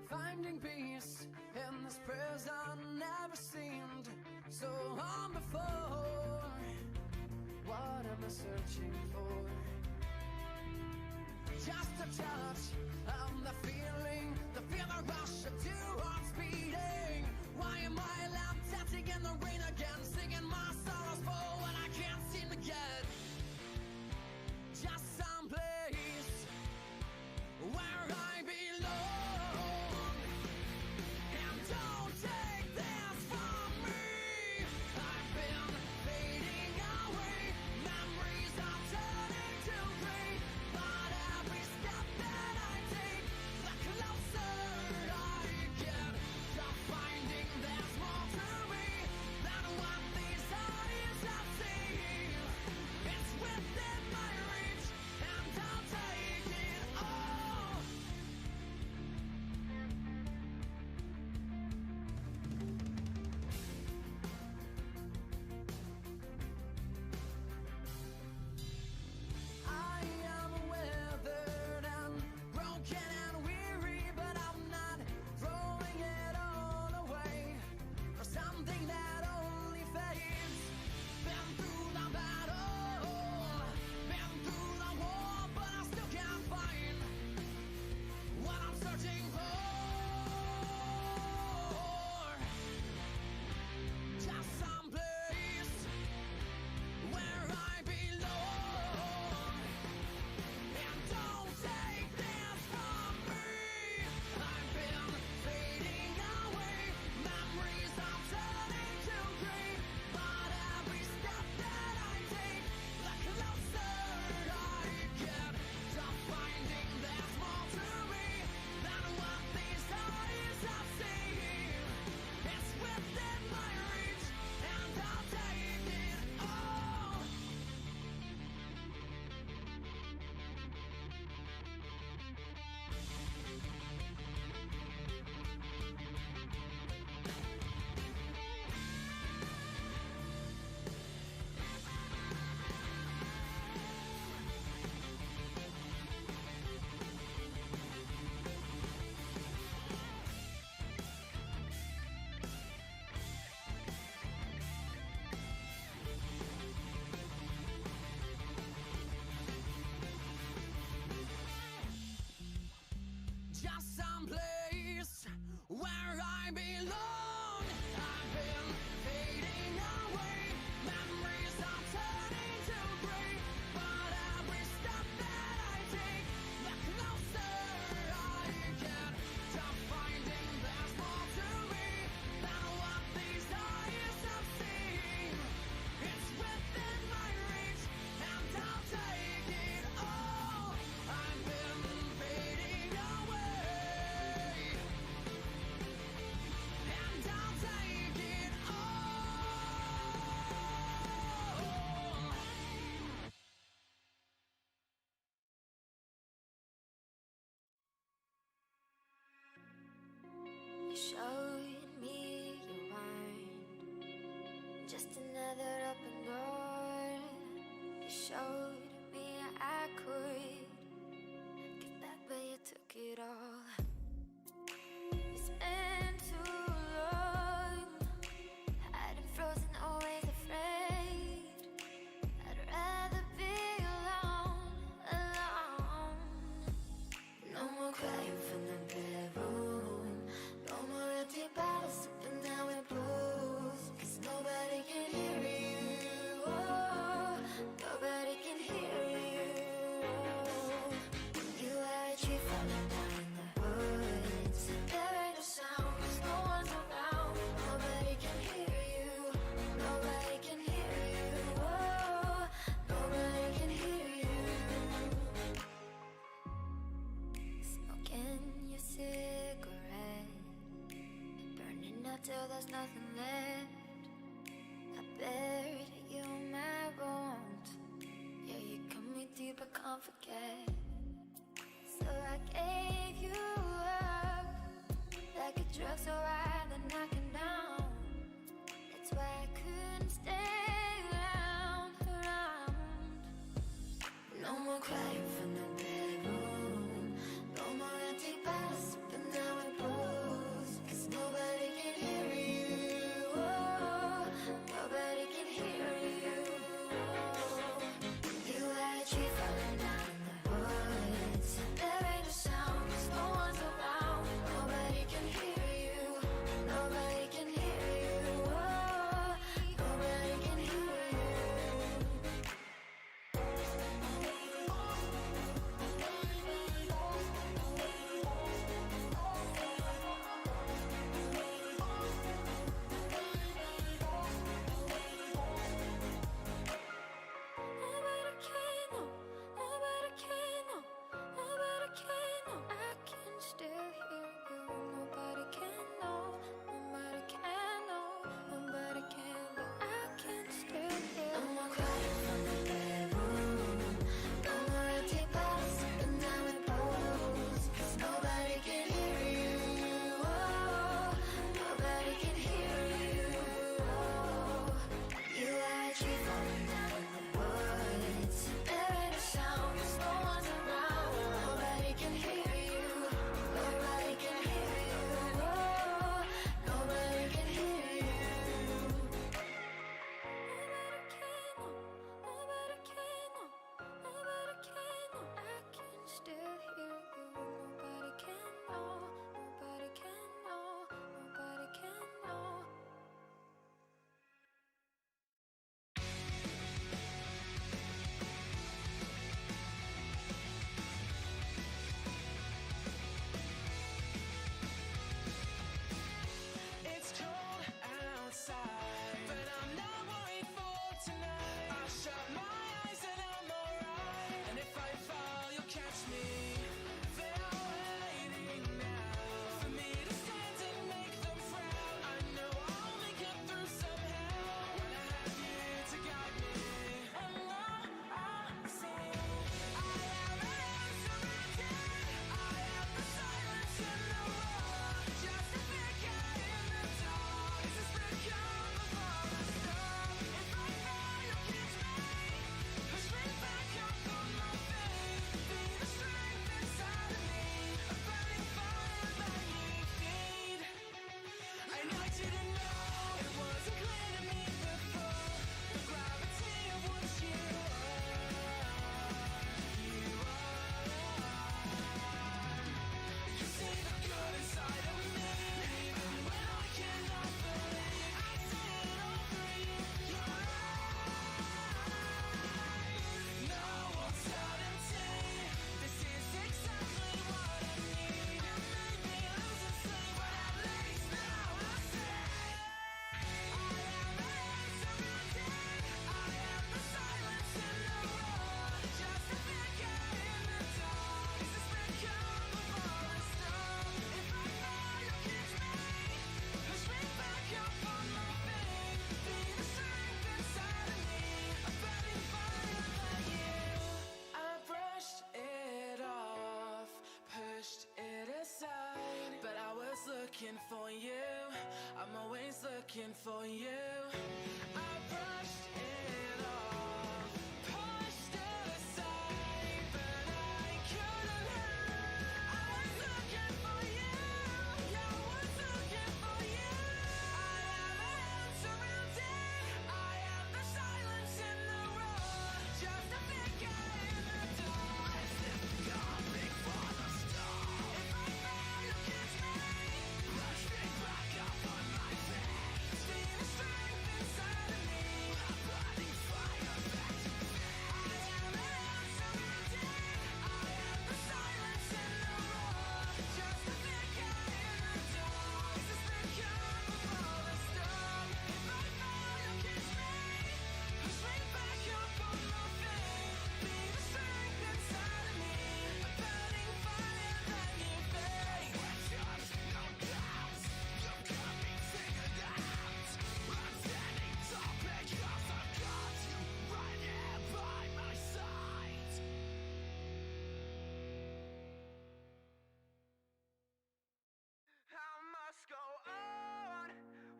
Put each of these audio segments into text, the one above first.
Finding peace in this prison never seemed so hard before. What am I searching for? Just a touch of the feeling rush of two hearts beating. Why am I left dancing in the rain again, singing my sorrows for what I can't seem to get? Just some place where I belong. And don't take this from me. I've been fading away. Memories are turning to gray. But every step that I take, the closer I get to finding there's more to me than what these eyes have seen. It's within my reach, and I'll take it all. I am weathered and broken and weary, but I'm not throwing it all away for something that only fades. Been through the battle, been through the war, but I still can't find what I'm searching for. Just some place where I belong. And don't take this from me. I've been fading away. Memories are turning to gray. But every step that I take, the closer I get to finding there's more to me than what these eyes have seen. It's within my reach, and I'll take it all. Just some place where I belong. I've been fading away. Memories are turning to gray. But every step that I take, the closer I get to finding there's more to me than what these eyes have seen. It's within my reach, and I'll take it all. I've been fading away, and I'll take it all. You showed me your mind, just another open door. You showed me I could give back, but you took it all. It's been too long, hiding frozen, always afraid. I'd rather be alone, alone. No more crying from the bedroom. No more empty bottles, sipping down with blues. 'Cause nobody can hear you, oh, nobody can hear you. You are a tree falling down in the woods. There ain't no sound, 'cause no one's around. Nobody can hear you, nobody can hear you, oh, nobody can hear you. Smoking your cigarette, burning up till there's nothing left. I buried you in my bones. Yeah, you cut me deep, I can't forget. So I gave you up like a drug so high that knocking down. That's why I couldn't stay around. looking for you. I'm always looking for you. I brushed it off, pushed it aside, but I couldn't help. I was looking for you. Yeah, I was looking for you. I have a hand surrounded. I have the silence in the room. Just a figure in the dark. As if coming for the storm. If I fall, you catch me. Push me back up on my feet. See the strength inside of me. A burning fire back to me. I have a hand surrounded. I have the silence in the room. Just a figure in the dark. Is this the calm before the storm? If I fall, you catch me. Push me back up on my feet. Be the strength inside of me. A burning fire that you fade. Questions, no doubts. You got me figured out. I'm standing tall because I've got you right here by my side. I must go on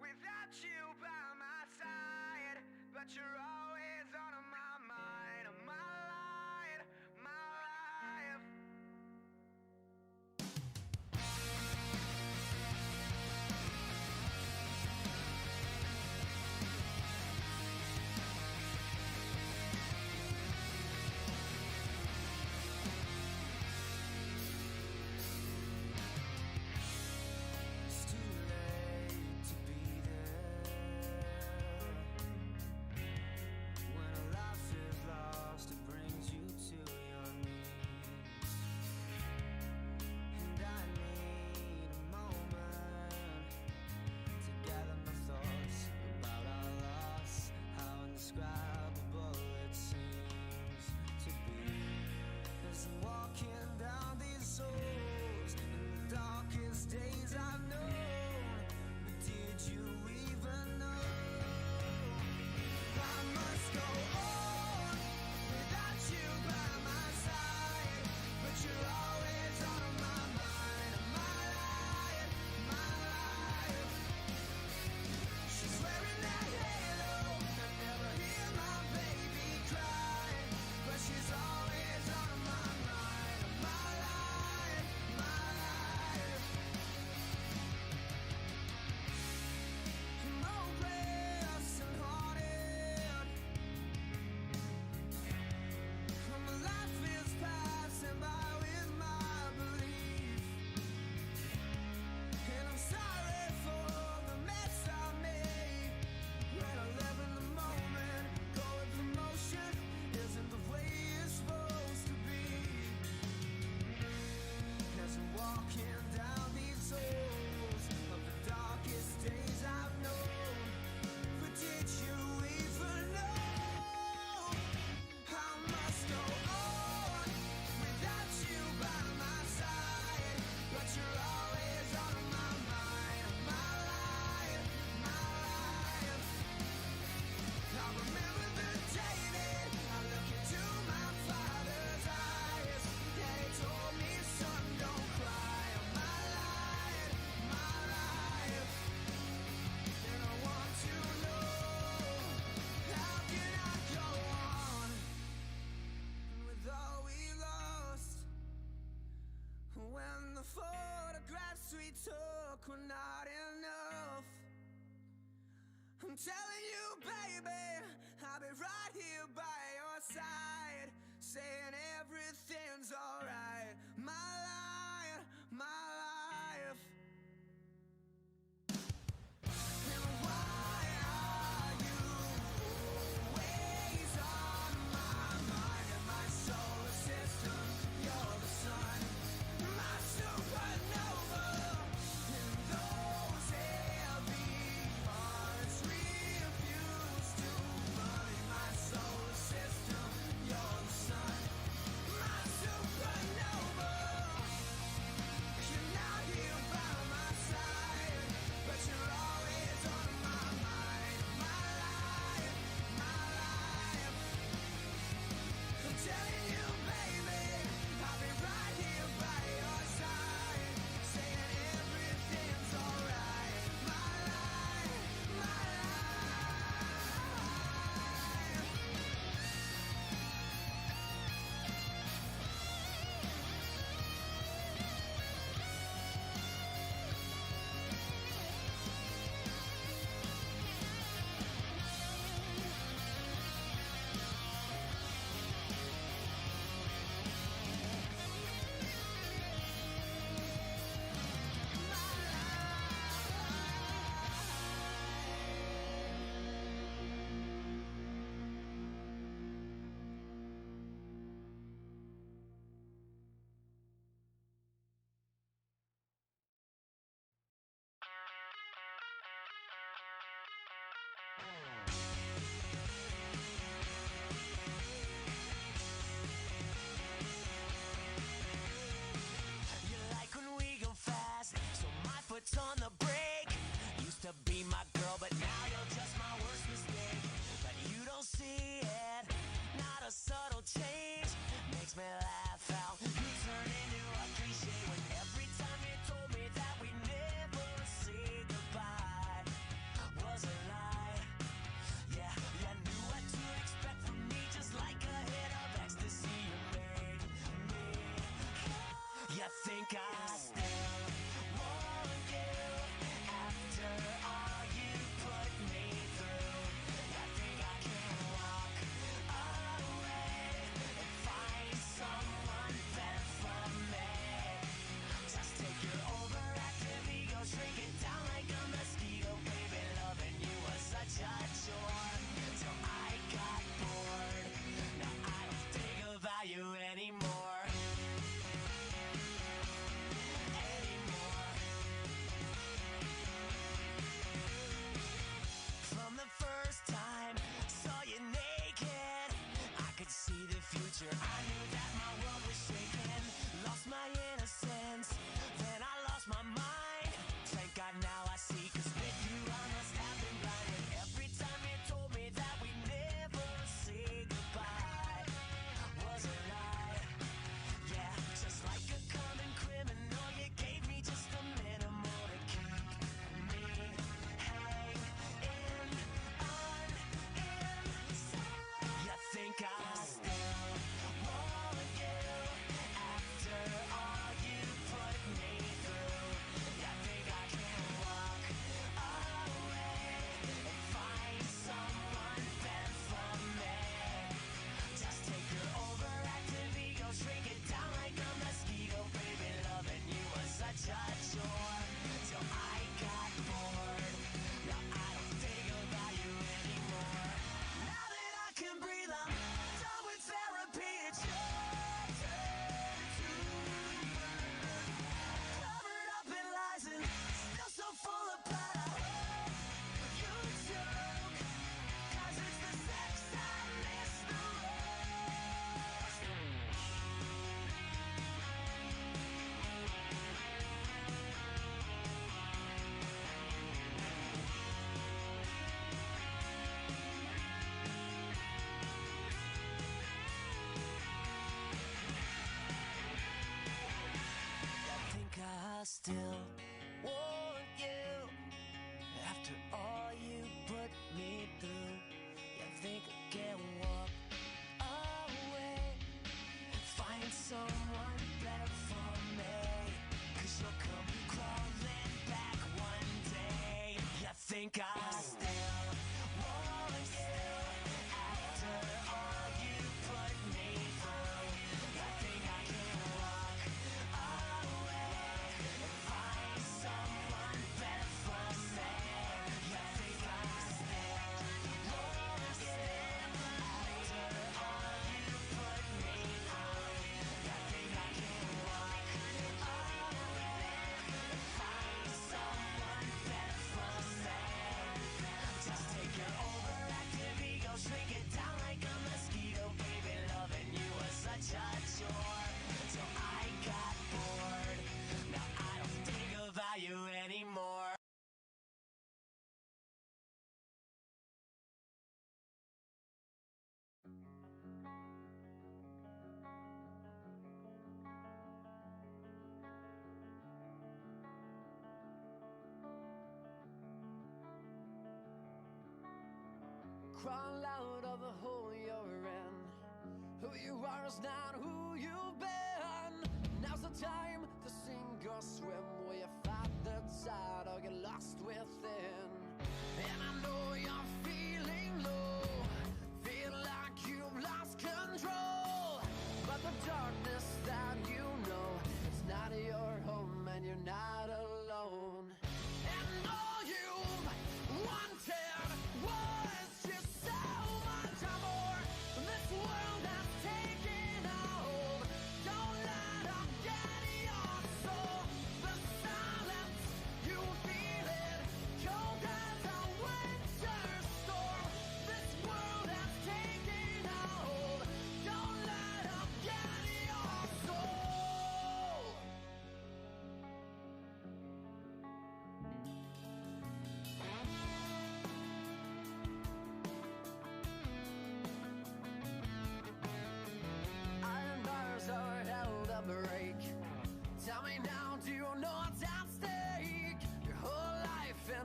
without you by my side, but you're always on my mind, my life, my life. It's too late to be there. When a life is lost, it brings you to your knees. And I need a moment to gather my thoughts about our loss, how indescribable it seems to be. As I'm walking down these roads in the darkest days I've known, but did you even know? I must go on without you by my side, but you're always on my mind, my life, my life. She's wearing that halo, I never hear my baby cry, but she's always on my mind, my life, my life. I'm hopeless and haunted. My life is passing by with my belief, and I'm sorry for the mess I made. When I live in the moment, go with the motion isn't the way it's supposed to be. As I'm walking down these roads of the darkest days I've known, but did you even know? I must go on without you by my side, but you're always on my mind, my life, my life. I remember the day that I looked into my father's eyes. Yeah, he told me, son, don't cry. My life, my life. And I want to know, how can I go on with all we lost? When the photographs we took were not enough. I'm telling you, baby, I'll be right here by your side, saying everything's alright. My life, my life. And why are you always on my mind and my solar system? You're the sun, my supernova, and those heavy hearts refuse to burn in my solar system. You're the sun. be my girl, but now you're just my worst mistake. But you don't see it, not a subtle change makes me laugh out. You turn into a cliche when every time you told me that we never say goodbye was a lie. Yeah, you knew what to expect from me, just like a hit of ecstasy. You made me. You think I still want you after all you put me through? You think I can walk away and find someone better for me? Just take your overactive ego, shrink it down like a mosquito. Baby, loving you was such a chore till I got bored. Now I don't think about you anymore. From the first time I saw you naked, I could see the future. I knew that my world was shaking. Lost my innocence, then I lost my mind. Thank God now I see, 'cause with you I must have been blind. And every time you told me that we never say goodbye was a lie. Yeah, just like a common criminal, you gave me just a minimal to keep me hanging on inside. You think I still want you after all you put me through? You think I can walk away and find someone better for me? Just take your overactive ego, shrink it down like a mosquito. Baby, loving you was such a chore till I got bored. Now I don't think about you anymore. Now that I can breathe, I'm done with therapy. It's your turn to burn. Covered up in lies and still so full of pride. I hope you joke, 'cause it's the sex I miss the most. I think I still want you after all you put me through. You think I can walk away, find someone better for me? 'Cause you'll come crawling back one day. You think I still want you after all you put me through? You think I can walk away and find someone better for me? You think I still want you after all you put me through? You think I can walk away and find someone better for me? Just take your overactive ego, shrink it down like a mosquito. Baby, loving you was such a chore till I got bored. Now I don't think about you anymore. Crawl out of the hole you're in. Who you are is not who you've been. Now's the time to sink or swim. Will you fight the tide or get lost within? And I know you're feeling low, feel like you've lost control. But the darkness that you know, it's not your home and you're not alone. And all you've wanted was just so much more. This world has taken a hold. Don't let them get your soul. The silence, you feel it. Cold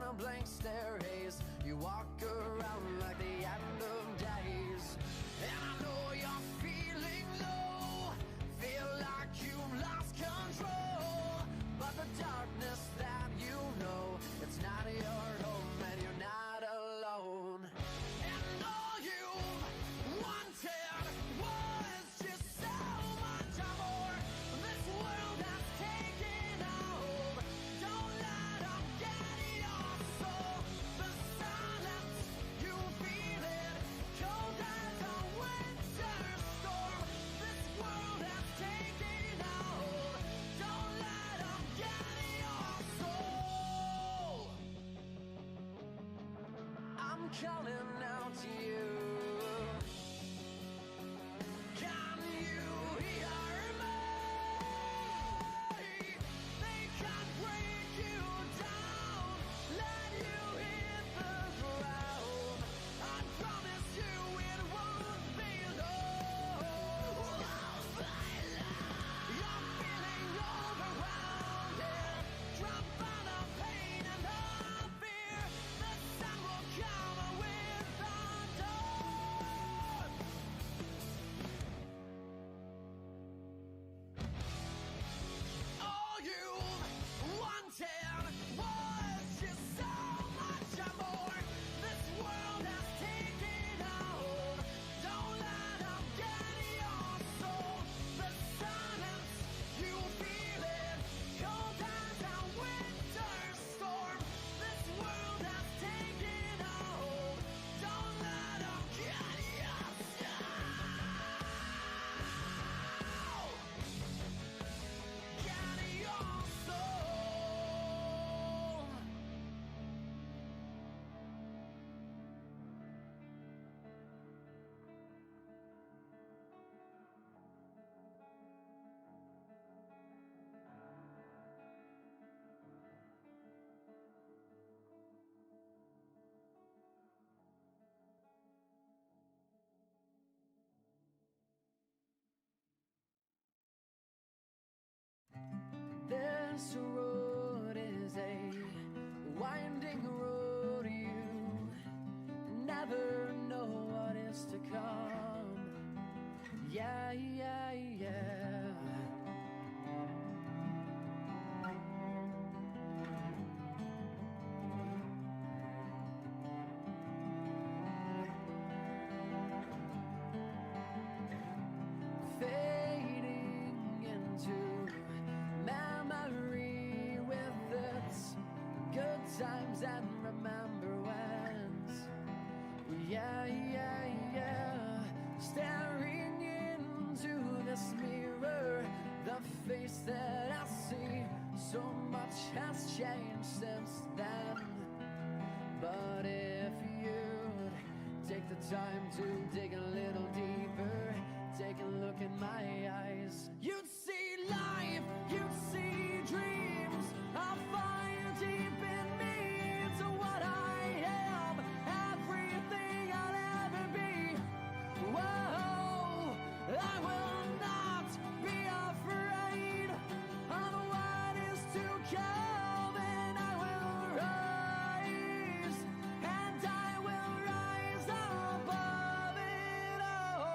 a blank stare haze. You walk around like the end of days. And I know you're feeling low, feel like you've lost control. But the darkness that you know, it's not your home and you're not alone. And all you wanted was just so much more. This world has taken a hold. Don't let them get your soul. The silence, you feel it, cold as a winter storm. This world has taken a hold. Don't let them get your soul. I'm calling out to you. Can you hear me? They can't break you down, let you hit the ground. I promise you it won't be long. You're feeling overwhelmed, drunk on the pain and the fear. The sun will come with the dawn. All you wanted was just so much more. This world has taken a hold. Don't let them get your soul. The silence, you feel it, cold as a winter storm. This world has taken a hold. Don't let them get your soul. Get your soul. This road is a winding road. You never know what is to come. Yeah, yeah, yeah. Fading into memory with its good times and remember whens. Yeah, yeah, yeah. Staring into this mirror, the face that I see, so much has changed since then. But if you'd take the time to dig a little deeper, take a look in my eyes, you'd see life, you'd see dreams, a fire deep in me. It's what I am, everything I'll ever be. Whoa, I will not be afraid of what is to come, and I will rise, and I will rise above it all.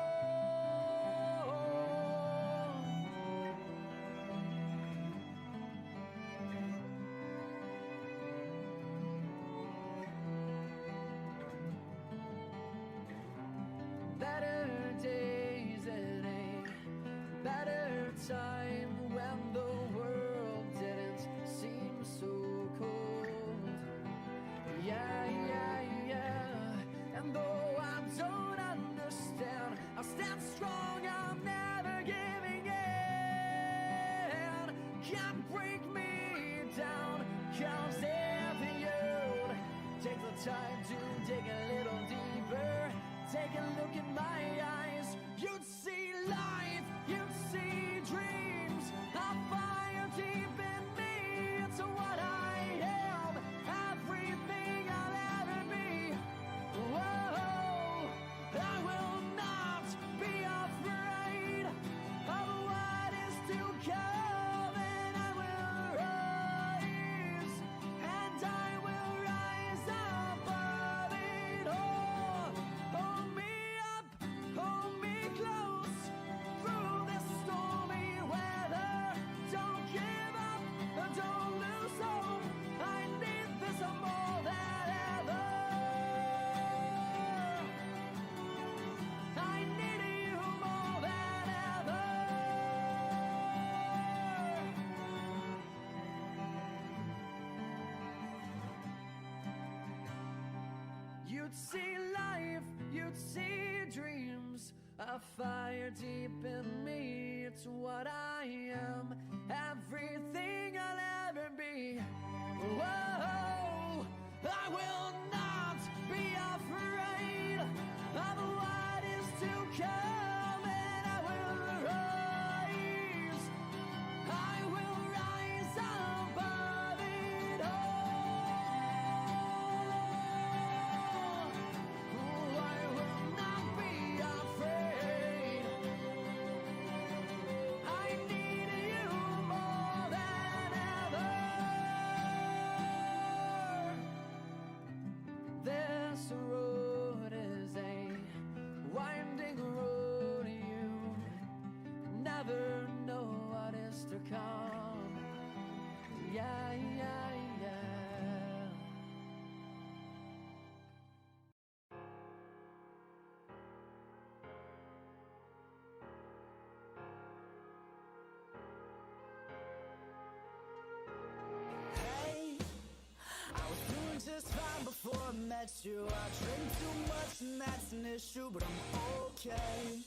Better days and a better time when the world didn't seem so cold. Yeah, yeah, yeah. And though I don't understand, I'll stand strong, I'm never giving in. Can't break me down, 'cause if you'd take the time to dig a little deeper, take a look in my eyes, you'd see life, you'd see dreams, a fire deep in me. It's what I am, everything I'll ever be. Whoa, I will not be afraid of what is to come, and I will rise, and I will rise. You'd see life, you'd see dreams, a fire deep in me. It's what I am, everything I'll ever be. Whoa, I will not be afraid of what is to come, and I will rise above it all. Oh, I will not be afraid. I need you more than ever. This road is a winding road. You never know what is to come. Yeah, yeah, yeah. Hey, I was doing just fine before I met you. I drink too much and that's an issue, but I'm okay.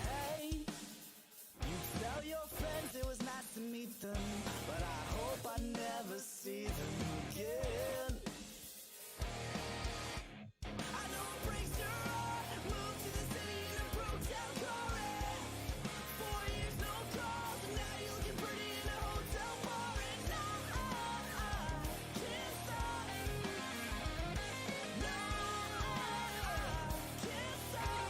Hey, you tell your friends it was nice to meet them, but I hope I never see them again. I know it breaks your heart. Moved to the city in a broke down car. 4 years no calls, and now you're looking pretty in a hotel bar. And I can't stop. No, I can't stop.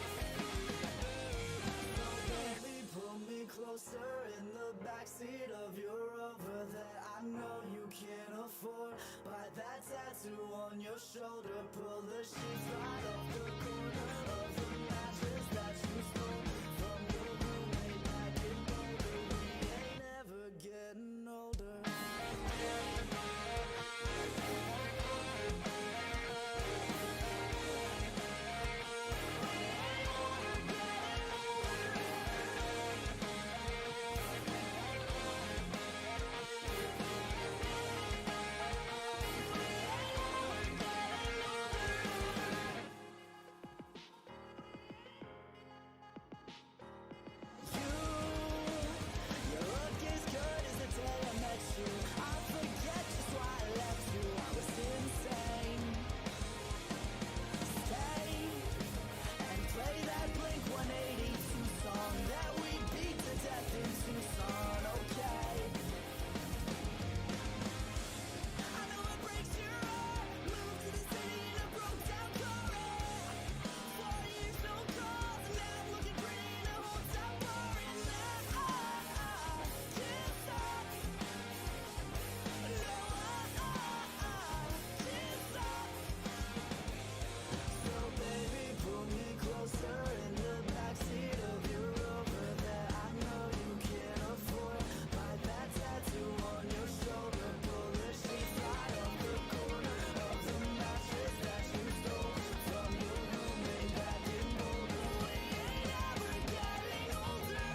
So baby, pull me closer in the backseat of your Rover that I know you can't afford. Bite that tattoo on your shoulder, pull the sheets right off the corner of the mattress that you stole from your roommate back in Boulder. We ain't ever getting older. You look as good as the day I met you. I forget just why I left you. I was insane. Stay and play that Blink 182 song that we beat to death in Tucson. Okay. I know it breaks your heart. Moved to the city in a broke down car. 4 years no calls, and now I'm looking pretty in a hotel bar. And I can't stop. No, I can't stop. So baby, pull me closer in the backseat of your Rover that I know you can't afford. Bite that tattoo on your shoulder, pull the sheets right off the corner of the mattress that you stole from your roommate back in Boulder. We ain't ever getting older.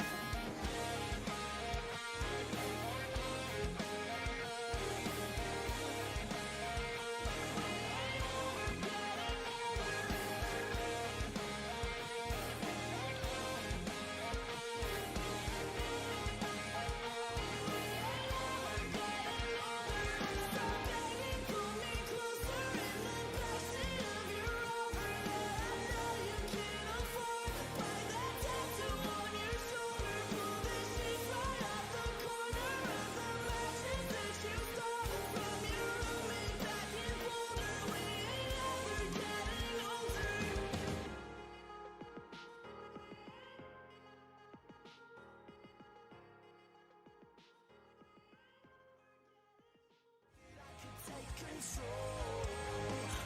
Take control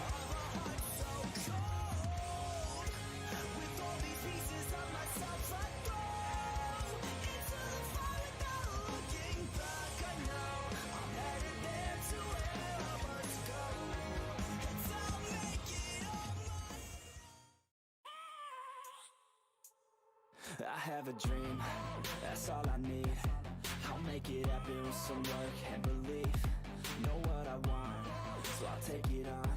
of a heart so cold. With all these pieces of myself I go into the fire without looking back. I know I'm headed there to where I must go, and I'll make it on my. I have a dream, that's all I need. I'll make it happen with some work and belief. Know what I want, so I'll take it on.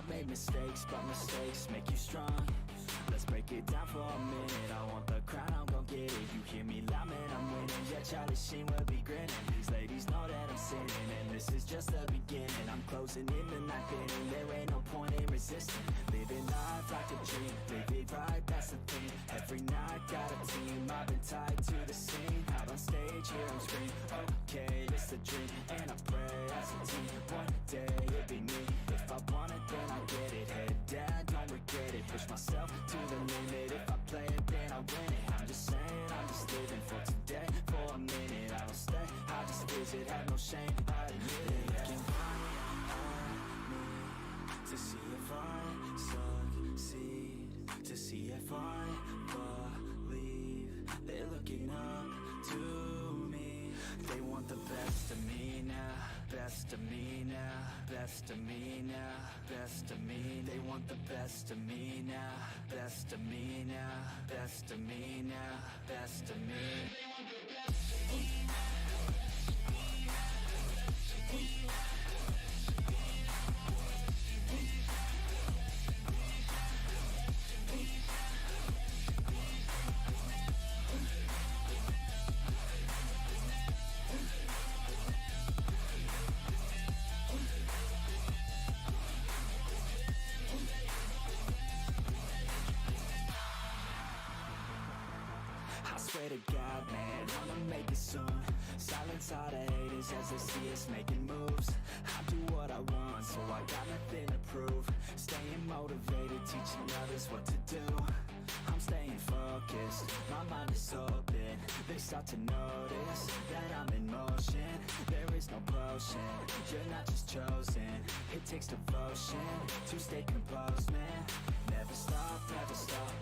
I've made mistakes, but mistakes make you strong. Let's break it down for a minute. I want the crown, I'm gon' get it. You hear me loud, man, I'm winning. Yeah, Charlie Sheen will be grinning. These ladies know that I'm sinning, and this is just the beginning. I'm closing in the night inning. There ain't no point in resisting. Living life like a dream, live it right, that's the thing. Every night got a team, I've been tied to the scene. Out on stage, here on screen. Okay, it's a dream, and I pray as a team. One day it'll be me. If I want it, then I get it. Head down, don't regret it. Push myself to the limit. If I play it, then I win it. I'm just saying, I'm just living for today. For a minute, I don't stay, I just visit. Have no shame, I admit it. Looking right at me to see if I succeed, to see if I believe. They're looking up to me. They want the best of me now, best of me now, best of me now, best of me. They want the best of me now, best of me now, best of me now, best of me. They want the best of me. I swear to God, man, I'ma make it soon. Silence all the haters as they see us making moves. I do what I want, so I got nothing to prove. Staying motivated, teaching others what to do. I'm staying focused, my mind is open. They start to notice that I'm in motion. There is no potion, you're not just chosen. It takes devotion to stay composed, man. Never stop,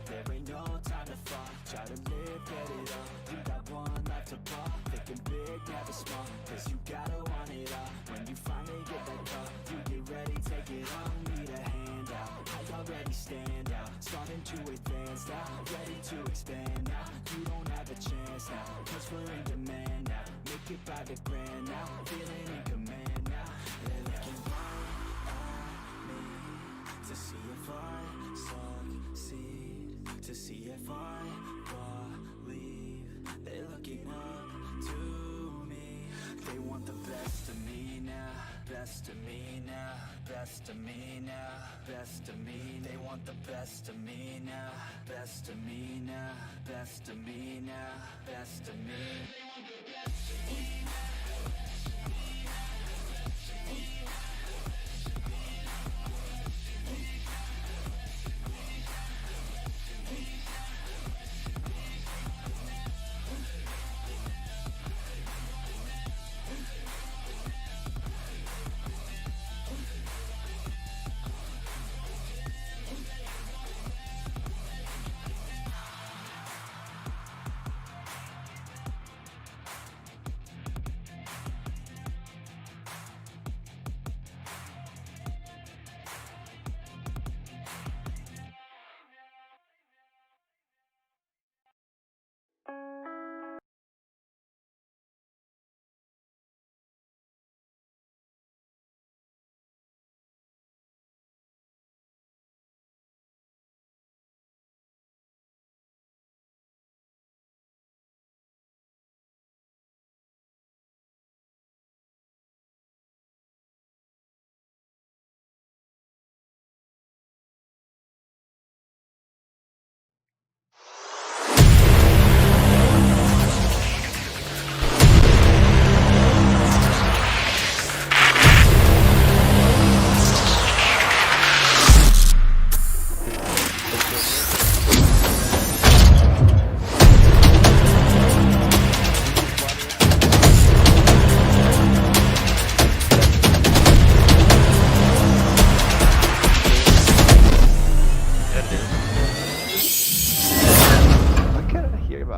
there ain't no time to fall. Try to live, get it all, you got one life to pop. Thinking big, never small, cause you gotta want it all. When you finally get that call, you get ready, take it on. Need a hand out, I already stand out. Starting to advance now, ready to expand now. You don't have a chance now, cause we're in demand now. Make it by the grand now, feeling in command now. They're looking right at me to see if I succeed, to see if I believe. They're looking up to me. They want the best of me now, best of me now, best of me now, best of me. They want the best of me now, best of me now, best of me now, best of me. They want the best of me.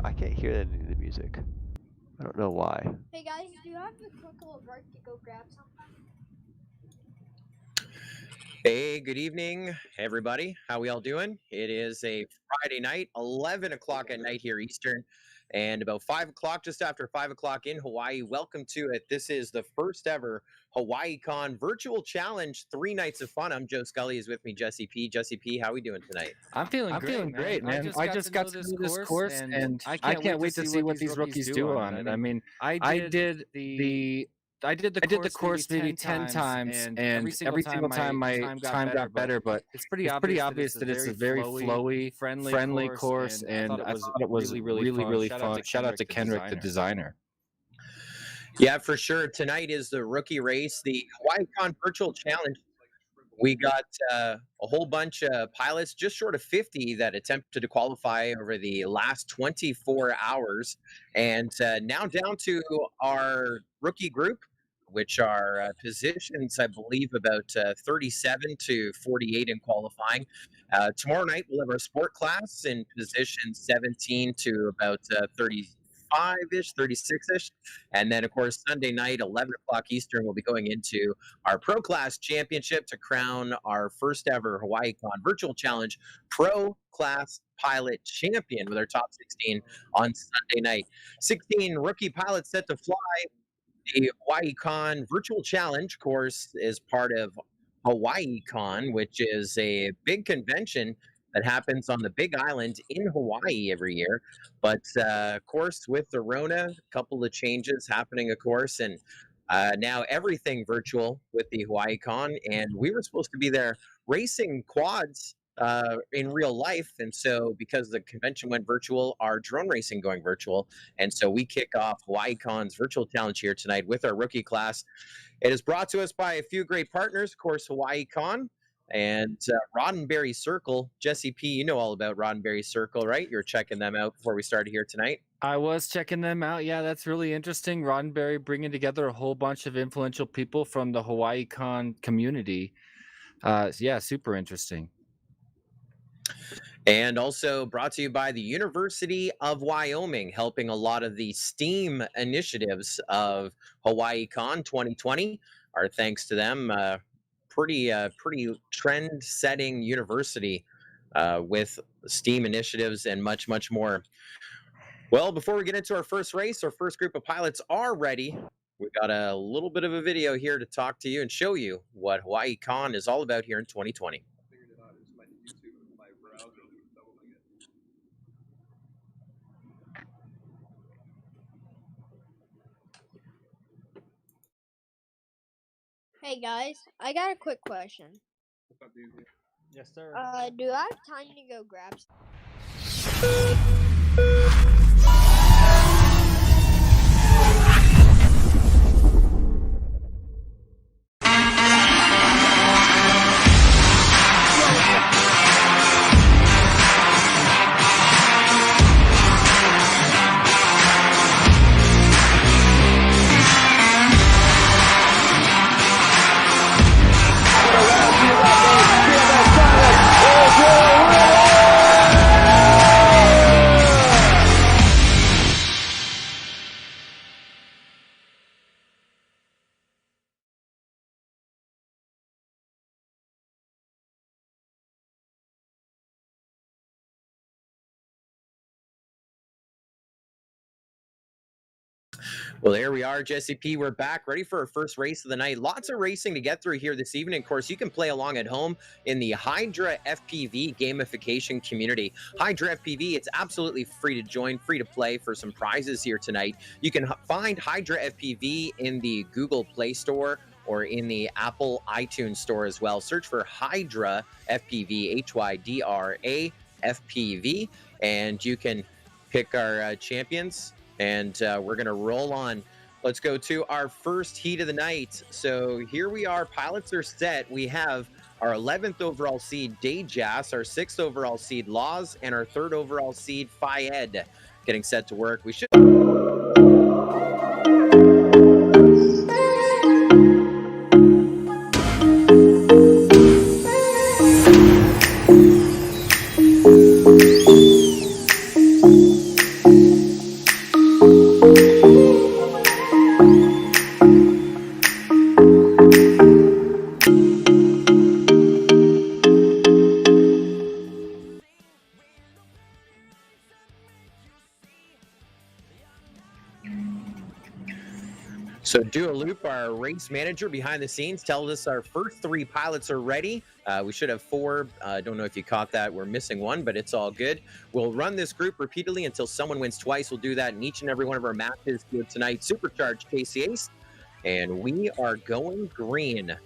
I can't hear any of the music. I don't know why. Hey guys, do you have a quick little break to go grab something? Hey, good evening, everybody. How we all doing? It is a Friday night, 11 o'clock at night here Eastern. And about 5 o'clock, just after 5 o'clock in Hawaii, welcome to it. This is the first ever Hawaiicon virtual challenge, 3 nights of fun. I'm Joe Scully, is with me, Jesse P. Jesse P, how are we doing tonight? I'm feeling great, man. I just got to know this course, and I can't wait to see what these rookies do on it. I mean, I did the course maybe 10 times, and every single time my time got better, but it's pretty obvious that it's a very flowy, friendly course, and I thought it was really fun. Shout out to Kenrick, the designer. Yeah, for sure. Tonight is the rookie race, the Hawaiicon Virtual Challenge. We got a whole bunch of pilots, just short of 50, that attempted to qualify over the last 24 hours. And now down to our rookie group, which are positions, I believe, about 37 to 48 in qualifying. Tomorrow night, we'll have our sport class in position 17 to about 35-ish, 36-ish. And then, of course, Sunday night, 11 o'clock Eastern, we'll be going into our Pro Class Championship to crown our first ever Hawaiicon Virtual Challenge Pro Class Pilot Champion with our top 16 on Sunday night. 16 rookie pilots set to fly. The Hawaiicon Virtual Challenge course is part of Hawaiicon, which is a big convention that happens on the Big Island in Hawaii every year. But of course, with the Rona, a couple of changes happening, of course, and now everything virtual with the Hawaiicon. And we were supposed to be there racing quads in real life, and so because the convention went virtual, our drone racing going virtual, and so we kick off Hawaiicon's virtual challenge here tonight with our rookie class. It is brought to us by a few great partners, of course, Hawaiicon and Roddenberry Circle. Jesse P, you know all about Roddenberry Circle, right? You're checking them out before we started here tonight. I was checking them out. Yeah, that's really interesting. Roddenberry bringing together a whole bunch of influential people from the Hawaiicon community. Yeah, super interesting. And also brought to you by the University of Wyoming, helping a lot of the STEAM initiatives of Hawaiicon 2020. Our thanks to them. Pretty trend-setting university with STEAM initiatives and much more. Well, before we get into our first race, our first group of pilots are ready. We've got a little bit of a video here to talk to you and show you what Hawaiicon is all about here in 2020. Hey guys, I got a quick question. Yes, sir. Do I have time to go grab Well, there we are, Jesse P. We're back, ready for our first race of the night. Lots of racing to get through here this evening. Of course, you can play along at home in the Hydra FPV gamification community. Hydra FPV, it's absolutely free to join, free to play for some prizes here tonight. You can find Hydra FPV in the Google Play Store or in the Apple iTunes Store as well. Search for Hydra FPV, HYDRA FPV, and you can pick our champions. And we're going to roll on. Let's go to our first heat of the night. So here we are. Pilots are set. We have our 11th overall seed, Dejas, our 6th overall seed, Laws, and our 3rd overall seed, Fayed, getting set to work. We should... Dua Loop, our race manager behind the scenes, tells us our first 3 pilots are ready. We should have 4. Don't know if you caught that. We're missing 1, but it's all good. We'll run this group repeatedly until someone wins twice. We'll do that in each and every one of our matches here tonight. Supercharged Casey Ace, and we are going green.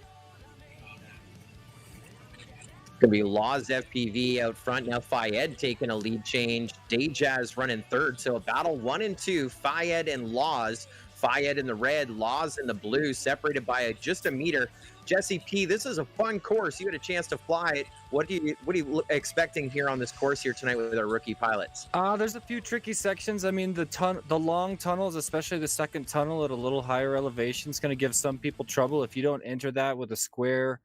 Going to be Laws FPV out front. Now Fayed taking a lead change. Dayjazz running third. So a battle 1 and 2, Fayed and Laws. Fayed in the red, Laws in the blue, separated by just a meter. Jesse P, this is a fun course. You had a chance to fly it. What are you expecting here on this course here tonight with our rookie pilots? There's a few tricky sections. I mean, the long tunnels, especially the second tunnel at a little higher elevation, is going to give some people trouble. If you don't enter that with a square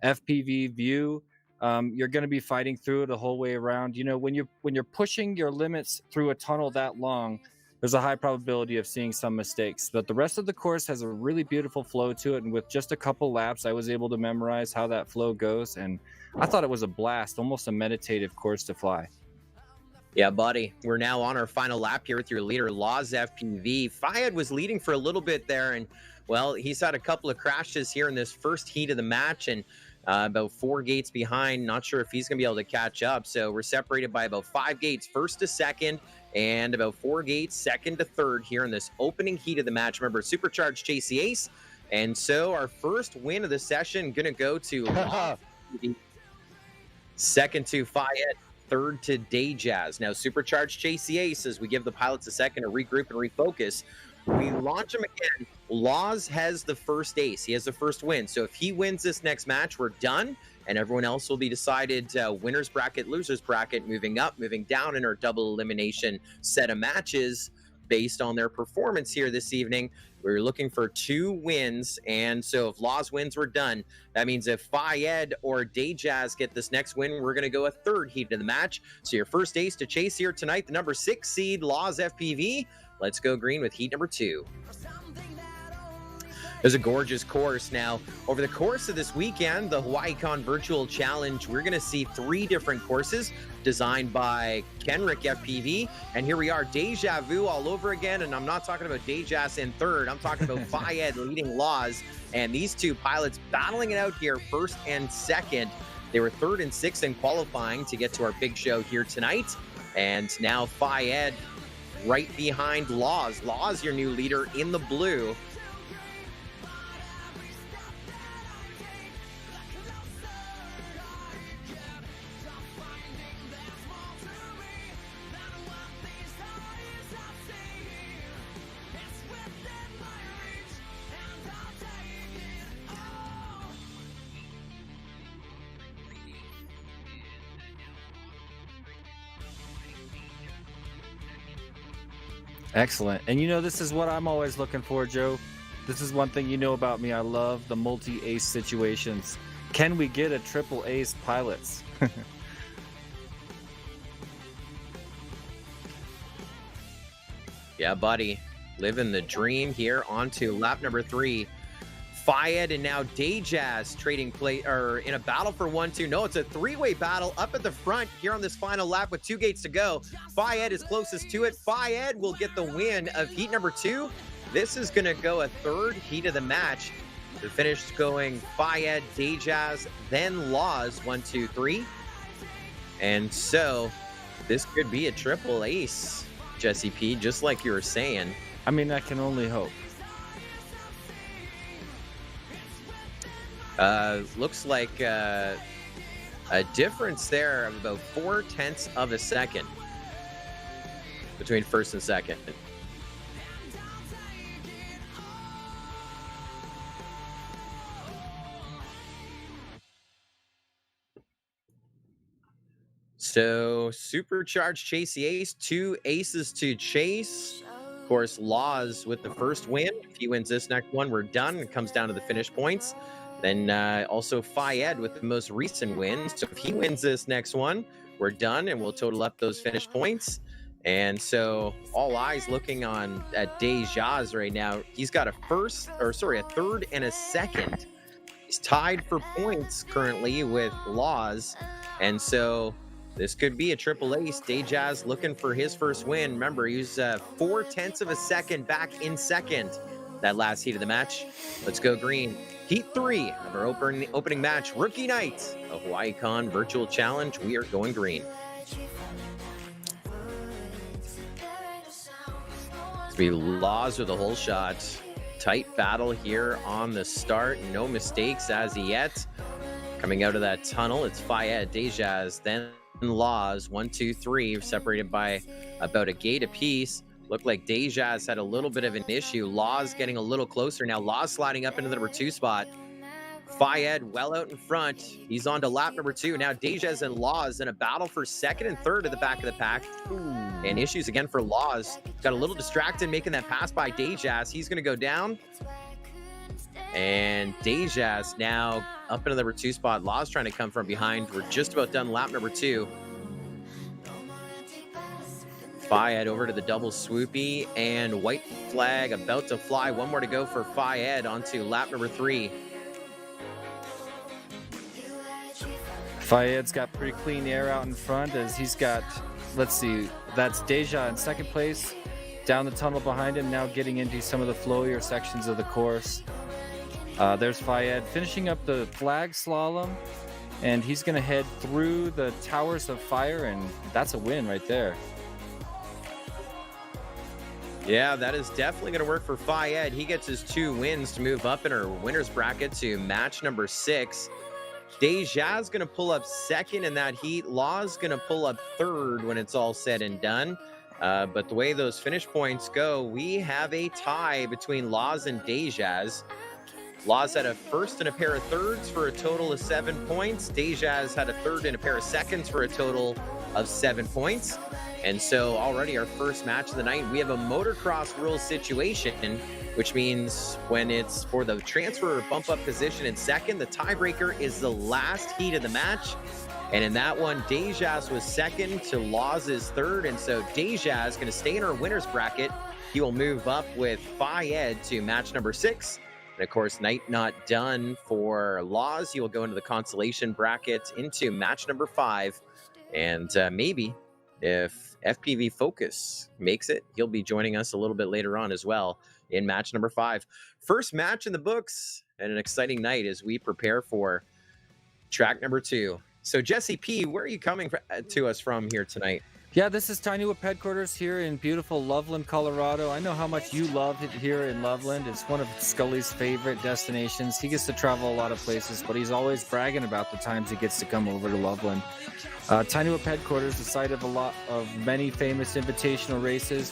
FPV view, you're going to be fighting through it the whole way around. You know, when you're pushing your limits through a tunnel that long, there's a high probability of seeing some mistakes. But the rest of the course has a really beautiful flow to it, and with just a couple laps, I was able to memorize how that flow goes, and I thought it was a blast, almost a meditative course to fly. Yeah, buddy. We're now on our final lap here with your leader, Laws FPV. Fayed was leading for a little bit there, and, well, he's had a couple of crashes here in this first heat of the match, and about 4 gates behind. Not sure if he's going to be able to catch up. So we're separated by about 5 gates, first to second, and about 4 gates, second to third here in this opening heat of the match. Remember, Supercharged Chasey Ace. And so our first win of the session going to go to second to Fayed, third to Dayjazz. Now, Supercharged Chasey Ace, as we give the pilots a second to regroup and refocus, we launch him again. Laws has the first ace. He has the first win. So if he wins this next match, we're done. And everyone else will be decided winner's bracket, loser's bracket, moving up, moving down in our double elimination set of matches based on their performance here this evening. We're looking for 2 wins. And so if Laws wins, we're done. That means if Fayed or Dayjazz get this next win, we're going to go a third heat of the match. So your first ace to chase here tonight, the number 6 seed, Laws FPV. Let's go green with heat number 2. There's a gorgeous course. Now, over the course of this weekend, the Hawaiicon Virtual Challenge, we're going to see 3 different courses designed by Kenrick FPV. And here we are, Deja Vu all over again. And I'm not talking about Dayjazz in third. I'm talking about Fayed leading Laws. And these 2 pilots battling it out here, first and second. They were third and sixth in qualifying to get to our big show here tonight. And now Fayed right behind Laws. Laws, your new leader in the blue. Excellent. And you know, this is what I'm always looking for, Joe. This is one thing you know about me. I love the multi-ace situations. Can we get a triple ace pilots? Yeah, buddy. Living the dream here on to lap number 3. Fayed and now Dayjazz trading play or in a battle for 1-2. No, it's a 3-way battle up at the front here on this final lap with 2 gates to go. Fayed is closest to it. Fayed will get the win of heat number 2. This is going to go a third heat of the match. The finish going Fayed, Dayjazz, then Laws, 1, 2, 3. And so this could be a triple ace, Jesse P, just like you were saying. I mean, I can only hope. Looks like a difference there of about 0.4 of a second between first and second. So Supercharged Chasey Ace, 2 aces to chase. Of course, Laws with the first win. If he wins this next one, we're done. It comes down to the finish points. Then also Fayed with the most recent win. So if he wins this next one, we're done, and we'll total up those finish points. And so all eyes looking on at Dayjazz right now. He's got a third and a second. He's tied for points currently with Laws. And so this could be a triple ace. Dayjazz looking for his first win. Remember, he's 0.4 of a second back in second that last heat of the match. Let's go green. Heat 3 of our opening match, rookie night of Hawaiicon Virtual Challenge. We are going green. It's be Laws with a hole shot. Tight battle here on the start. No mistakes as yet. Coming out of that tunnel, it's Fayed, Dejaz, then Laws. 1, 2, 3, separated by about a gate apiece. Looked like Dejaz had a little bit of an issue. Laws getting a little closer now. Laws sliding up into the number 2 spot. Fayed well out in front. He's on to lap number 2. Now Dejaz and Laws in a battle for second and third at the back of the pack. And issues again for Laws. Got a little distracted making that pass by Dejaz. He's going to go down. And Dejaz now up into the number 2 spot. Laws trying to come from behind. We're just about done lap number 2. Fayed over to the double swoopy, and white flag about to fly. One more to go for Fayed onto lap number 3. Fayed's got pretty clean air out in front as he's got, let's see, that's Deja in second place. Down the tunnel behind him, now getting into some of the flowier sections of the course. There's Fayed finishing up the flag slalom, and he's going to head through the towers of fire, and that's a win right there. Yeah, that is definitely going to work for Fayed. He gets his 2 wins to move up in our winner's bracket to match number 6. Deja's going to pull up second in that heat. Law's going to pull up third when it's all said and done. But the way those finish points go, we have a tie between Laws and Dejaz. Laws had a first and a pair of thirds for a total of 7 points. Dejaz had a third and a pair of seconds for a total of 7 points. And so already our first match of the night, we have a motocross rule situation, which means when it's for the transfer or bump up position in second, the tiebreaker is the last heat of the match. And in that one, Dejaz was second to Laws' third. And so Dejaz is going to stay in our winner's bracket. He will move up with Fayed to match number 6. And of course, night not done for Laws. He will go into the consolation bracket into match number 5. And maybe if FPV Focus makes it, he'll be joining us a little bit later on as well in match number 5. First match in the books and an exciting night as we prepare for track number 2. So Jesse P, where are you coming to us from here tonight? Yeah, this is Tiny Whip headquarters here in beautiful Loveland, Colorado. I know how much you love it here in Loveland. It's one of Scully's favorite destinations. He gets to travel a lot of places, but he's always bragging about the times he gets to come over to Loveland. Tiny Whip headquarters, the site of many famous invitational races.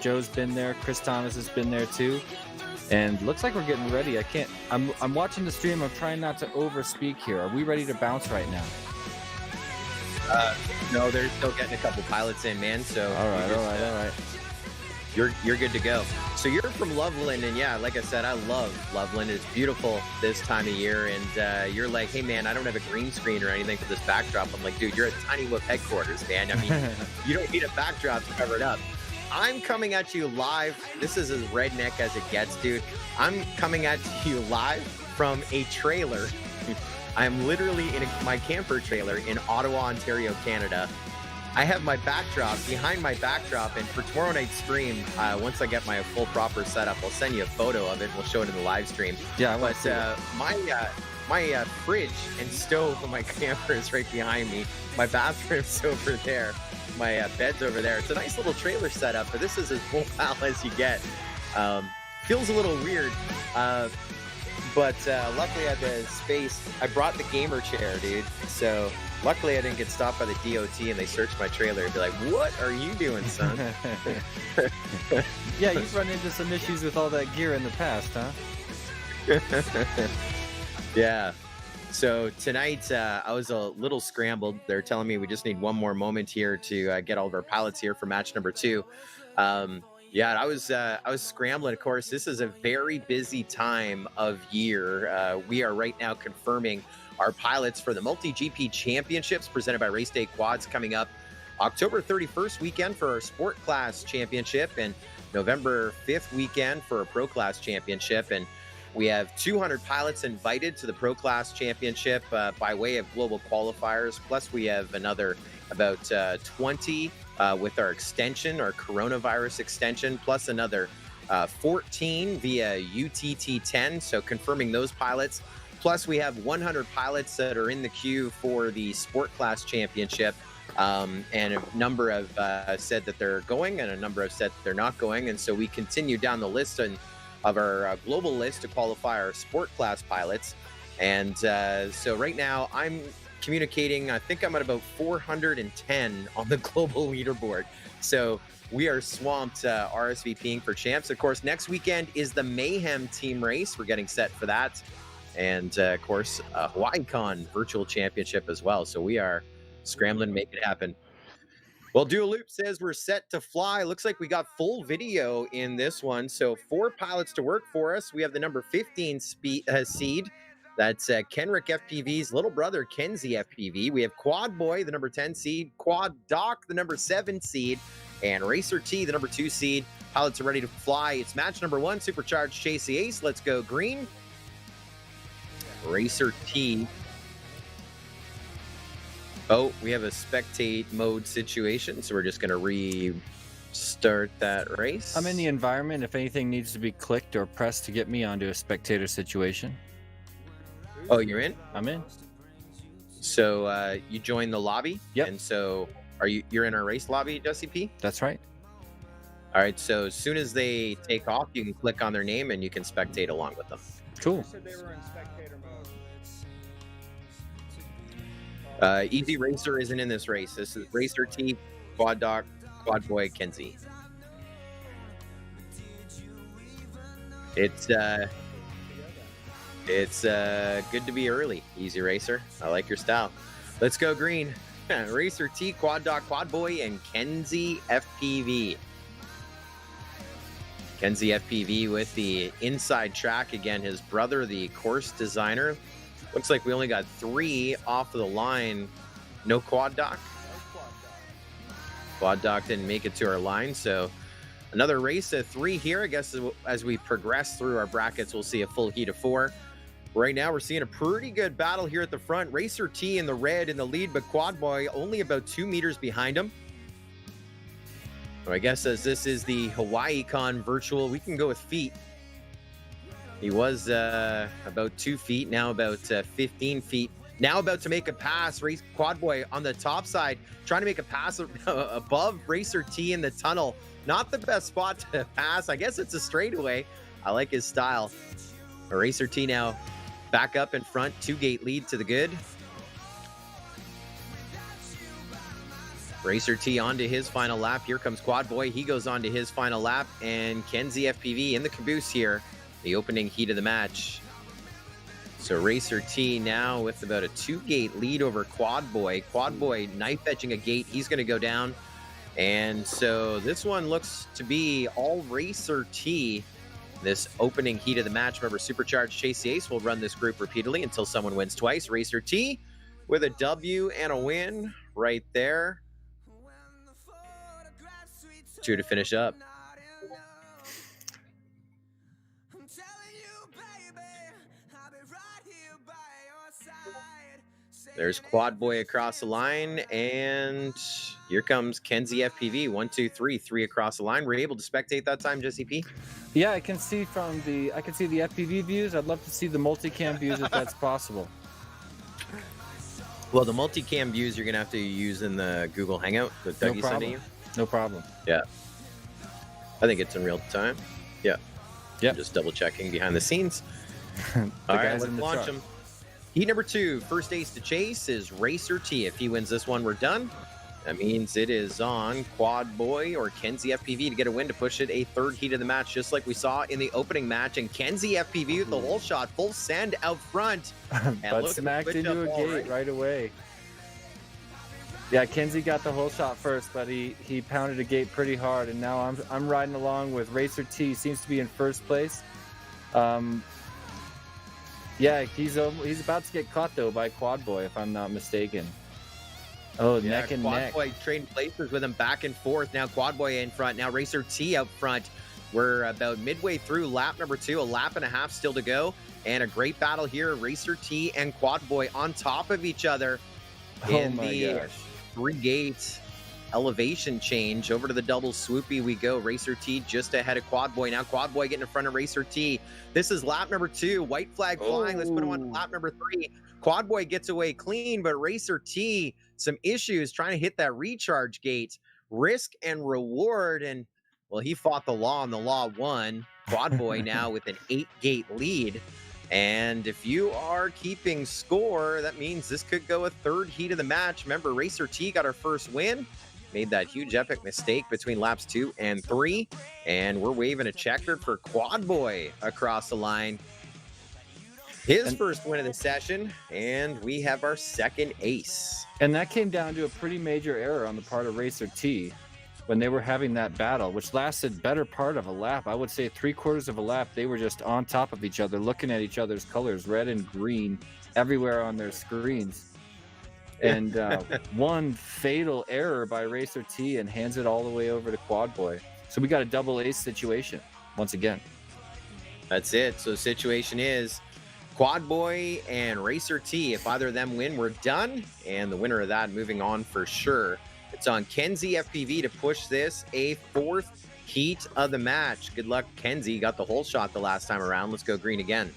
Joe's been there, Chris Thomas has been there too. And looks like we're getting ready. I'm watching the stream. I'm trying not to overspeak here. Are we ready to bounce right now? No, they're still getting a couple pilots in, man. So all right. You're good to go. So you're from Loveland, and yeah, like I said, I love Loveland. It's beautiful this time of year, and you're like, hey man, I don't have a green screen or anything for this backdrop. I'm like, dude, you're at Tiny Whip headquarters, man. I mean, you don't need a backdrop to cover it up. I'm coming at you live. This is as redneck as it gets, dude. I'm coming at you live from a trailer. I'm literally in my camper trailer in Ottawa, Ontario, Canada. I have my backdrop, behind my backdrop, and for tomorrow night's stream, once I get my full proper setup, I'll send you a photo of it and we'll show it in the live stream. Yeah, but my fridge and stove in my camper is right behind me. My bathroom's over there. My bed's over there. It's a nice little trailer setup, but this is as mobile as you get. Feels a little weird, but luckily I had the space. I brought the gamer chair, dude. So luckily I didn't get stopped by the DOT and they searched my trailer and be like, what are you doing, son? Yeah, you've run into some issues with all that gear in the past, huh? Yeah. So tonight, I was a little scrambled. They're telling me we just need one more moment here to get all of our pilots here for match number 2. Yeah, I was scrambling. Of course, this is a very busy time of year. We are right now confirming our pilots for the MultiGP Championships presented by Race Day Quads coming up October 31st weekend for our Sport Class Championship and November 5th weekend for a Pro Class Championship. And we have 200 pilots invited to the Pro Class Championship by way of global qualifiers. Plus, we have another about 20 with our extension, our coronavirus extension, plus another 14 via UTT10, so confirming those pilots. Plus, we have 100 pilots that are in the queue for the Sport Class Championship. And a number have said that they're going, and a number have said they're not going. And so we continue down the list of our global list to qualify our Sport Class pilots. And so right now I'm communicating, I think I'm at about 410 on the global leaderboard. So we are swamped RSVPing for champs. Of course, next weekend is the Mayhem team race. We're getting set for that. And of course, Hawaiicon virtual championship as well. So we are scrambling to make it happen. Well, Dual Loop says we're set to fly. Looks like we got full video in this one. So 4 pilots to work for us. We have the number 15 seed. That's Kenrick FPV's little brother, Kenzie FPV. We have Quad Boy, the number 10 seed. Quad Doc, the number 7 seed. And Racer T, the number 2 seed. Pilots are ready to fly. It's match number 1, Supercharged Chase the Ace. Let's go green. Racer T. Oh, we have a spectate mode situation, so we're just going to restart that race. I'm in the environment. If anything needs to be clicked or pressed to get me onto a spectator situation. Oh, you're in? I'm in. So you joined the lobby? Yep. And so you're in our race lobby, Jesse P? That's right. All right, so as soon as they take off, you can click on their name and you can spectate along with them. Cool. Said they were in spectator mode. Easy Racer isn't in this race. This is Racer T, Quad Doc, Quad Boy, Kenzie. It's good to be early, Easy Racer. I like your style. Let's go green. Racer T, Quad Doc, Quad Boy, and Kenzie FPV. Kenzie FPV with the inside track. Again, his brother, the course designer. Looks like we only got 3 off of the line. No Quad Doc. Quad Doc didn't make it to our line, so another race of 3 here. I guess as we progress through our brackets, we'll see a full heat of 4. Right now, we're seeing a pretty good battle here at the front. Racer T in the red in the lead, but Quad Boy only about 2 meters behind him. So I guess as this is the Hawaiicon virtual, we can go with feet. He was about 2 feet, now about 15 feet. Now about to make a pass. Quad Boy on the top side, trying to make a pass above Racer T in the tunnel. Not the best spot to pass. I guess it's a straightaway. I like his style. Racer T now back up in front. 2-gate lead to the good. Racer T onto his final lap. Here comes Quad Boy. He goes on to his final lap. And Kenzie FPV in the caboose here. The opening heat of the match. So Racer T now with about a 2-gate lead over Quad Boy. Quad Boy knife edging a gate. He's going to go down. And so this one looks to be all Racer T. This opening heat of the match. Remember, Supercharged Chase the Ace will run this group repeatedly until someone wins twice. Racer T with a W and a win right there. 2 to finish up. There's Quad Boy across the line, and here comes Kenzie FPV. 1, 2, 3, 3 across the line. Were you able to spectate that time, Jesse P? Yeah, I can see the FPV views. I'd love to see the multicam views if that's possible. Well, the multicam views you're gonna have to use in the Google Hangout that Dougie sent you. No problem. Yeah, I think it's in real time. Yeah. Yeah. Just double checking behind the scenes. All right, let's launch them. Heat number 2, first ace to chase is Racer T. If he wins this one, we're done. That means it is on Quad Boy or Kenzie FPV to get a win to push it a 3rd heat of the match, just like we saw in the opening match. And Kenzie FPV with the whole shot, full send out front. But smacked into a gate right away. Yeah, Kenzie got the whole shot first, but he pounded a gate pretty hard. And now I'm riding along with Racer T. Seems to be in first place. Yeah, he's about to get caught though by Quad Boy, if I'm not mistaken. Oh, yeah, neck and neck. Quad Boy trading places with him back and forth. Now Quad Boy in front. Now Racer T out front. We're about midway through lap number 2. A lap and a half still to go. And a great battle here. Racer T and Quad Boy on top of each other in the 3 gates. elevation change. Over to the double swoopy we go. Racer T just ahead of Quad Boy. Now Quad Boy getting in front of Racer T. This is lap number 2. White flag flying. Let's put him on lap number 3. Quad Boy gets away clean, but Racer T, some issues trying to hit that recharge gate. Risk and reward, and well, he fought the law and the law won. Quad Boy now with an 8-gate lead. And if you are keeping score, that means this could go a third heat of the match. Remember, Racer T got our first win. Made that huge epic mistake between laps 2 and 3. And we're waving a checker for Quad Boy across the line. His first win of the session, and we have our second ace. And that came down to a pretty major error on the part of Racer T when they were having that battle, which lasted better part of a lap. I would say 3/4 of a lap. They were just on top of each other, looking at each other's colors, red and green, everywhere on their screens. And one fatal error by Racer T and hands it all the way over to Quad Boy. So we got a double ace situation once again. That's it. So the situation is Quad Boy and Racer T. If either of them win, we're done. And the winner of that moving on for sure. It's on Kenzie FPV to push this a 4th heat of the match. Good luck, Kenzie. Got the whole shot the last time around. Let's go green again.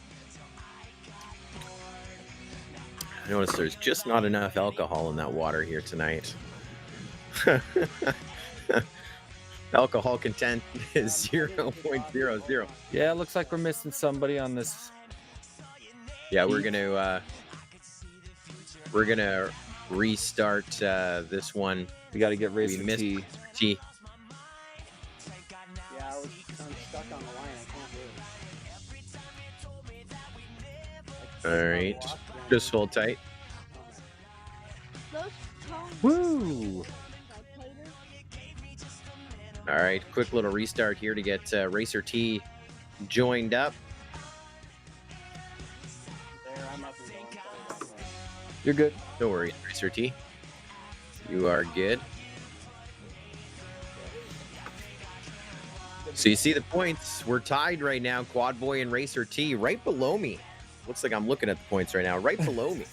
I notice there's just not enough alcohol in that water here tonight. Alcohol content is 0.00. Yeah, it looks like we're missing somebody on this. Yeah, we're gonna restart this one. We got to get Racer We missed T. T. Yeah, I'm stuck on the line. I can't move. All right, just hold tight. Those tones Woo! like haters. All right, quick little restart here to get Racer T joined up. There, I'm up and going. You're good. Don't worry, Racer T. You are good. So you see the points. We're tied right now, Quad Boy and Racer T, right below me. Looks like I'm looking at the points right now, right below me.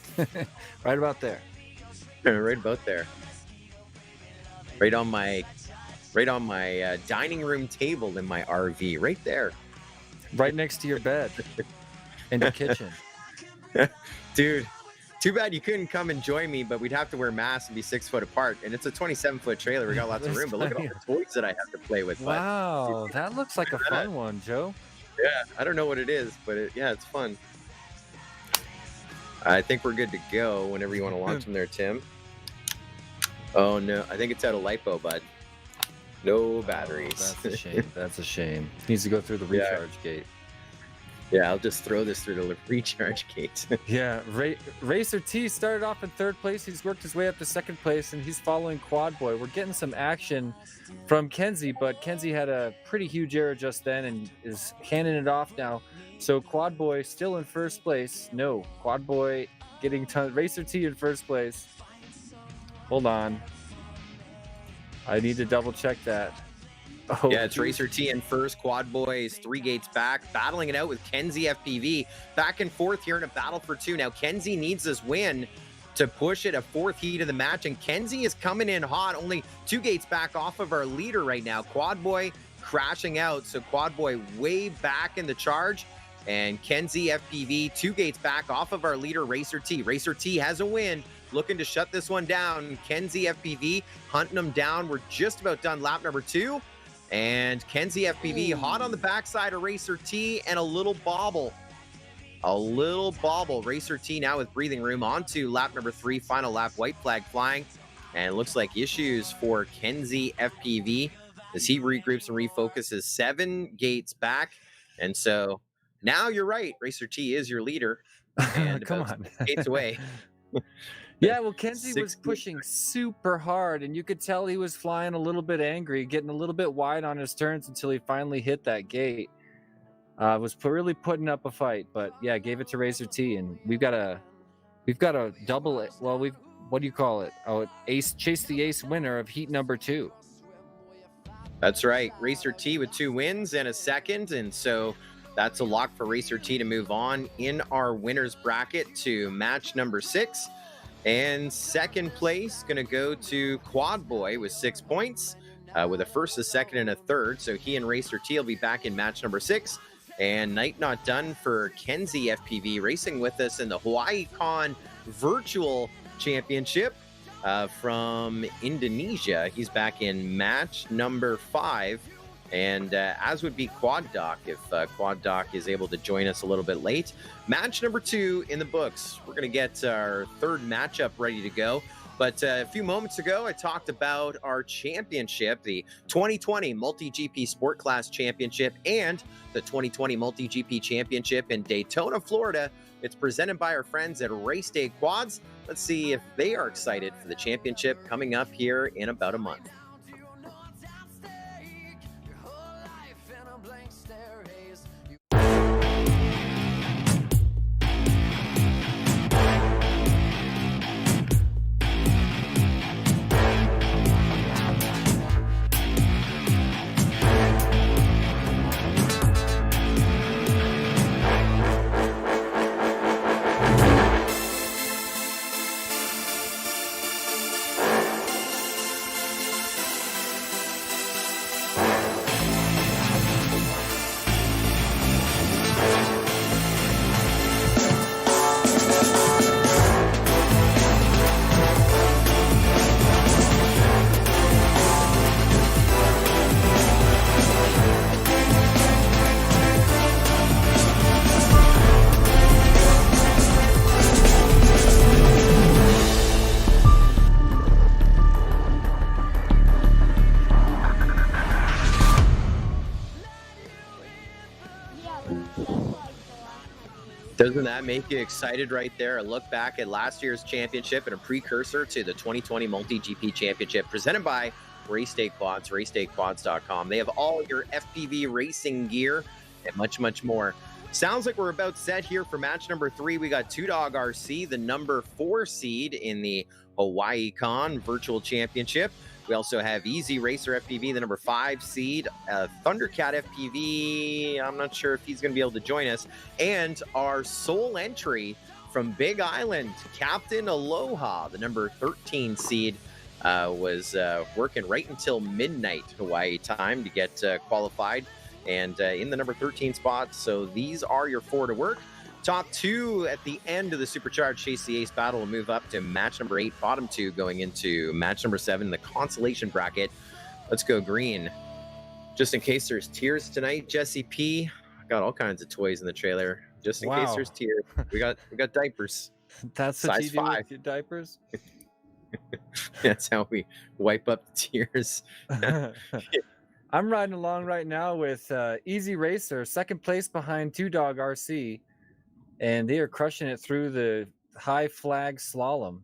Right about there. Right about there. Right on my dining room table in my RV, right there. Right next to your bed in the kitchen. Dude, too bad you couldn't come and join me, but we'd have to wear masks and be 6 foot apart. And it's a 27-foot trailer. We got lots of room, but look at all the toys that I have to play with. Wow, that looks like a fun one, Joe. Yeah, I don't know what it is, but it's fun. I think we're good to go whenever you want to launch them there, Tim. Oh, no. I think it's out of LiPo, bud. No batteries. Oh, that's a shame. That's a shame. Needs to go through the recharge gate. Yeah, I'll just throw this through the recharge gate. Yeah, Racer T started off in 3rd place. He's worked his way up to 2nd place, and he's following Quad Boy. We're getting some action from Kenzie, but Kenzie had a pretty huge error just then and is handing it off now. So Quad Boy still in 1st place. No, Quad Boy getting Racer T in 1st place. Hold on. I need to double check that. Oh, yeah, it's Racer T in 1st. Quad Boy is 3 gates back, battling it out with Kenzie FPV. Back and forth here in a battle for 2. Now, Kenzie needs this win to push it a 4th heat of the match, and Kenzie is coming in hot, only 2 gates back off of our leader right now. Quad Boy crashing out, so Quad Boy way back in the charge, and Kenzie FPV 2 gates back off of our leader, Racer T. Racer T has a win, looking to shut this one down. Kenzie FPV hunting them down. We're just about done lap number 2. And Kenzie FPV hot on the backside of Racer T and a little bobble. A little bobble. Racer T now with breathing room onto lap number 3. Final lap, white flag flying. And it looks like issues for Kenzie FPV as he regroups and refocuses 7 gates back. And so now you're right. Racer T is your leader. And come on. Gates away. Yeah, well, Kenzie was pushing super hard, and you could tell he was flying a little bit angry, getting a little bit wide on his turns until he finally hit that gate. Was really putting up a fight, but yeah, gave it to Racer T, and we've got a double. Well, what do you call it? Oh, ace, chase the ace winner of heat number 2. That's right, Racer T with 2 wins and a 2nd, and so that's a lock for Racer T to move on in our winners bracket to match number 6. And second place going to go to Quad Boy with 6 points, with a first, a second, and a third. So he and Racer T will be back in match number 6. And night not done for Kenzie FPV, racing with us in the Hawaiicon Virtual Championship from Indonesia. He's back in match number 5. And as would be Quad Doc, if Quad Doc is able to join us a little bit late. Match number 2 in the books. We're going to get our third matchup ready to go. But a few moments ago, I talked about our championship, the 2020 MultiGP Sport Class Championship and the 2020 MultiGP Championship in Daytona, Florida. It's presented by our friends at Race Day Quads. Let's see if they are excited for the championship coming up here in about a month. Doesn't that make you excited right there? A look back at last year's championship and a precursor to the 2020 MultiGP Championship presented by Race Day Quads, racedayquads.com. They have all your FPV racing gear and much, much more. Sounds like we're about set here for match number 3. We got Two Dog RC, the number 4 seed in the Hawaiicon Virtual Championship. We also have Easy Racer FPV, the number 5 seed. Thundercat FPV, I'm not sure if he's going to be able to join us. And our sole entry from Big Island, Captain Aloha, the number 13 seed, was working right until midnight Hawaii time to get qualified and in the number 13 spot. So these are your 4 to work. Top 2 at the end of the Supercharged Chase the Ace battle will move up to match number 8. Bottom 2 going into match number 7, the consolation bracket. Let's go green. Just in case there's tears tonight, Jesse P. I got all kinds of toys in the trailer. Just in case there's tears. We got diapers. That's what size you do 5 with your diapers? That's how we wipe up the tears. I'm riding along right now with Easy Racer, second place behind Two Dog RC. And they are crushing it through the high flag slalom.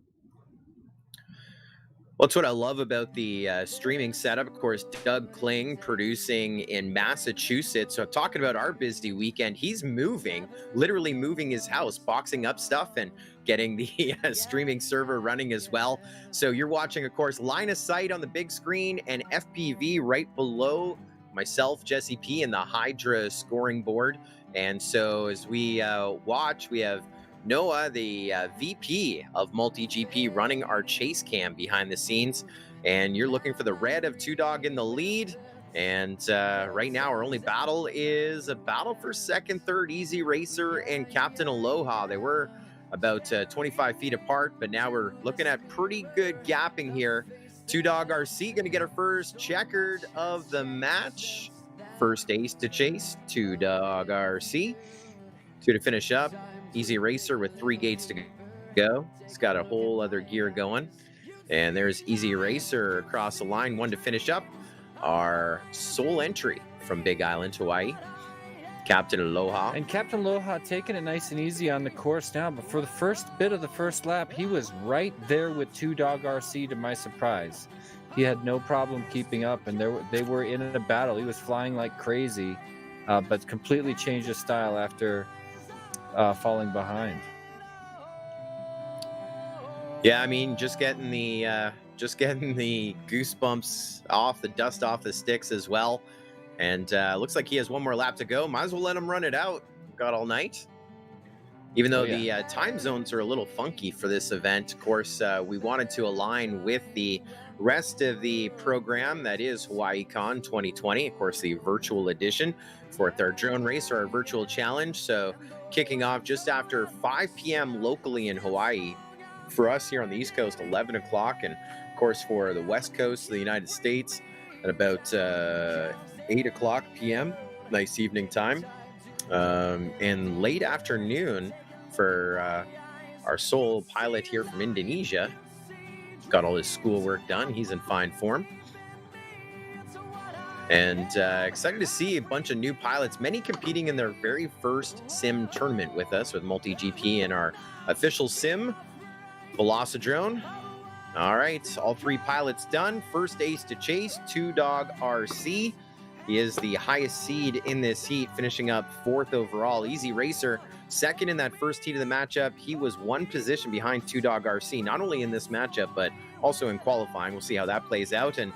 Well, that's what I love about the streaming setup. Of course, Doug Kling producing in Massachusetts. So I'm talking about our busy weekend. He's moving, literally moving his house, boxing up stuff and getting the streaming server running as well. So you're watching, of course, line of sight on the big screen and FPV right below myself, Jesse P, and the Hydra scoring board. And so as we watch, we have Noah, the VP of MultiGP, running our chase cam behind the scenes. And you're looking for the red of Two Dog in the lead. And right now, our only battle is a battle for second, third, Easy Racer and Captain Aloha. They were about 25 feet apart, but now we're looking at pretty good gapping here. Two Dog RC going to get our first checkered of the match. First ace to chase, Two Dog RC. 2 to finish up. Easy Racer with 3 gates to go. It's got a whole other gear going. And there's Easy Racer across the line. 1 to finish up. Our sole entry from Big Island, Hawaii. Captain Aloha. And Captain Aloha taking it nice and easy on the course now. But for the first bit of the first lap, he was right there with Two Dog RC to my surprise. He had no problem keeping up, and they were in a battle. He was flying like crazy, but completely changed his style after falling behind. Yeah, I mean, just getting the goosebumps off, the dust off the sticks as well. And looks like he has 1 more lap to go. Might as well let him run it out. Got all night. Even though the time zones are a little funky for this event, of course, we wanted to align with the rest of the program that is Hawaiicon 2020, of course, the virtual edition for our drone race or our virtual challenge. So kicking off just after 5 p.m. locally in Hawaii. For us here on the East Coast, 11 o'clock. And of course, for the West Coast of the United States, at about 8 o'clock p.m., nice evening time. And late afternoon for our sole pilot here from Indonesia. Got all his schoolwork done. He's in fine form. And excited to see a bunch of new pilots, many competing in their very first sim tournament with us with MultiGP in our official sim, Velocidrone. All right, all 3 pilots done. First ace to chase, 2-Dog RC. He is the highest seed in this heat, finishing up 4th overall. Easy Racer, 2nd in that first heat of the matchup. He was 1 position behind 2-Dog RC, not only in this matchup, but also in qualifying. We'll see how that plays out. And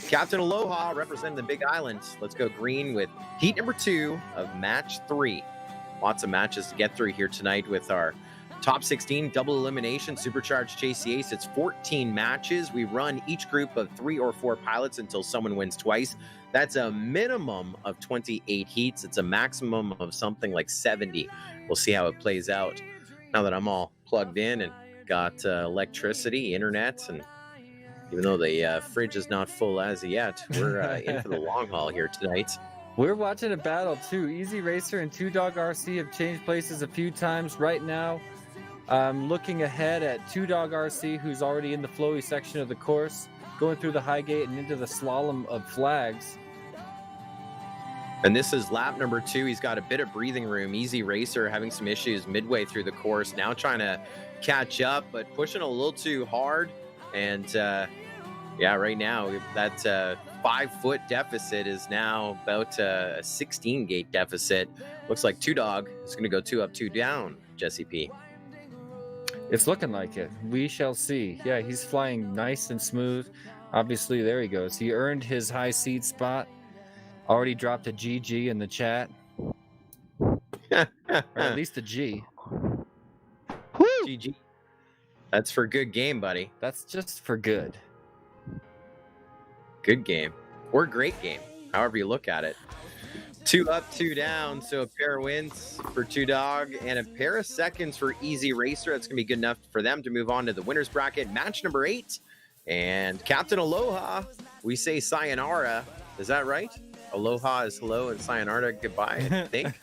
Captain Aloha representing the Big Island. Let's go green with heat number 2 of match 3. Lots of matches to get through here tonight with our top 16 double elimination supercharged Chase the Ace. It's 14 matches. We run each group of 3 or 4 pilots until someone wins twice. That's a minimum of 28 heats. It's a maximum of something like 70. We'll see how it plays out. Now that I'm all plugged in and got electricity, internet, and even though the fridge is not full as yet, we're in for the long haul here tonight. We're watching a battle too. Easy Racer and 2-Dog RC have changed places a few times. Right now, looking ahead at 2-Dog RC, who's already in the flowy section of the course, going through the high gate and into the slalom of flags. And this is lap number 2. He's got a bit of breathing room. Easy Racer having some issues midway through the course. Now trying to catch up, but pushing a little too hard. And right now that 5-foot deficit is now about a 16-gate deficit. Looks like 2-Dog is going to go 2 up, 2 down, Jesse P. It's looking like it. We shall see. Yeah, he's flying nice and smooth. Obviously, there he goes. He earned his high seed spot. Already dropped a GG in the chat. Or at least a G. Woo! GG. That's for good game, buddy. That's just for good. Good game. Or great game. However you look at it. 2 up, 2 down. So a pair of wins for 2-Dog and a pair of seconds for Easy Racer. That's going to be good enough for them to move on to the winner's bracket. Match number 8. And Captain Aloha, we say sayonara. Is that right? Aloha is hello and sayonara goodbye, I think.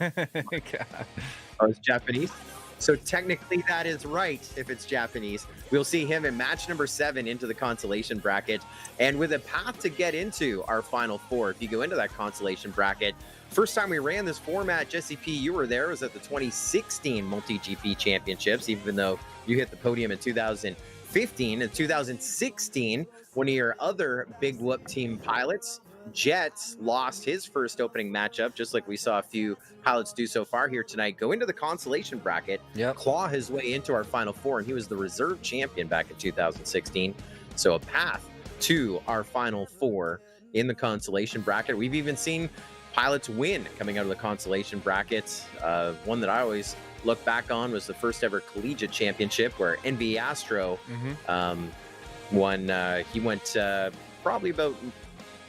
Oh, it's Japanese. So technically that is right if it's Japanese. We'll see him in match number 7 into the consolation bracket. And with a path to get into our final 4, if you go into that consolation bracket, first time we ran this format, Jesse P, you were there, was at the 2016 MultiGP Championships, even though you hit the podium in 2015. In 2016, one of your other Big Whoop team pilots, Jets, lost his first opening matchup, just like we saw a few pilots do so far here tonight. Go into the consolation bracket, claw his way into our final 4, and he was the reserve champion back in 2016. So a path to our final 4 in the consolation bracket. We've even seen pilots win coming out of the consolation brackets. One that I always look back on was the first ever collegiate championship where NV Astro won. He went probably about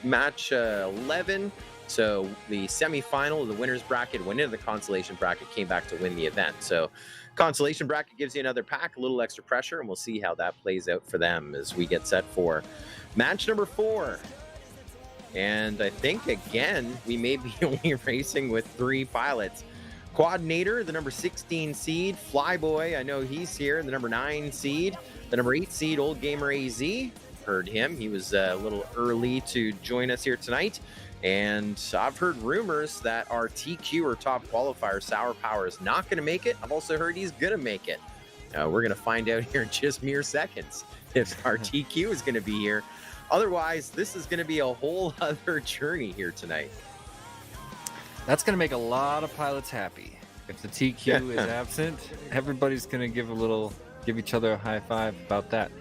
match 11. So the semifinal of the winner's bracket went into the consolation bracket, came back to win the event. So consolation bracket gives you another pack, a little extra pressure, and we'll see how that plays out for them as we get set for match number 4. And I think, again, we may be only racing with 3 pilots. Quadnator, the number 16 seed. Flyboy, I know he's here, the number 9 seed. The number 8 seed, Old Gamer AZ. Heard him. He was a little early to join us here tonight. And I've heard rumors that our TQ or top qualifier, Sour Power, is not going to make it. I've also heard he's going to make it. We're going to find out here in just mere seconds if our TQ is going to be here. Otherwise, this is going to be a whole other journey here tonight. That's going to make a lot of pilots happy. If the TQ is absent, everybody's going to give each other a high five about that.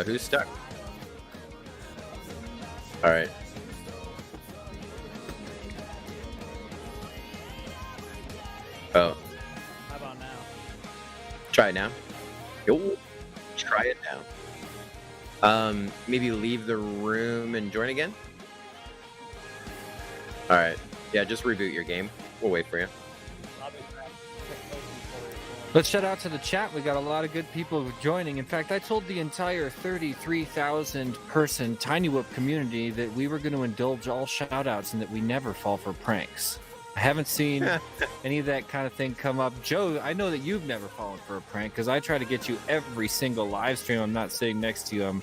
Who's stuck? All right. Oh, How about now? try it now. Yo, try it now. Maybe leave the room and join again. All right. Yeah, just reboot your game. We'll wait for you. I'll be back. Let's shout out to the chat. We got a lot of good people joining. In fact, I told the entire 33,000 person Tiny Whoop community that we were going to indulge all shout outs and that we never fall for pranks. I haven't seen any of that kind of thing come up. Joe, I know that you've never fallen for a prank because I try to get you every single live stream. I'm not sitting next to you.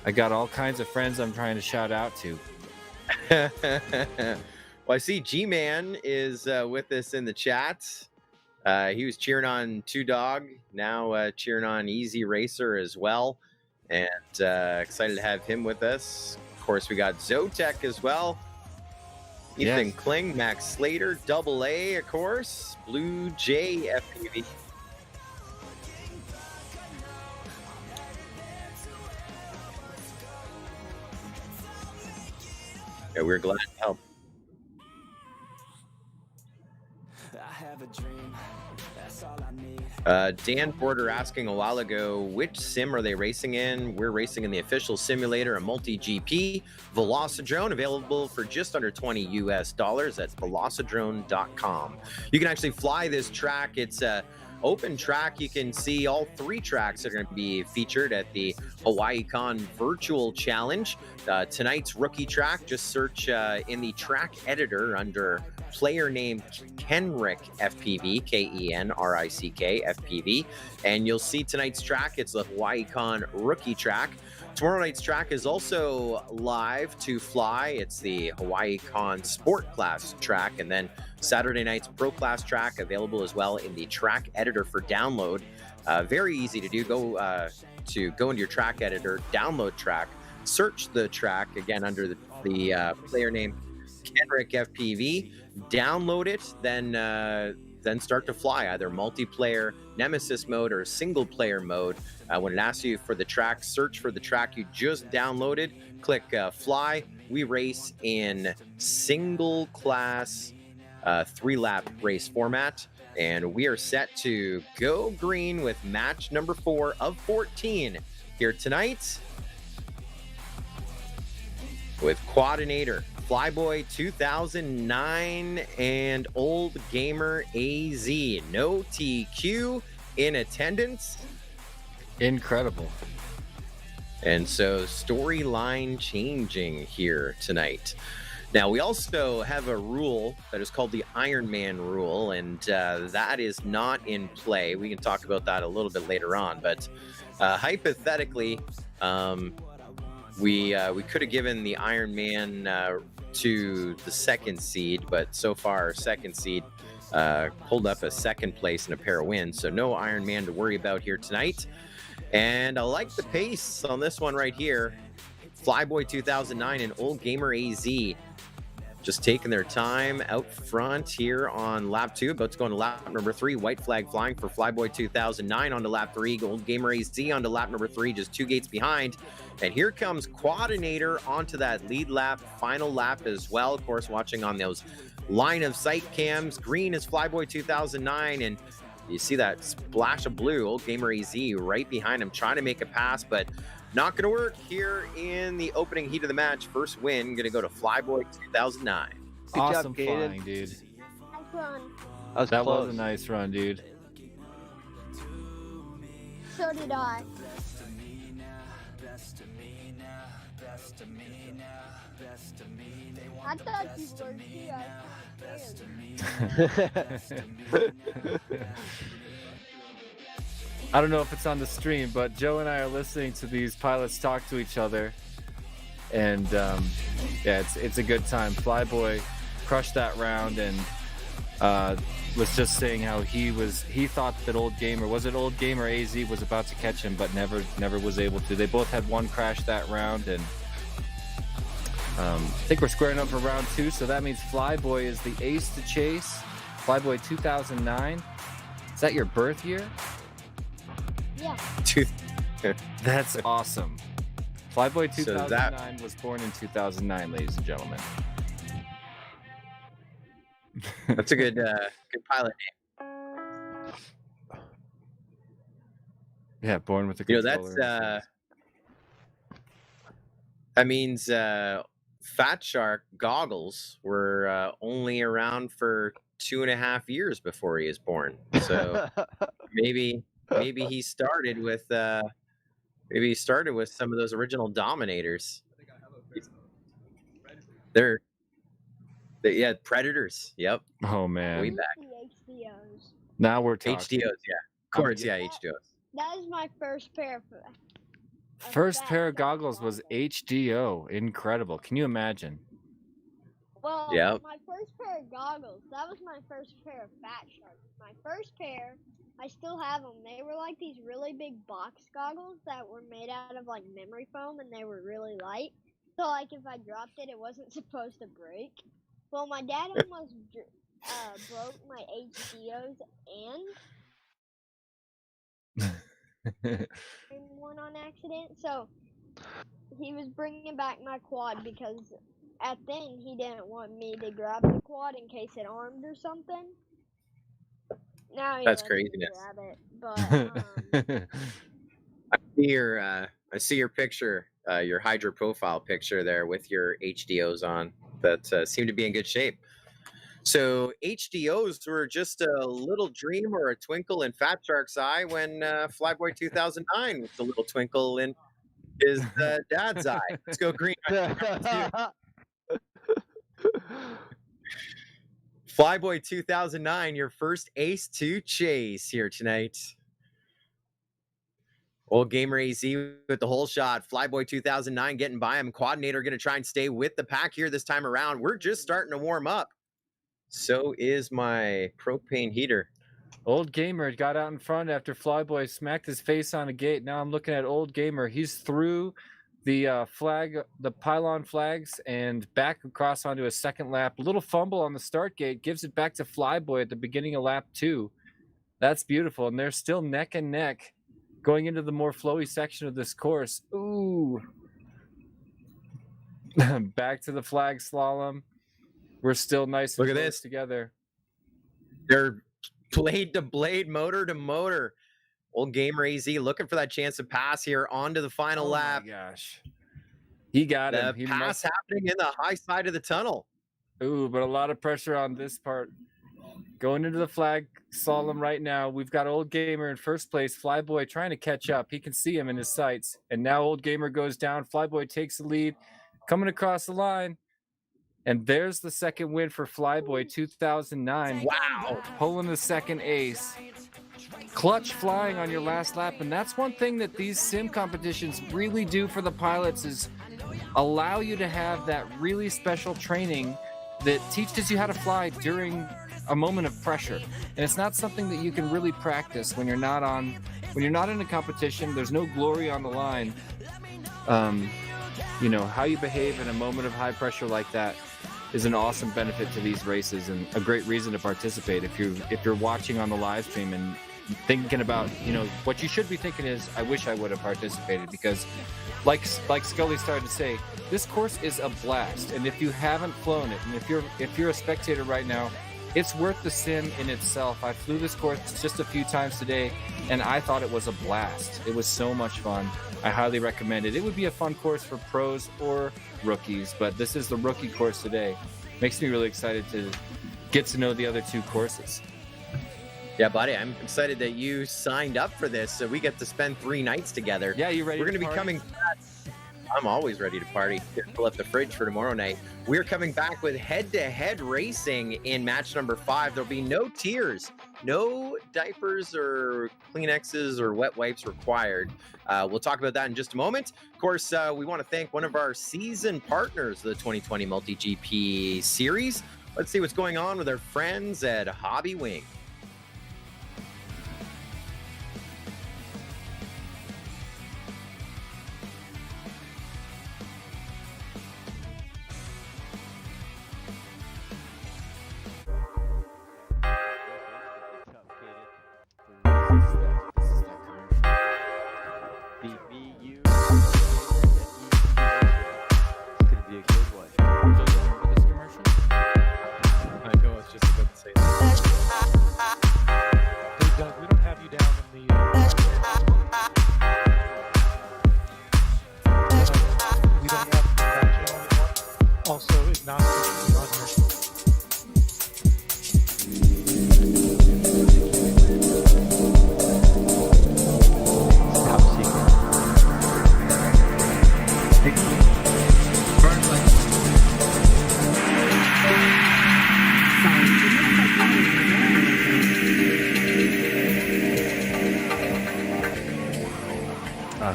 I got all kinds of friends I'm trying to shout out to. Well, I see G-Man is with us in the chat. He was cheering on Two Dog, now cheering on Easy Racer as well. And excited to have him with us. Of course, we got Zotek as well. Ethan Kling, Max Slater, Double A, of course. Blue J FPV. Yeah, we're glad to help. I have a dream. That's all I need. Dan Porter asking a while ago, which sim are they racing in? We're racing in the official simulator, a MultiGP Velocidrone, available for just under $20 US. That's velocidrone.com. You can actually fly this track. It's a open track. You can see all 3 tracks that are going to be featured at the Hawaiicon Virtual Challenge. Tonight's rookie track, just search in the track editor under player name Kenrick FPV, Kenrick FPV, and you'll see tonight's track. It's the Hawaiicon rookie track. Tomorrow night's track is also live to fly. It's the Hawaiicon Sport Class track, and then Saturday night's Pro Class track available as well in the track editor for download. Very easy to do. Go into your track editor, download track, search the track again under the player name Kenrick FPV, download it, then start to fly either multiplayer Nemesis mode or single player mode. When it asks you for the track, search for the track you just downloaded, click fly. We race in single class 3-lap race format, and we are set to go green with match number 4 of 14 here tonight with Quadinator, Flyboy 2009, and Old Gamer AZ. No TQ in attendance. Incredible. And so storyline changing here tonight. Now, we also have a rule that is called the Iron Man rule, and that is not in play. We can talk about that a little bit later on, but hypothetically, we could have given the Iron Man to the second seed, but so far our second seed pulled up a second place and a pair of wins, so no Iron Man to worry about here tonight. And I like the pace on this one right here. Flyboy 2009 and Old Gamer AZ just taking their time out front here on lap 2, about to go into lap number 3. White flag flying for Flyboy 2009 onto lap 3. Old Gamer AZ onto lap number 3, just 2 gates behind. And here comes Quadinator onto that lead lap, final lap as well. Of course, watching on those line of sight cams. Green is Flyboy 2009, and you see that splash of blue, Old Gamer AZ right behind him, trying to make a pass, but not going to work here in the opening heat of the match. First win going to go to Flyboy 2009. Good Awesome job, flying, dude. Nice run. That was a nice run, dude. So did I. I thought you were here. I don't know if it's on the stream, but Joe and I are listening to these pilots talk to each other, and yeah, it's a good time. Flyboy crushed that round and was just saying how he thought that Old Gamer AZ was about to catch him, but never was able to. They both had one crash that round, and I think we're squaring up for round 2, so that means Flyboy is the ace to chase. Flyboy 2009. Is that your birth year? Yeah. That's awesome. Flyboy 2009 was born in 2009, ladies and gentlemen. That's a good pilot name. Yeah, born with a You know, controller. that means Fat Shark goggles were only around for 2.5 years before he was born. So maybe he started with some of those original Dominators. Yeah, Predators. Yep. Oh man. Way back. The HDOs. Now we're talking. HDOs, yeah. Of course, yeah, HDOs. That is my first pair of First pair of goggles was HDO. Incredible. Can you imagine? Well, Yep. my first pair of goggles, that was my first pair of Fat Sharks. My first pair, I still have them. They were like these really big box goggles that were made out of like memory foam, and they were really light. So like if I dropped it, it wasn't supposed to break. Well, my dad almost broke my HDOs and one on accident. So he was bringing back my quad because at then he didn't want me to grab the quad in case it armed or something. Now he That's lets me craziness. grab it, but I see your picture, your Hydro profile picture there with your HDOs on that seem to be in good shape. So HDOs were just a little dream or a twinkle in Fat Shark's eye when Flyboy 2009 with the little twinkle in his dad's eye. Let's go green. Flyboy 2009, your first ace to chase here tonight. Old Gamer AZ with the whole shot. Flyboy 2009 getting by him. Quadinator going to try and stay with the pack here this time around. We're just starting to warm up. So is my propane heater. Old Gamer got out in front after Flyboy smacked his face on a gate. Now I'm looking at Old Gamer. He's through the pylon flags and back across onto a second lap. A little fumble on the start gate gives it back to Flyboy at the beginning of lap 2. That's beautiful. And they're still neck and neck going into the more flowy section of this course. Ooh. Back to the flag slalom. We're still nice and Look at close this together. They're blade to blade, motor to motor. Old Gamer AZ looking for that chance to pass here onto the final lap. Oh my gosh. He got the him. He pass happening in the high side of the tunnel. Ooh, but a lot of pressure on this part. Going into the flag slalom right now. We've got Old Gamer in first place. Flyboy trying to catch up. He can see him in his sights. And now Old Gamer goes down. Flyboy takes the lead. Coming across the line. And there's the second win for Flyboy 2009. Wow. Pulling the second ace. Clutch flying on your last lap. And that's one thing that these sim competitions really do for the pilots is allow you to have that really special training that teaches you how to fly during a moment of pressure. And it's not something that you can really practice when you're not in a competition. There's no glory on the line. You know, how you behave in a moment of high pressure like that is an awesome benefit to these races and a great reason to participate. If you're watching on the live stream and thinking about, you know, what you should be thinking is, I wish I would have participated, because like Scully started to say, this course is a blast. And if you haven't flown it, and if you're a spectator right now, it's worth the sim in itself. I flew this course just a few times today, and I thought it was a blast. It was so much fun. I highly recommend it. It would be a fun course for pros or rookies, but this is the rookie course today. Makes me really excited to get to know the other two courses. Yeah, buddy, I'm excited that you signed up for this, so we get to spend 3 nights together. Yeah, you ready? We're going to be coming back. I'm always ready to party. Fill up the fridge for tomorrow night. We're coming back with head-to-head racing in match number 5. There'll be no tiers, no diapers or Kleenexes or wet wipes required. We'll talk about that in just a moment. Of course, we want to thank one of our season partners, the 2020 MultiGP series. Let's see what's going on with our friends at Hobby Wing. don't have you down in the. We don't have that channel anymore. Also, agnostic is on here.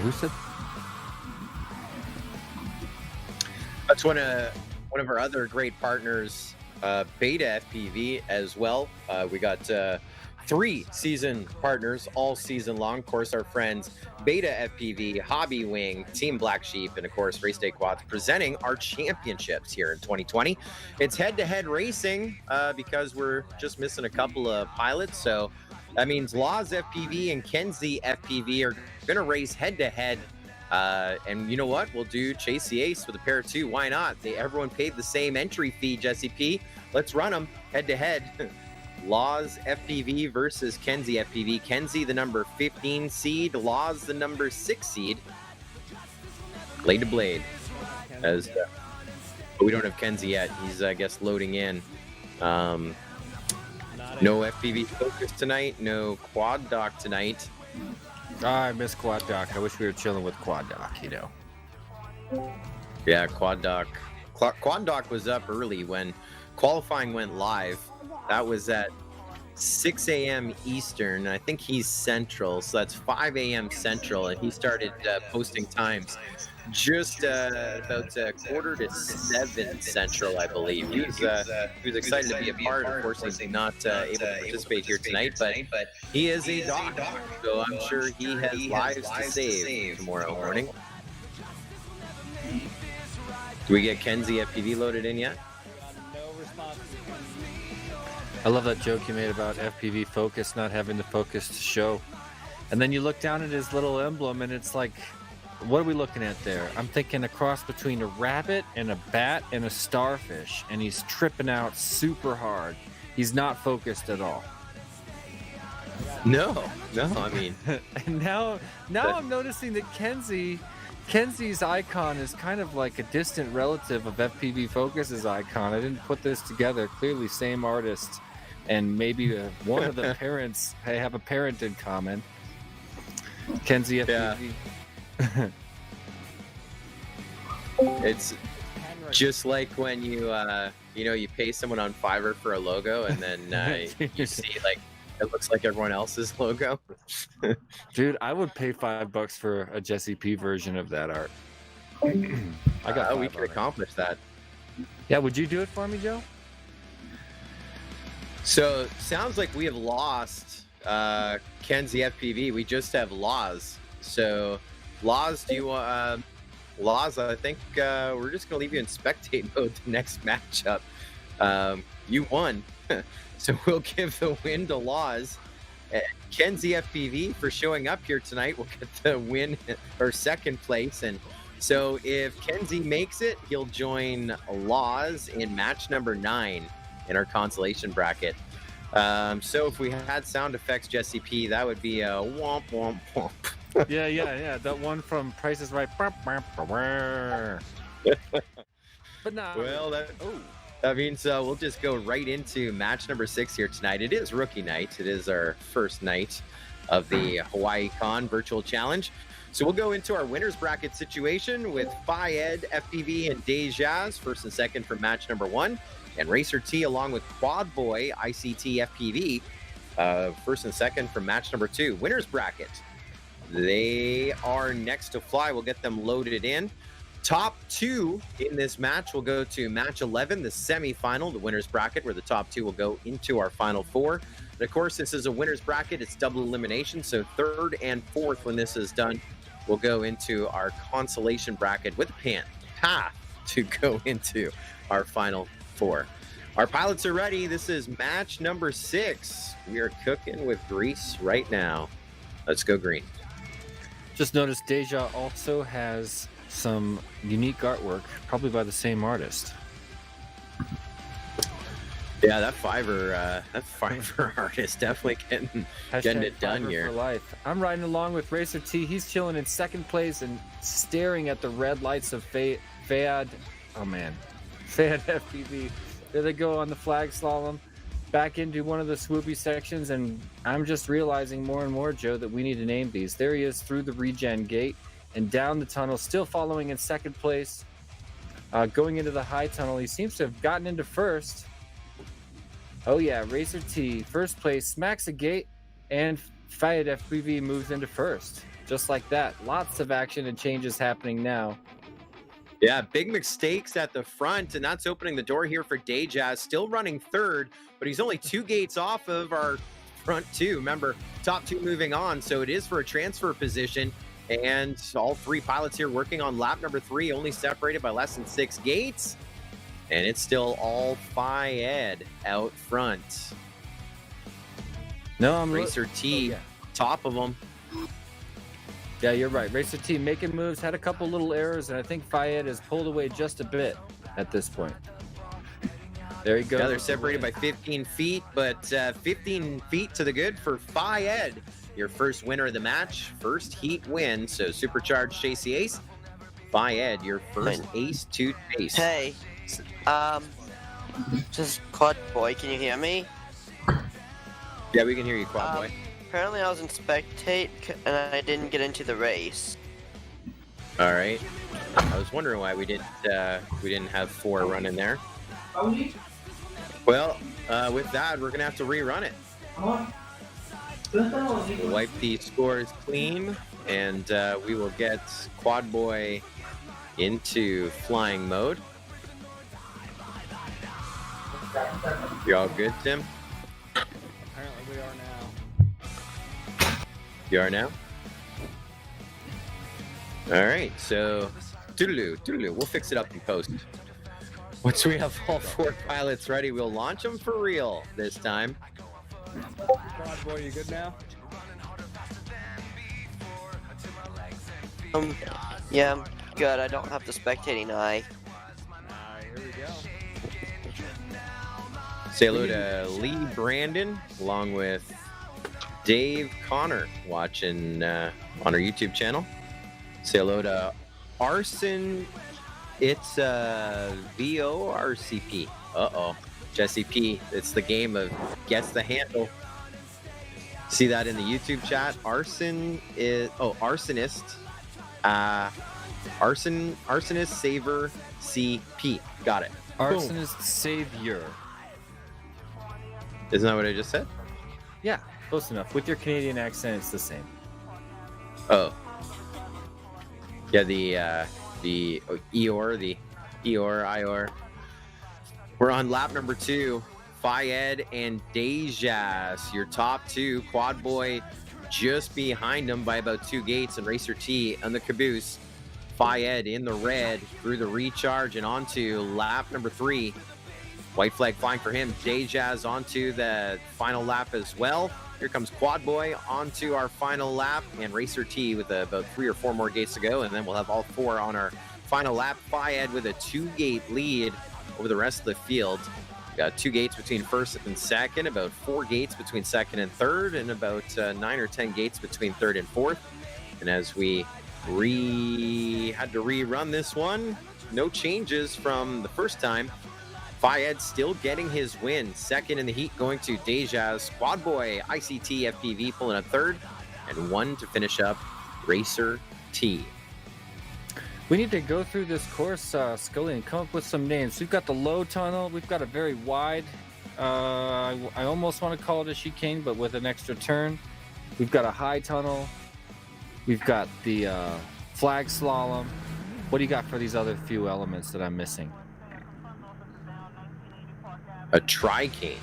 Who said? That's one of our other great partners, Beta FPV as well. We got 3 season partners all season long. Of course, our friends Beta FPV, Hobby Wing, Team Black Sheep, and of course Race Day Quads presenting our championships here in 2020. It's head-to-head racing because we're just missing a couple of pilots. So that means Laws FPV and Kenzie FPV are going to race head-to-head. And you know what? We'll do Chase the Ace with a pair of 2. Why not? Everyone paid the same entry fee, Jesse P. Let's run them head-to-head. Laws FPV versus Kenzie FPV. Kenzie, the number 15 seed. Laws, the number 6 seed. Blade to blade. As but we don't have Kenzie yet. He's, I guess, loading in. No FPV focus tonight. No quad dock tonight. I miss quad dock. I wish we were chilling with quad dock, you know. Yeah, quad dock. Quad dock was up early when qualifying went live. That was at 6 a.m. Eastern. I think he's Central, so that's 5 a.m. Central, and he started posting times just about 6:45 Central, I believe. He was excited to be a part. Of course, he's not able to participate here tonight, but he is a doc, so I'm sure he has lives to save tomorrow morning. Do we get Kenzie FPV loaded in yet? I love that joke you made about FPV Focus not having the focus to show. And then you look down at his little emblem and it's like, what are we looking at there? I'm thinking a cross between a rabbit and a bat and a starfish, and he's tripping out super hard. He's not focused at all. No, I mean. And now I'm noticing that Kenzie's icon is kind of like a distant relative of FPV Focus's icon. I didn't put this together. Clearly same artist, and maybe one of the parents have a parent in common. Kenzie FPV. Yeah. It's just like when you you pay someone on Fiverr for a logo, and then you see like it looks like everyone else's logo. Dude, I would pay $5 for a Jesse P version of that art. We could accomplish that. Yeah, would you do it for me, Joe? So sounds like we have lost Kenzie FPV. We just have Laws. So Laws, do you Laws, I think we're just gonna leave you in spectate mode the next matchup. You won. So we'll give the win to Laws. Kenzie FPV for showing up here tonight will get the win or second place. And so if Kenzie makes it, he'll join Laws in match number 9 in our consolation bracket. So if we had sound effects, Jesse P, that would be a womp womp womp. Yeah. That one from Price is Right. But no. Well, that means we'll just go right into match number 6 here tonight. It is rookie night. It is our first night of the Hawaiicon virtual challenge. So we'll go into our winners bracket situation with Fayed, FPV, and Dejaz, first and second for match number 1. And Racer T along with Quad Boy, ICT, FPV, first and second for match number 2. Winners bracket. They are next to fly. We'll get them loaded in. Top 2 in this match will go to match 11, the semifinal, the winners bracket, where the top 2 will go into our final 4. And of course, this is a winners bracket. It's double elimination. So 3rd and 4th, when this is done, will go into our consolation bracket with a path to go into our final 4. Our pilots are ready. This is match number 6. We are cooking with grease right now. Let's go green. Just noticed Deja also has some unique artwork, probably by the same artist. Yeah, that fiver art is definitely getting it done here. For life. I'm riding along with Racer T. He's chilling in second place and staring at the red lights of Fayad. Oh man, Fayad FPV. There they go on the flag slalom, back into one of the swoopy sections, and I'm just realizing more and more, Joe, that we need to name these. There he is through the regen gate and down the tunnel, still following in second place. Going into the high tunnel, he seems to have gotten into first. Oh yeah, Racer T, first place, smacks a gate, and Fayad FPV moves into first. Just like that. Lots of action and changes happening now. Yeah, big mistakes at the front, and that's opening the door here for Dayjazz. Still running third, but he's only 2 gates off of our front 2. Remember, top 2 moving on, so it is for a transfer position. And all 3 pilots here working on lap number 3, only separated by less than 6 gates. And it's still all Fayad out front. No, I'm Racer T, top of them. Yeah, you're right. Racer T making moves, had a couple little errors, and I think Fayad has pulled away just a bit at this point. There you go. Yeah, they're separated by 15 feet, but 15 feet to the good for Fayad. Your first winner of the match, first heat win. So supercharged Chasey Ace. Fayad, your first ace to chase. Hey, just Quad Boy, can you hear me? Yeah, we can hear you, Quad Boy. Apparently I was in spectate and I didn't get into the race. All right. I was wondering why we didn't have 4 running there. Well, with that, we're gonna have to rerun it. We'll wipe the scores clean, and we will get Quad Boy into flying mode. You all good, Tim? Apparently we are now. You are now? All right, so toodaloo. We'll fix it up in post. Once we have all 4 pilots ready, we'll launch them for real this time. Quad Boy, you good now? Yeah, I'm good. I don't have the spectating eye. Here we go. Say hello to Lee Brandon, along with Dave Connor, watching on our YouTube channel. Say hello to Arson. It's VORCP. Uh-oh. Jesse P. It's the game of guess the handle. See that in the YouTube chat? Arson is arsonist. Arsonist Saver CP. Got it. Arsonist Savior. Isn't that what I just said? Yeah, close enough. With your Canadian accent, it's the same. Oh. Yeah, the Ior. We're on lap number 2. Fayad and Dayjazz, your top 2. Quad Boy just behind them by about 2 gates, and Racer T on the caboose. Fayad in the red through the recharge and onto lap number 3. White flag flying for him. Dayjazz onto the final lap as well. Here comes Quad Boy onto our final lap, and Racer T with about 3 or 4 more gates to go, and then we'll have all 4 on our final lap. Fayad with a 2-gate lead over the rest of the field. Got 2 gates between first and second, about 4 gates between second and third, and about 9 or 10 gates between third and fourth. And as we had to rerun this one, no changes from the first time. Fayad still getting his win. Second in the heat going to Dayjazz. Quad Boy, ICT, FPV pulling up third. And 1 to finish up, Racer T. We need to go through this course, Scully, and come up with some names. We've got the low tunnel. We've got a very wide, I almost want to call it a chicane, but with an extra turn. We've got a high tunnel. We've got the flag slalom. What do you got for these other few elements that I'm missing? A tricane.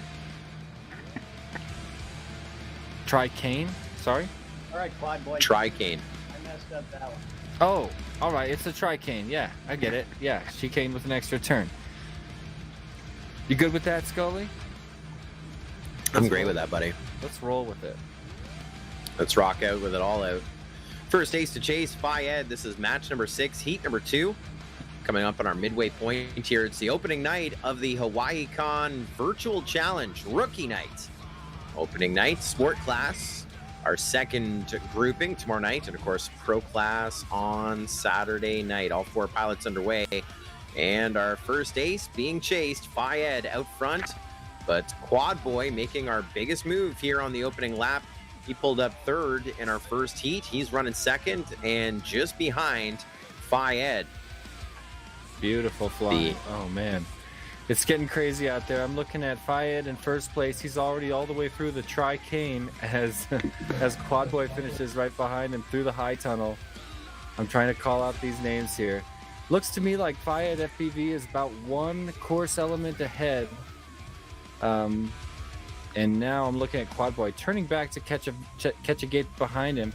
Tricane? Sorry? All right, Quad Boy. Tricane. I messed up that one. Oh, all right. It's a tricane. Yeah, I get it. Yeah, chicane with an extra turn. You good with that, Scully? I'm great with that, buddy. Let's roll with it. Let's rock out with it all out. First ace to chase, Fayad. This is match number 6, heat number 2. coming up on our midway point here. It's the opening night of the Hawaiicon Virtual Challenge Rookie Night. Opening night, Sport Class, our second grouping tomorrow night, and of course Pro Class on Saturday night. All 4 pilots underway, and our first ace being chased, Fayed out front, but Quad Boy making our biggest move here on the opening lap. He pulled up 3rd in our first heat. He's running 2nd and just behind Fayed. Beautiful flying. Oh man, it's getting crazy out there. I'm looking at Fayed in first place. He's already all the way through the tri-cane as Quad Boy finishes right behind him through the high tunnel. I'm trying to call out these names here. Looks to me like Fayed FPV is about 1 course element ahead. And now I'm looking at Quad Boy turning back to catch a gate behind him.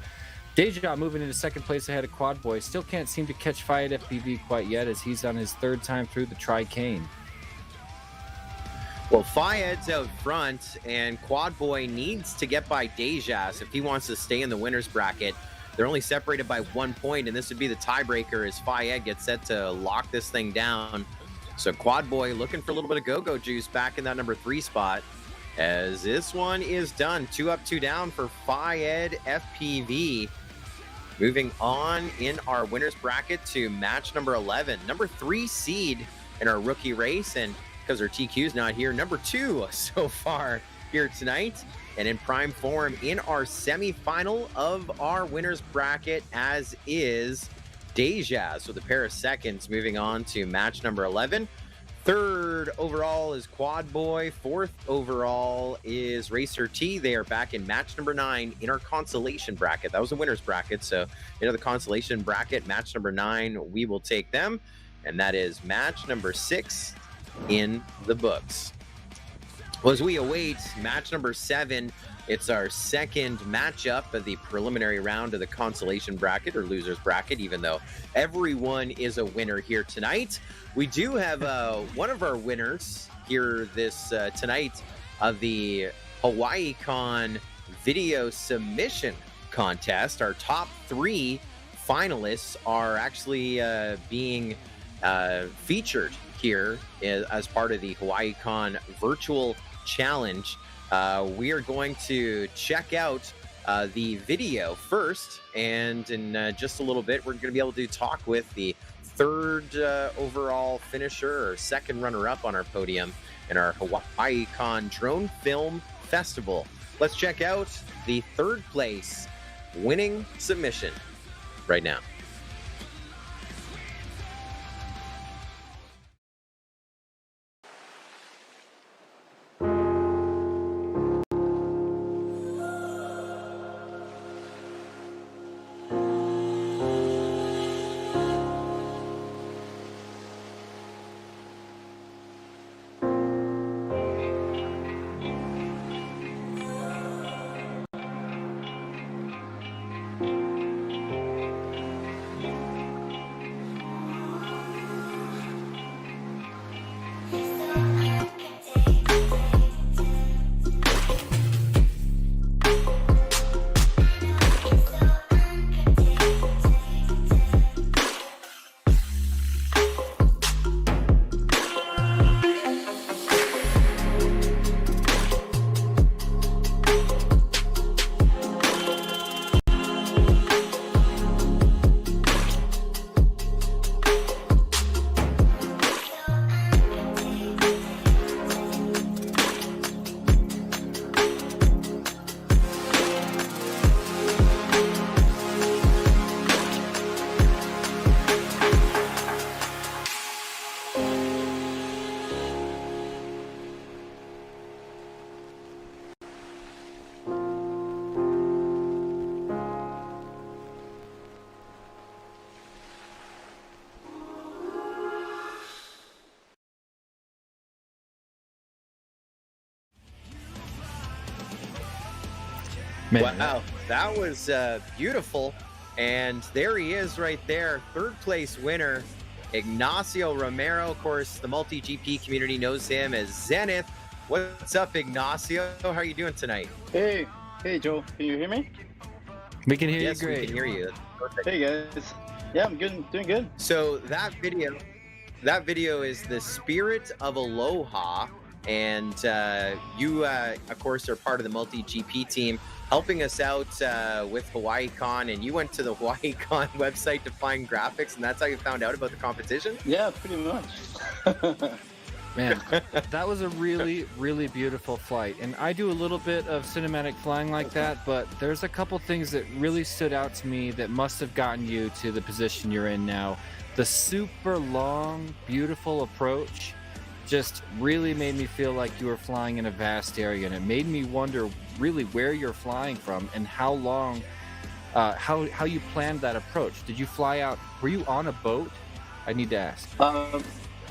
Deja moving into 2nd place ahead of Quad Boy. Still can't seem to catch Fayed FPV quite yet, as he's on his 3rd time through the tri-cane. Well, Fayed's out front, and Quad Boy needs to get by Dejas if he wants to stay in the winner's bracket. They're only separated by 1 point, and this would be the tiebreaker as Fayed gets set to lock this thing down. So Quad Boy looking for a little bit of go-go juice back in that number 3 spot, as this one is done. 2 up, 2 down for Fayed FPV. Moving on in our winner's bracket to match number 11. Number 3 seed in our rookie race, and because our TQ's not here, number 2 so far here tonight. And in prime form in our semifinal of our winner's bracket, as is Dejas with a pair of 2nds, moving on to match number 11. 3rd overall is Quad Boy. 4th overall is Racer T. They are back in match number 9 in our consolation bracket. That was a winner's bracket, so into the consolation bracket, match number 9, we will take them. And that is match number 6 in the books. Well, as we await match number 7, it's our 2nd matchup of the preliminary round of the consolation bracket or loser's bracket, even though everyone is a winner here tonight. We do have one of our winners here this tonight of the Hawaiicon video submission contest. Our top 3 finalists are actually being featured here as part of the Hawaiicon Virtual Challenge. We are going to check out the video first, and in just a little bit, we're going to be able to talk with the 3rd overall finisher or 2nd runner-up on our podium in our Hawaiicon Drone Film Festival. Let's check out the 3rd place winning submission right now. Man, wow, that was beautiful. And there he is right there, 3rd place winner, Ignacio Romero. Of course, the MultiGP community knows him as Zenith. What's up, Ignacio? How are you doing tonight? Hey, Joe. Can you hear me? We can hear you great. We can hear you. Perfect. Hey, guys. Yeah, I'm good. Doing good. So that video, that video is the Spirit of Aloha, and you, of course, are part of the MultiGP team, helping us out with Hawaiicon, and you went to the Hawaiicon website to find graphics, and that's how you found out about the competition? Yeah, pretty much. Man, that was a really, really beautiful flight. And I do a little bit of cinematic flying like that, but there's a couple things that really stood out to me that must have gotten you to the position you're in now. The super long, beautiful approach just really made me feel like you were flying in a vast area, and it made me wonder really where you're flying from and how long, how you planned that approach. Did you fly out? Were you on a boat? I need to ask.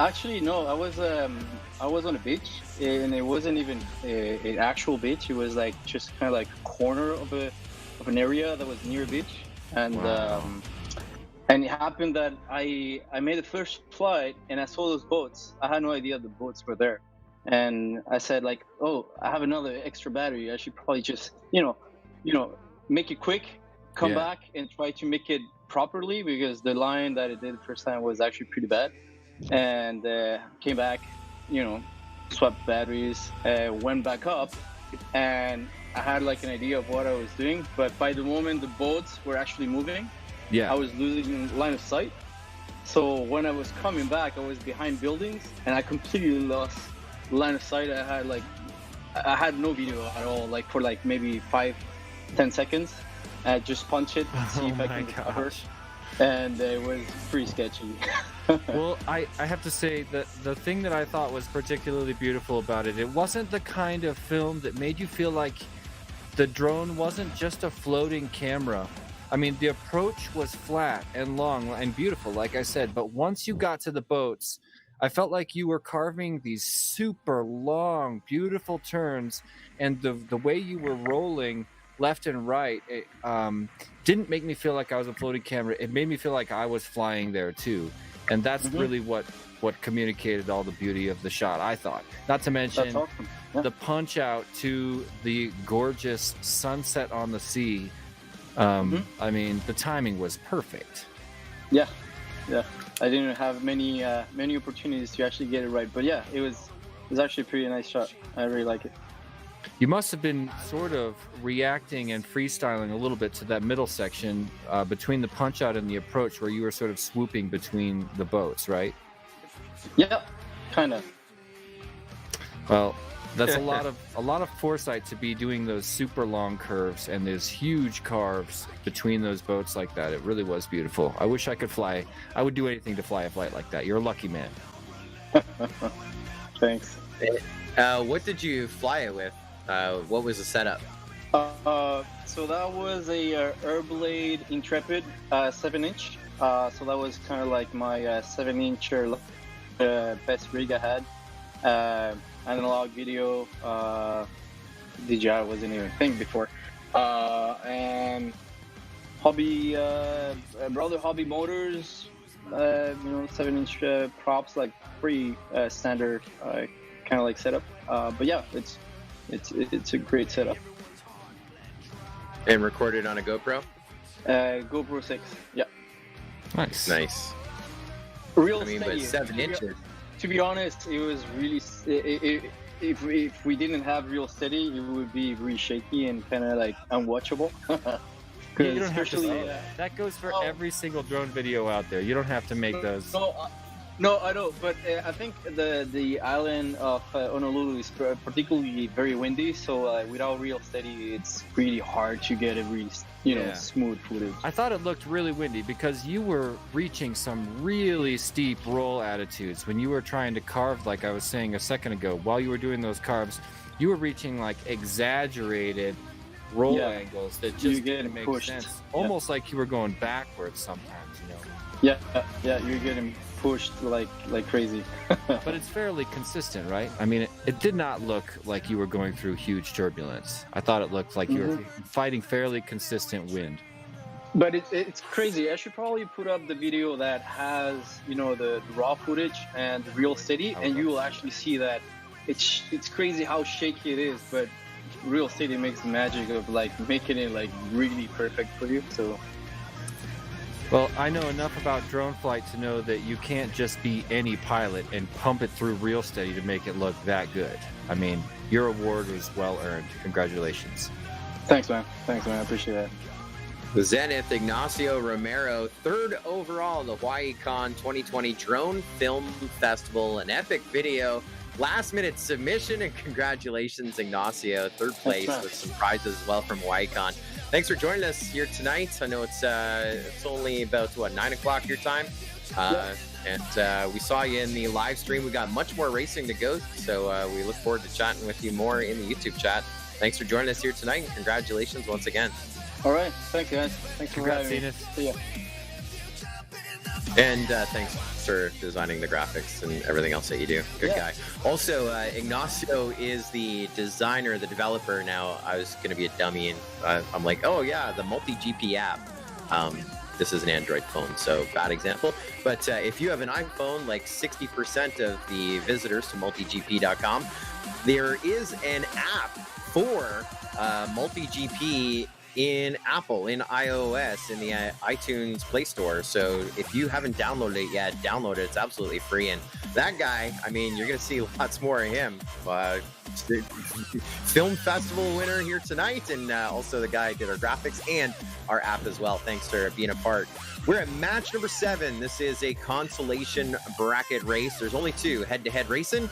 Actually, no. I was on a beach, and it wasn't even an actual beach. It was like just kind of like a corner of an area that was near a beach, and Wow. And it happened that I made the first flight and I saw those boats. I had no idea the boats were there, and I said like, oh, I have another extra battery. I should probably just make it quick, come Yeah. back and try to make it properly, because the line that it did the first time was actually pretty bad. And came back, swapped batteries, went back up, and I had like an idea of what I was doing. But by the moment the boats were actually moving, Yeah. I was losing line of sight. So when I was coming back, I was behind buildings and I completely lost line of sight. I had no video at all, like for like maybe 5-10 seconds. I just punch it, see if I can recover. And it was pretty sketchy. Well, I have to say that the thing that I thought was particularly beautiful about it, it wasn't the kind of film that made you feel like the drone wasn't just a floating camera. I mean, the approach was flat and long and beautiful, like I said, but once you got to the boats, I felt like you were carving these super long, beautiful turns, and the way you were rolling left and right, it didn't make me feel like I was a floating camera. It made me feel like I was flying there too. And that's really what communicated all the beauty of the shot, I thought. Not to mention That's awesome. Yeah. the punch out to the gorgeous sunset on the sea. I mean, the timing was perfect. Yeah. I didn't have many opportunities to actually get it right, but yeah, it was actually a pretty nice shot. I really like it. You must have been sort of reacting and freestyling a little bit to that middle section between the punch out and the approach, where you were sort of swooping between the boats, right? Yeah, kind of. Well, that's a lot of foresight to be doing those super long curves and those huge carves between those boats like that. It really was beautiful. I wish I could fly. I would do anything to fly a flight like that. You're a lucky man. Thanks. What did you fly it with? What was the setup? So that was a Airblade Intrepid 7-inch. So that was kind of like my 7-incher best rig I had. Analog video, DJI wasn't even a thing before. And hobby, brother hobby motors, 7-inch props, like pretty standard kind of like setup. But yeah, it's a great setup. And recorded on a GoPro? GoPro 6, yeah. Nice. Real I mean, steady. but 7 inches. To be honest, it was really. If we didn't have real steady, it would be really shaky and kind of like unwatchable. You don't have to say that. That goes for every single drone video out there. You don't have to make those. No, I don't. But I think the island of Honolulu is particularly very windy. So without real steady, it's really hard to get a really smooth footage. I thought it looked really windy because you were reaching some really steep roll attitudes when you were trying to carve, like I was saying a second ago. While you were doing those carves, you were reaching like exaggerated roll angles that just didn't make sense. Almost like you were going backwards sometimes, Yeah, you're getting pushed like crazy. But it's fairly consistent, right? I mean, it did not look like you were going through huge turbulence. I thought it looked like you were fighting fairly consistent wind. But it's crazy. I should probably put up the video that has, the raw footage and the real steady, and you will actually see that it's crazy how shaky it is, but real steady makes the magic of like making it like really perfect for you. So Well, I know enough about drone flight to know that you can't just be any pilot and pump it through real steady to make it look that good. I mean, your award was well earned. Congratulations. Thanks, man. I appreciate that. Zenith Ignacio Romero, 3rd overall in the Hawaiicon 2020 Drone Film Festival, an epic video. Last-minute submission, and congratulations, Ignacio. 3rd place with some prizes as well from Hawaiicon. Thanks for joining us here tonight. I know it's only about, 9 o'clock your time? And we saw you in the live stream. We got much more racing to go, so we look forward to chatting with you more in the YouTube chat. Thanks for joining us here tonight, and congratulations once again. All right. Thanks, guys. Thanks for having me. See ya. And thanks for designing the graphics and everything else that you do. Good guy. Also, Ignacio is the designer, the developer. Now, I was going to be a dummy, and I'm like, oh, yeah, the MultiGP app. This is an Android phone, so bad example. But if you have an iPhone, like 60% of the visitors to multigp.com, there is an app for MultiGP in Apple, in iOS, in the iTunes Play Store. So if you haven't downloaded it yet, download it. It's absolutely free. And that guy, I mean, you're going to see lots more of him. Film festival winner here tonight, and also the guy who did our graphics and our app as well. Thanks for being a part. We're at match number 7. This is a consolation bracket race. There's only 2 head-to-head racing.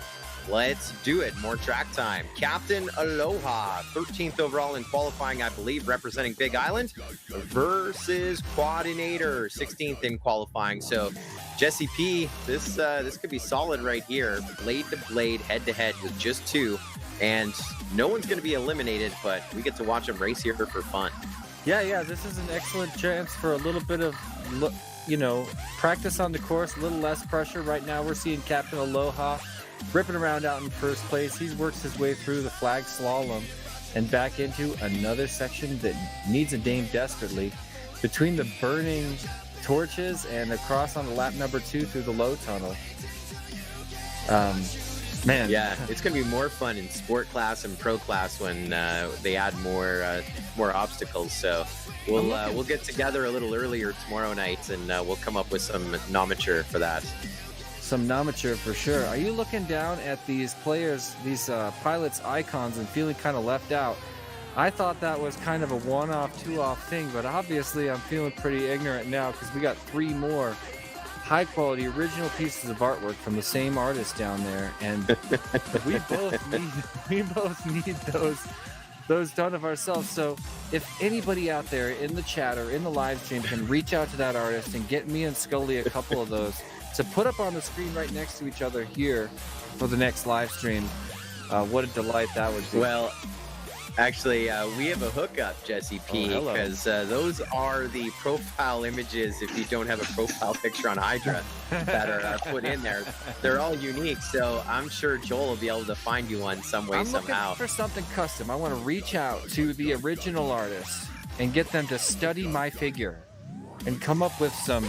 Let's do it. More track time. Captain Aloha, 13th overall in qualifying, I believe, representing Big Island, versus Quadinator, 16th in qualifying. So, Jesse P, this could be solid right here. Blade to blade, head to head with just 2, and no one's going to be eliminated, but we get to watch them race here for fun. Yeah. This is an excellent chance for a little bit of, practice on the course, a little less pressure. Right now, we're seeing Captain Aloha ripping around out in first place. He's worked his way through the flag slalom and back into another section that needs a dame desperately. Between the burning torches and across on the lap number 2 through the low tunnel. Man. Yeah, it's going to be more fun in sport class and pro class when they add more obstacles. So we'll get together a little earlier tomorrow night, and we'll come up with some nomenclature for that. Some nomenclature for sure. Are you looking down at these players, these pilots' icons, and feeling kind of left out? I thought that was kind of a one-off, two-off thing, but obviously I'm feeling pretty ignorant now because we got 3 more high-quality original pieces of artwork from the same artist down there, and we both need those done of ourselves. So if anybody out there in the chat or in the live stream can reach out to that artist and get me and Scully a couple of those to put up on the screen right next to each other here for the next live stream, what a delight that would be. Well, actually, we have a hookup, Jesse P, because those are the profile images, if you don't have a profile picture on Hydra, that are put in there. They're all unique, so I'm sure Joel will be able to find you one some way, somehow. I'm looking for something custom. I want to reach out to the original artists and get them to study my figure and come up with some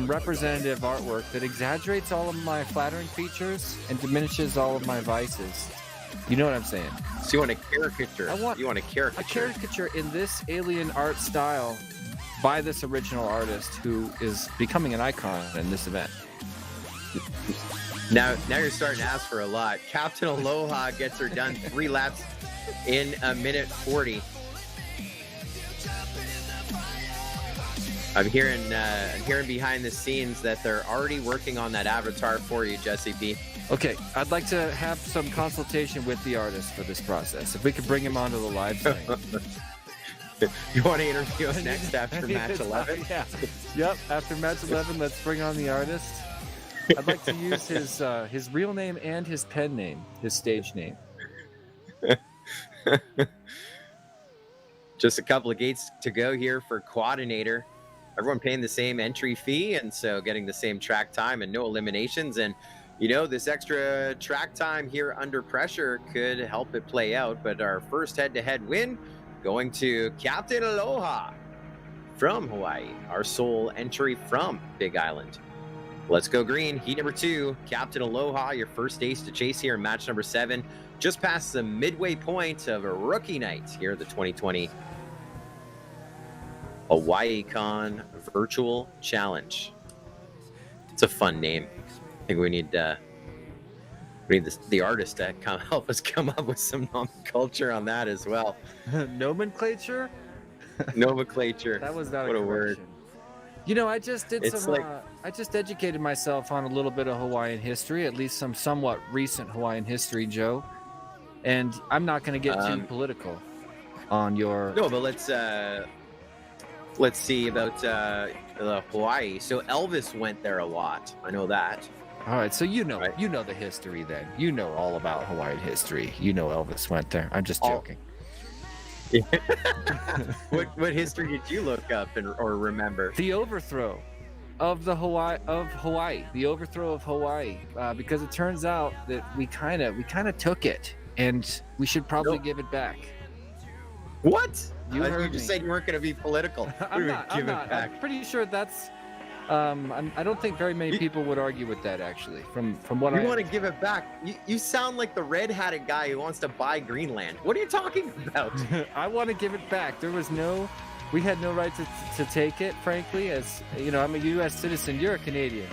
representative artwork that exaggerates all of my flattering features and diminishes all of my vices. You know what I'm saying? So you want a caricature. You want a caricature. A caricature in this alien art style by this original artist who is becoming an icon in this event. Now you're starting to ask for a lot. Captain Aloha gets her done 3 laps in 1:40. I'm hearing behind the scenes that they're already working on that avatar for you, Jesse B. Okay, I'd like to have some consultation with the artist for this process. If we could bring him onto the live stream. You want to interview us next after match 11? Yeah. Yep, after match 11, let's bring on the artist. I'd like to use his real name and his pen name, his stage name. Just a couple of gates to go here for Quadinator. Everyone paying the same entry fee, and so getting the same track time and no eliminations. And this extra track time here under pressure could help it play out. But our first head-to-head win going to Captain Aloha from Hawaii, our sole entry from Big Island. Let's go green. Heat number 2, Captain Aloha, your first ace to chase here in match number 7. Just past the midway point of a rookie night here at the 2020 Hawaiicon Virtual Challenge. It's a fun name. I think we need the artist to help us come up with some nomenclature on that as well. Nomenclature? Nomenclature. That was not what a word. You know, I just did It's some. like- I just educated myself on a little bit of Hawaiian history, at least some somewhat recent Hawaiian history, Joe. And I'm not going to get too political on your. No, but let's see about Hawaii. So Elvis went there a lot. I know that. All right, so you know the history then. You know all about Hawaiian history. You know Elvis went there. I'm just joking. What history did you look up or remember? The overthrow of Hawaii. The overthrow of Hawaii, because it turns out that we kind of took it, and we should probably give it back. What? You heard you just me. said you weren't going to be political. I'm not. I'm pretty sure that's. I don't think very many people would argue with that, actually. From what You want to give it back? You sound like the red-hatted guy who wants to buy Greenland. What are you talking about? I want to give it back. We had no right to take it, frankly. As you know, I'm a U.S. citizen. You're a Canadian.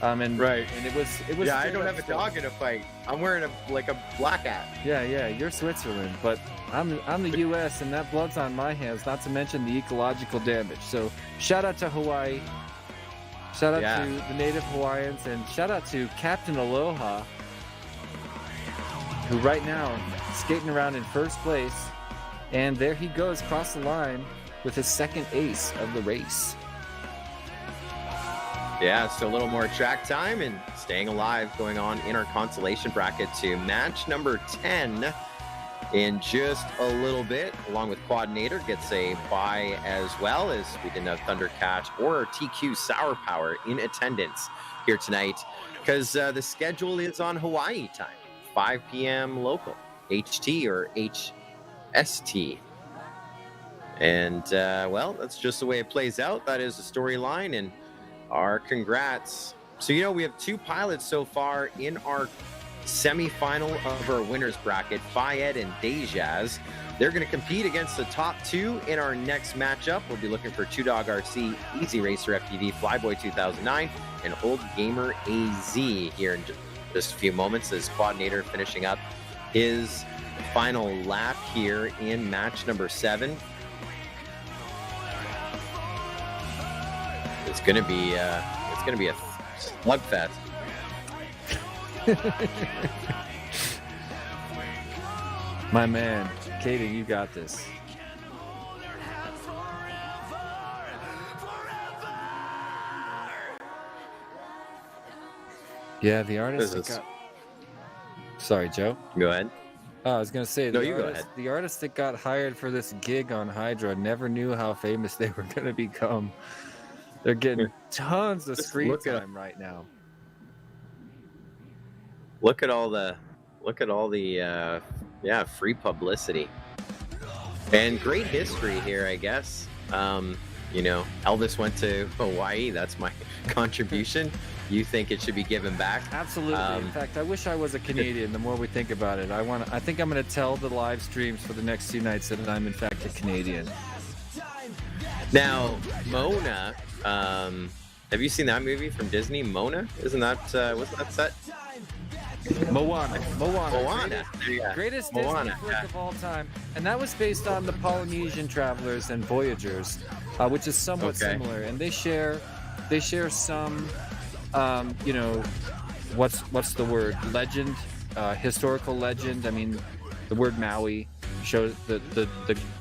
Right. And it was. Yeah, I don't have a dog in a fight. I'm wearing a black hat. Yeah. You're Switzerland, but I'm the U.S. and that blood's on my hands. Not to mention the ecological damage. So shout out to Hawaii. Shout out to the native Hawaiians, and shout out to Captain Aloha, who right now is skating around in first place. And there he goes across the line with his second ace of the race. Yeah, so a little more track time and staying alive going on in our consolation bracket to match number 10 in just a little bit, along with Quadinator gets a bye as well, as we didn't have Thundercat or TQ Sour Power in attendance here tonight because the schedule is on Hawaii time, 5 p.m. local, HT or HST. And, well, that's just the way it plays out. That is the storyline, and our congrats. So, we have 2 pilots so far in our semi-final of our winners bracket, Fayed and Dejaz. They're going to compete against the top 2 in our next matchup. We'll be looking for 2Dog RC, Easy Racer FPV, Flyboy 2009, and Old Gamer AZ here in just a few moments as Quadinator finishing up his final lap here in match number 7. It's going to be a slugfest. My man, Katie, you got this. Yeah, the artist Sorry, Joe. Go ahead. Oh, I was going to say, go ahead. The artist that got hired for this gig on Hydra never knew how famous they were going to become. They're getting tons of screen time right now. Look at all the free publicity and great history here, I guess. Elvis went to Hawaii. That's my contribution. You think it should be given back? Absolutely. In fact, I wish I was a Canadian. The more we think about it, I think I'm going to tell the live streams for the next 2 nights that I'm in fact a Canadian. Now, Mona. Have you seen that movie from Disney, Mona? Wasn't that set? Moana. Greatest Greatest Disney flick of all time, and that was based on the Polynesian Travelers and Voyagers, which is somewhat similar, and they share some, what's the word? Legend, historical legend. I mean, the word Maui shows the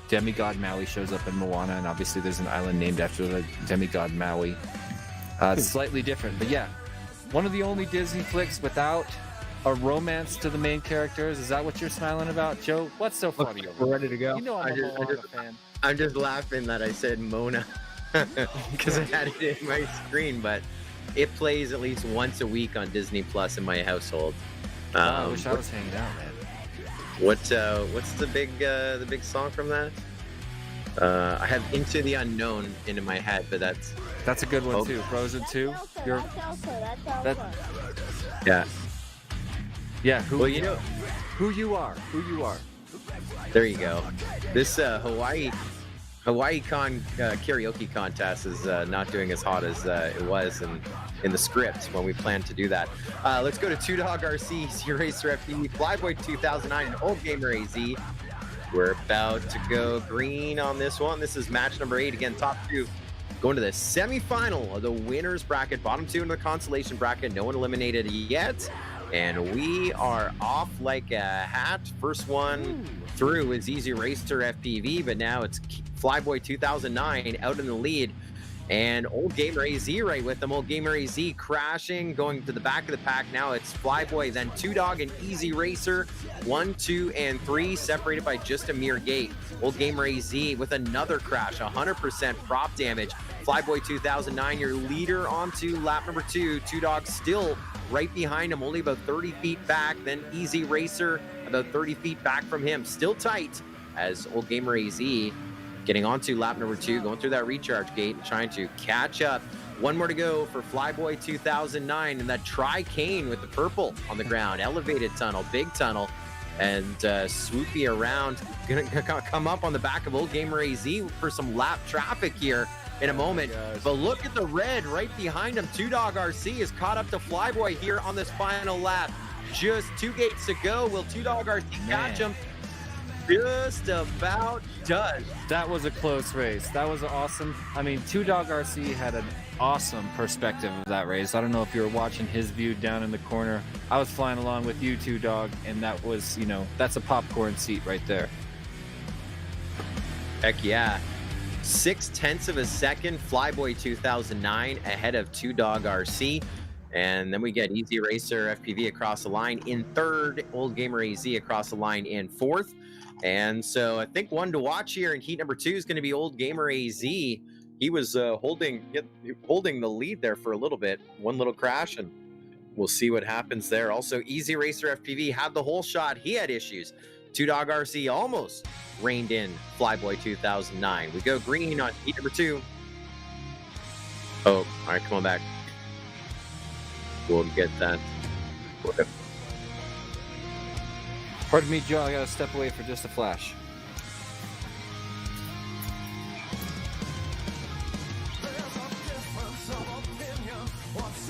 demigod Maui shows up in Moana, and obviously there's an island named after the demigod Maui. It's slightly different, but yeah, one of the only Disney flicks without a romance to the main characters. Is that what you're smiling about, Joe? What's so funny? We're ready to go. You know I'm a Moana fan. I'm just laughing that I said Mona because I had it in my screen, but it plays at least once a week on Disney Plus in my household. I wish I was hanging out, man. What's the big song from that? I have Into the Unknown into my head, but that's a good one too. Frozen 2. Yeah. Yeah. Who you are. There you go. This Hawaii Hawaiicon karaoke contest is not doing as hot as it was in the script when we planned to do that. Let's go to Two Dog RC, Easy Racer FPV, Flyboy 2009, and Old Gamer AZ. We're about to go green on this one. This is match number 8. Again, top 2 going to the semifinal of the winners bracket. Bottom 2 in the consolation bracket. No one eliminated yet. And we are off like a hat. First one through is Easy Racer FPV, but now it's Flyboy 2009 out in the lead. And Old Gamer AZ right with them. Old Gamer AZ crashing, going to the back of the pack. Now it's Flyboy, then Two Dog and Easy Racer. 1, 2, and 3, separated by just a mere gate. Old Gamer AZ with another crash, 100% prop damage. Flyboy 2009, your leader onto lap number 2. Two Dog still right behind him, only about 30 feet back. Then Easy Racer about 30 feet back from him. Still tight as Old Gamer AZ getting onto lap number 2, going through that recharge gate, trying to catch up. One more to go for Flyboy 2009, and that tri-cane with the purple on the ground. Elevated tunnel, big tunnel, and swoopy around. Gonna come up on the back of Old Gamer AZ for some lap traffic here in a moment. But look at the red right behind him. Two Dog RC is caught up to Flyboy here on this final lap. Just 2 gates to go. Will Two Dog RC catch him? Just about does. That was a close race. That was awesome. I mean, Two Dog RC had an awesome perspective of that race. I don't know if you were watching his view down in the corner. I was flying along with you, Two Dog, and that was, you know, that's a popcorn seat right there. Heck yeah. 0.6 of a second, Flyboy 2009 ahead of Two Dog RC. And then we get Easy Racer FPV across the line in 3rd, Old Gamer AZ across the line in 4th. And so I think one to watch here in heat number 2 is going to be Old Gamer AZ. He was holding the lead there for a little bit. One little crash, and we'll see what happens there. Also, Easy Racer FPV had the whole shot. He had issues. Two Dog RC almost reined in Flyboy 2009. We go green on heat number 2. Oh, all right, come on back. We'll get that. Pardon me, Joe, I gotta step away for just a flash.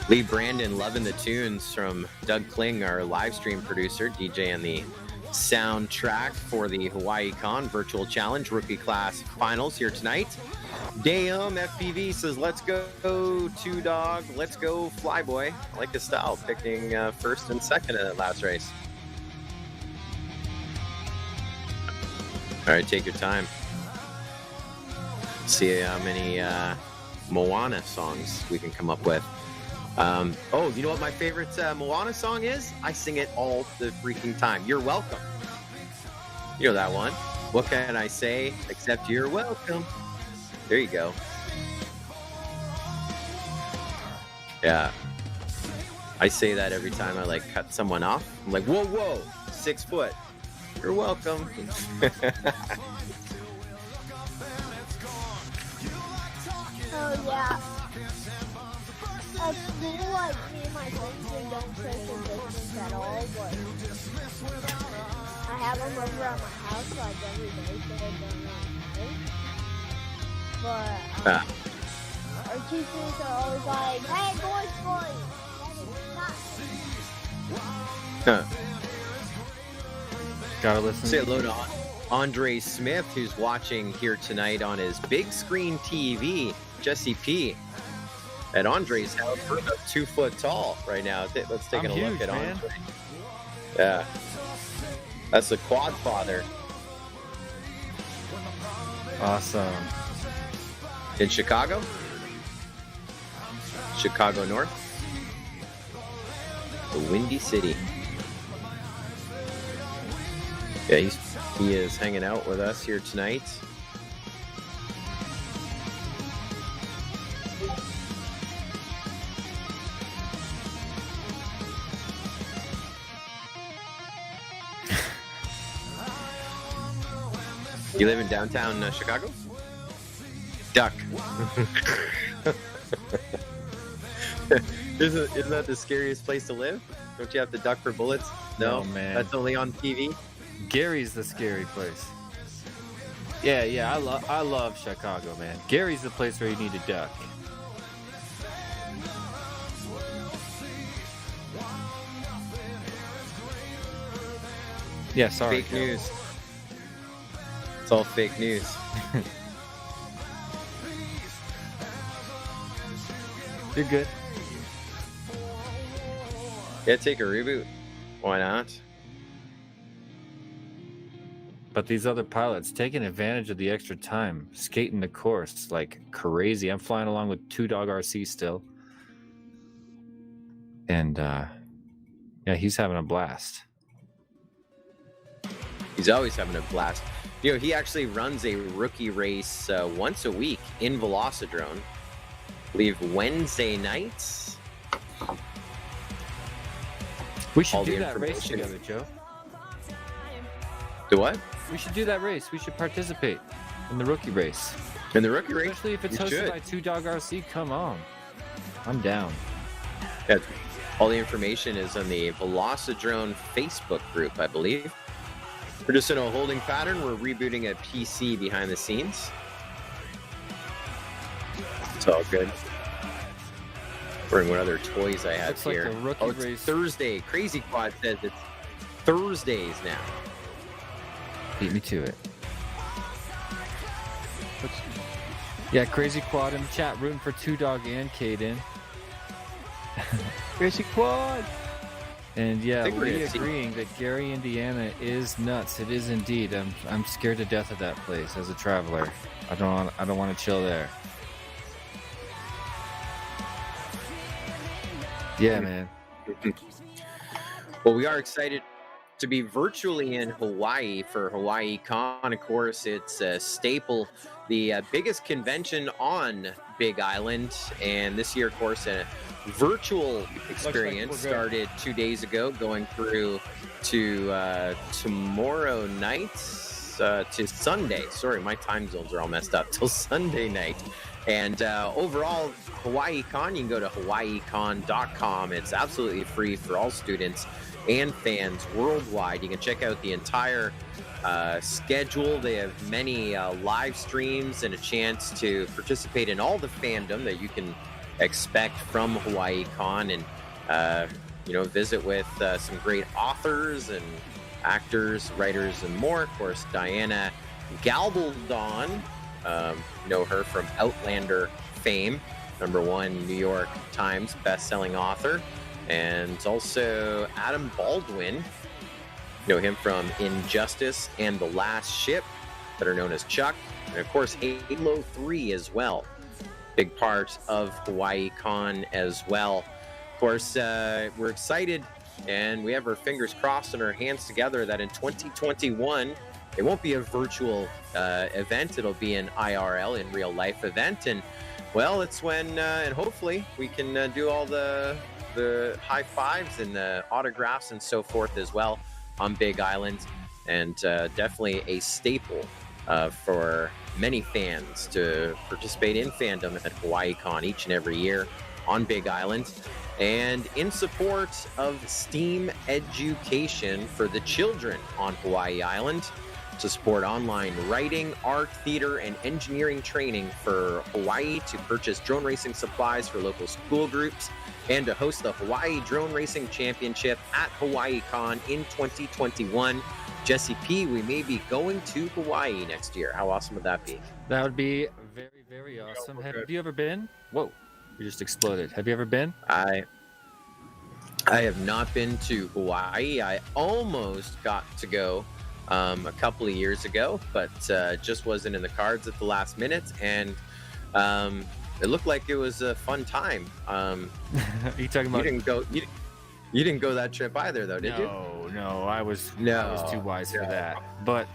Lee Brandon loving the tunes from Doug Kling, our live stream producer, DJ and the soundtrack for the Hawaiicon Virtual Challenge Rookie Class Finals here tonight. Dayum FPV says, let's go Two Dog, let's go Flyboy. I like the style, picking 1st and 2nd in that last race. All right, take your time. See how many Moana songs we can come up with. Oh, you know what my favorite Moana song is? I sing it all the freaking time. You're welcome. You know that one. What can I say except you're welcome? There you go. Yeah. I say that every time I like cut someone off. I'm like, whoa, whoa, 6 foot. You're welcome. Oh yeah. I feel like me and my friends we don't social distance at all, but I have them over at my house like every day so they don't know. But our teachers are always like, "Hey, boys, that is not." Gotta listen. Say hello to Andre Smith, who's watching here tonight on his big screen TV. Jesse P. At Andre's house, we're about 2 foot tall right now. Let's take a look at Andre. Yeah, that's the quad father. Awesome. In Chicago, Chicago North, the Windy City. Yeah, he is hanging out with us here tonight. You live in downtown Chicago? Duck. Isn't that the scariest place to live? Don't you have to duck for bullets? No, man. That's only on TV. Gary's the scary place. Yeah. I love Chicago, man. Gary's the place where you need to duck. Yeah, sorry. Fake news. It's all fake news. You're good. Yeah, take a reboot. Why not? But these other pilots taking advantage of the extra time, skating the course like crazy. I'm flying along with 2Dog RC still. And yeah, he's having a blast. He's always having a blast. You know, he actually runs a rookie race once a week in Velocidrone. I believe Wednesday nights. We should do that race together, Joe. Do what? We should do that race. We should participate in the rookie race. In the rookie race? Especially if it's hosted by 2Dog RC. Come on. I'm down. Yeah, all the information is on the Velocidrone Facebook group, I believe. We're just in a holding pattern. We're rebooting a PC behind the scenes. It's all good. Wondering what other toys I have Looks here. like a rookie it's race. Thursday. Crazy Quad says it's Thursdays now. Beat me to it. Yeah, Crazy Quad in the chat, rooting for 2Dog and Caden. Crazy Quad! And yeah, think we're we gonna see- agreeing that Gary, Indiana is nuts. It is indeed. I'm scared to death of that place as a traveler. I don't want to chill there. Yeah, man. Well, we are excited to be virtually in Hawaii for Hawaiicon. Of course, it's a staple, the biggest convention on Big Island. And this year, of course, a virtual experience started 2 days ago, going through to tomorrow night to Sunday. Sorry, my time zones are all messed up. Till Sunday night. And overall, Hawaiicon, you can go to hawaiicon.com. It's absolutely free for all students and fans worldwide. You can check out the entire schedule. They have many live streams and a chance to participate in all the fandom that you can expect from Hawaiicon, and visit with some great authors and actors, writers, and more. Of course, Diana Gabaldon, know her from Outlander fame, #1 New York Times best-selling author, and also Adam Baldwin, know him from Injustice and The Last Ship, that are known as Chuck, and of course Halo 3 as well. Big part of Hawaiicon as well. Of course, we're excited, and we have our fingers crossed and our hands together that in 2021, it won't be a virtual event. It'll be an IRL, in real life event. And well, it's when, and hopefully we can do all the high fives and the autographs and so forth as well on Big Island. And definitely a staple for many fans to participate in fandom at Hawaiicon each and every year on Big Island. And in support of STEAM education for the children on Hawaii Island, to support online writing, art, theater, and engineering training for Hawaii, to purchase drone racing supplies for local school groups, and to host the Hawaii Drone Racing Championship at Hawaiicon in 2021. Jesse P., we may be going to Hawaii next year. How awesome would that be? That would be very, very awesome. Have you ever been? Whoa, you just exploded. Have you ever been? I have not been to Hawaii. I almost got to go a couple of years ago, but just wasn't in the cards at the last minute, and it looked like it was a fun time. Are you talking about? You didn't go that trip either, though, did you? No, I was too wise for that. But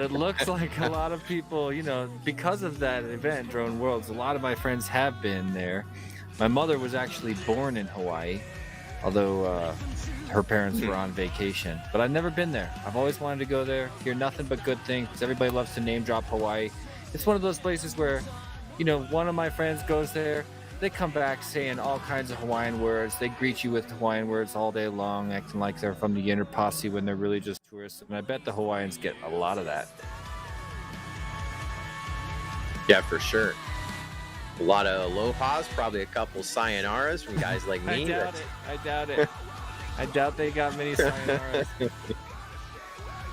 it looks like a lot of people, because of that event, Drone Worlds, a lot of my friends have been there. My mother was actually born in Hawaii, although her parents were on vacation. But I've never been there. I've always wanted to go there, hear nothing but good things. Everybody loves to name drop Hawaii. It's one of those places where, one of my friends goes there, they come back saying all kinds of Hawaiian words. They greet you with Hawaiian words all day long, acting like they're from the inner posse when they're really just tourists. And I bet the Hawaiians get a lot of that. Yeah, for sure. A lot of alohas, probably a couple sayonaras from guys like me. I doubt it. I doubt they got many sayonaras.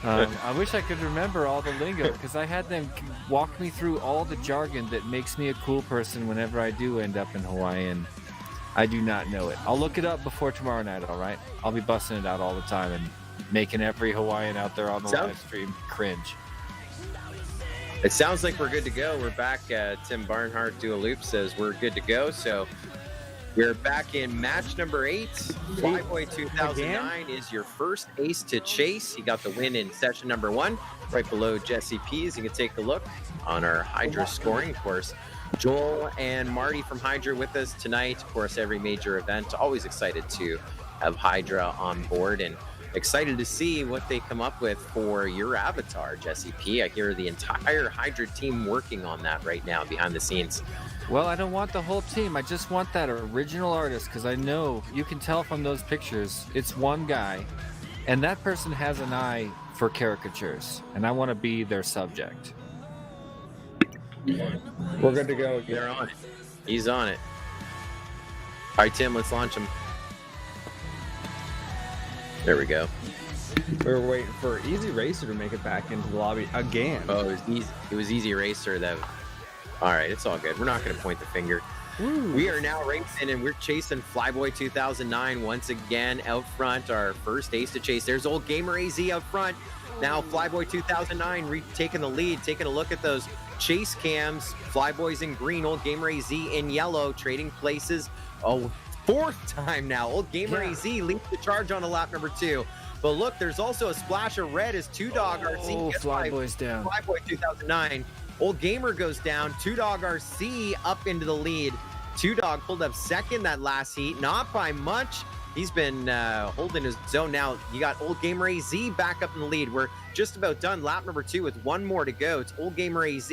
I wish I could remember all the lingo, because I had them walk me through all the jargon that makes me a cool person whenever I do end up in Hawaii, and I do not know it. I'll look it up before tomorrow night, all right? I'll be busting it out all the time and making every Hawaiian out there on the live stream cringe. It sounds like we're good to go. We're back. Tim Barnhart, Do a Loop, says we're good to go. So we're back in match number 8. Flyboy 2009 is your first ace to chase. He got the win in session number 1, right below Jesse P. As you can take a look on our Hydra scoring, of course. Joel and Marty from Hydra with us tonight. Of course, every major event. Always excited to have Hydra on board, and excited to see what they come up with for your avatar, Jesse P. I hear the entire Hydra team working on that right now behind the scenes. Well, I don't want the whole team. I just want that original artist, because I know you can tell from those pictures it's one guy, and that person has an eye for caricatures, and I want to be their subject. We're good to go. They're on it. He's on it. All right, Tim, let's launch him. There we go. We were waiting for Easy Racer to make it back into the lobby again. Oh, it was Easy Racer that. All right, it's all good. We're not going to point the finger. Ooh. We are now racing, and we're chasing Flyboy 2009 once again out front. Our first ace to chase. There's old Gamer AZ out front. Now Flyboy 2009 taking the lead, taking a look at those chase cams. Flyboy's in green, old Gamer AZ in yellow, trading places. Oh, 4th time now. Old Gamer AZ leads the charge on a lap number 2. But look, there's also a splash of red as Two Dog RC. Oh, Flyboy's down. Flyboy 2009. Old Gamer goes down. Two Dog RC up into the lead. Two Dog pulled up second that last heat, not by much. He's been holding his zone now. You got Old Gamer AZ back up in the lead. We're just about done. Lap number 2 with 1 more to go. It's Old Gamer AZ,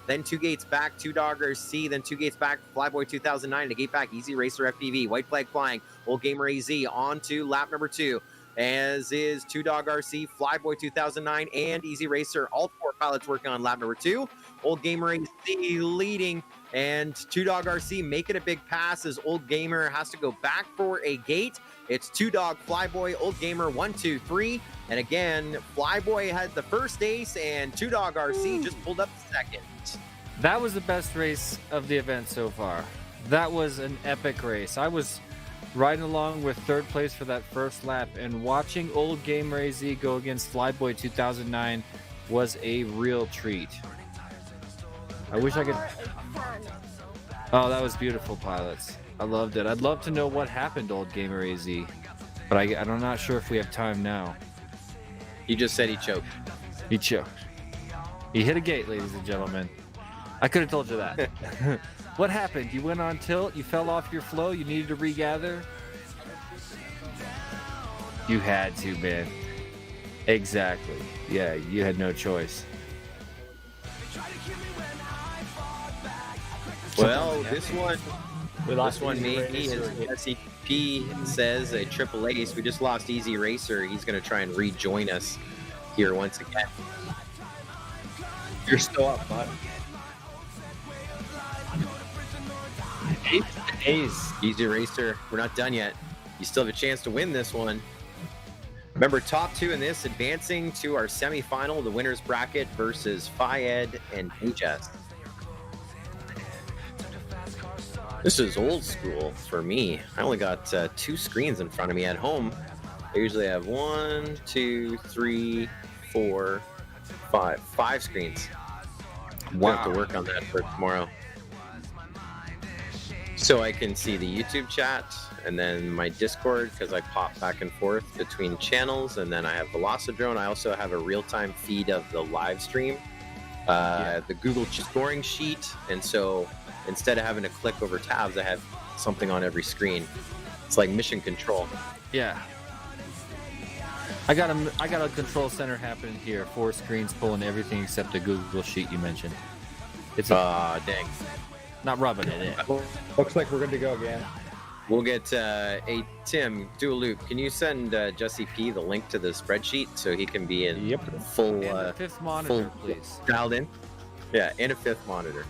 then 2 gates back, Two Dog RC, then 2 gates back, Flyboy 2009, a gate back, Easy Racer FPV, white flag flying, Old Gamer AZ on to lap number 2. As is Two Dog RC, Flyboy 2009, and Easy Racer. All 4 pilots working on lap number 2. Old Gamer AZ leading, and Two Dog RC making a big pass as Old Gamer has to go back for a gate. It's Two Dog, Flyboy, Old Gamer, 1, 2, 3. And again, Flyboy had the first ace, and Two Dog RC just pulled up second. That was the best race of the event so far. That was an epic race. I was riding along with 3rd place for that first lap, and watching Old Gamer AZ go against Flyboy 2009 was a real treat. I wish I could. Oh, that was beautiful, pilots. I loved it. I'd love to know what happened, Old Gamer AZ, but I'm not sure if we have time now. He just said he choked. He choked. He hit a gate, ladies and gentlemen. I could have told you that. What happened? You went on tilt? You fell off your flow? You needed to regather? You had to, man. Exactly. Yeah, you had no choice. Well, this one maybe, as SCP says, a triple ace. We just lost Easy Racer. He's going to try and rejoin us here once again. You're still up, bud. Ace. Easy Racer. We're not done yet. You still have a chance to win this one. Remember, top 2 in this advancing to our semifinal, the winner's bracket versus Fayed and Ajas. This is old school for me. I only got 2 screens in front of me at home. I usually have 1, 2, 3, 4, 5. 5 screens. Wow. I'll have to work on that for tomorrow. So I can see the YouTube chat and then my Discord, because I pop back and forth between channels, and then I have Velocidrone. I also have a real-time feed of the live stream, the Google scoring sheet, and so instead of having to click over tabs, I have something on every screen. It's like mission control. Yeah. I got a control center happening here. 4 screens pulling everything except the Google sheet you mentioned. It's dang. Not rubbing it in. Looks like we're good to go again. We'll get Tim, Do a Loop. Can you send Jesse P the link to the spreadsheet so he can be in full and a 5th monitor, please. Dialed in? Yeah, and a 5th monitor.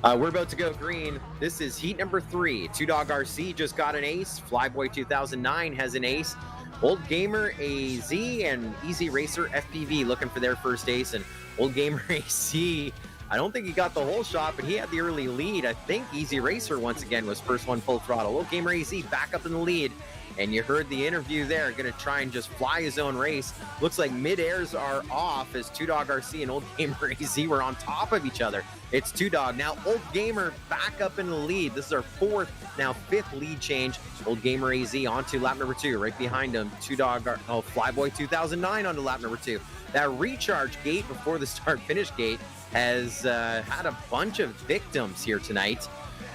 We're about to go green. This is heat number 3. Two Dog RC just got an ace. Flyboy 2009 has an ace. Old Gamer AZ and Easy Racer FPV looking for their first ace. And Old Gamer AC, I don't think he got the whole shot, but he had the early lead. I think Easy Racer once again was first one full throttle. Old Gamer AZ back up in the lead. And you heard the interview there, going to try and just fly his own race. Looks like mid-airs are off as Two Dog RC and Old Gamer AZ were on top of each other. It's Two Dog. Now Old Gamer back up in the lead. This is our fifth lead change. Old Gamer AZ onto lap number 2. Right behind him, Two Dog, Flyboy 2009 onto lap number 2. That recharge gate before the start-finish gate has had a bunch of victims here tonight.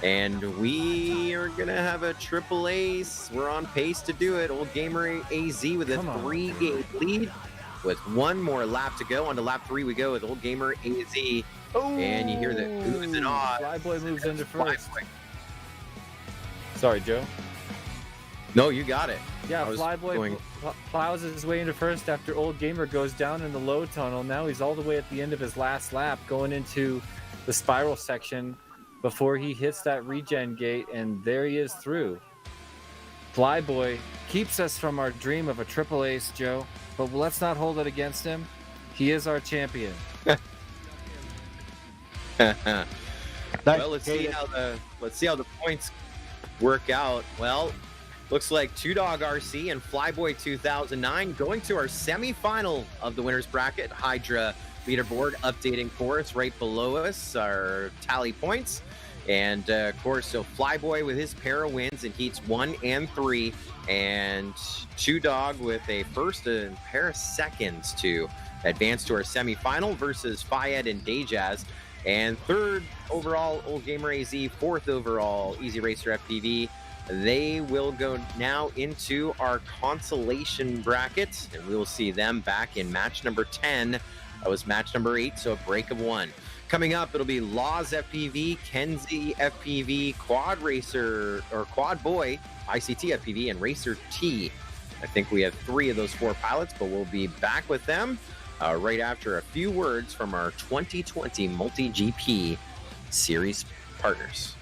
And we are going to have a triple ace. We're on pace to do it. Old Gamer AZ with a 3-gate lead with one more lap to go. On to lap 3 we go with Old Gamer AZ. Oh, and you hear the oohs and ahs. Flyboy moves into first. Sorry, Joe. No, you got it. Yeah, Flyboy plows his way into first after Old Gamer goes down in the low tunnel. Now he's all the way at the end of his last lap going into the spiral section before he hits that regen gate, and there he is through. Flyboy keeps us from our dream of a triple ace, Joe, but let's not hold it against him. He is our champion. Well, let's see how the points work out. Well, looks like Two Dog RC and Flyboy 2009 going to our semifinal of the winners bracket. Hydra leaderboard updating for us right below us, our tally points. And of course, so Flyboy with his pair of wins in heats 1 and 3, and Two Dog with a first and pair of seconds to advance to our semifinal versus Fayed and Dayjazz. And third overall, Old Gamer AZ, fourth overall, Easy Racer FPV. They will go now into our consolation bracket, and we will see them back in match number 10. That was match number 8, so a break of 1. Coming up, it'll be Laws FPV, Kenzie FPV, Quad Racer, or Quad Boy, ICT FPV, and Racer T. I think we have 3 of those 4 pilots, but we'll be back with them right after a few words from our 2020 MultiGP series partners.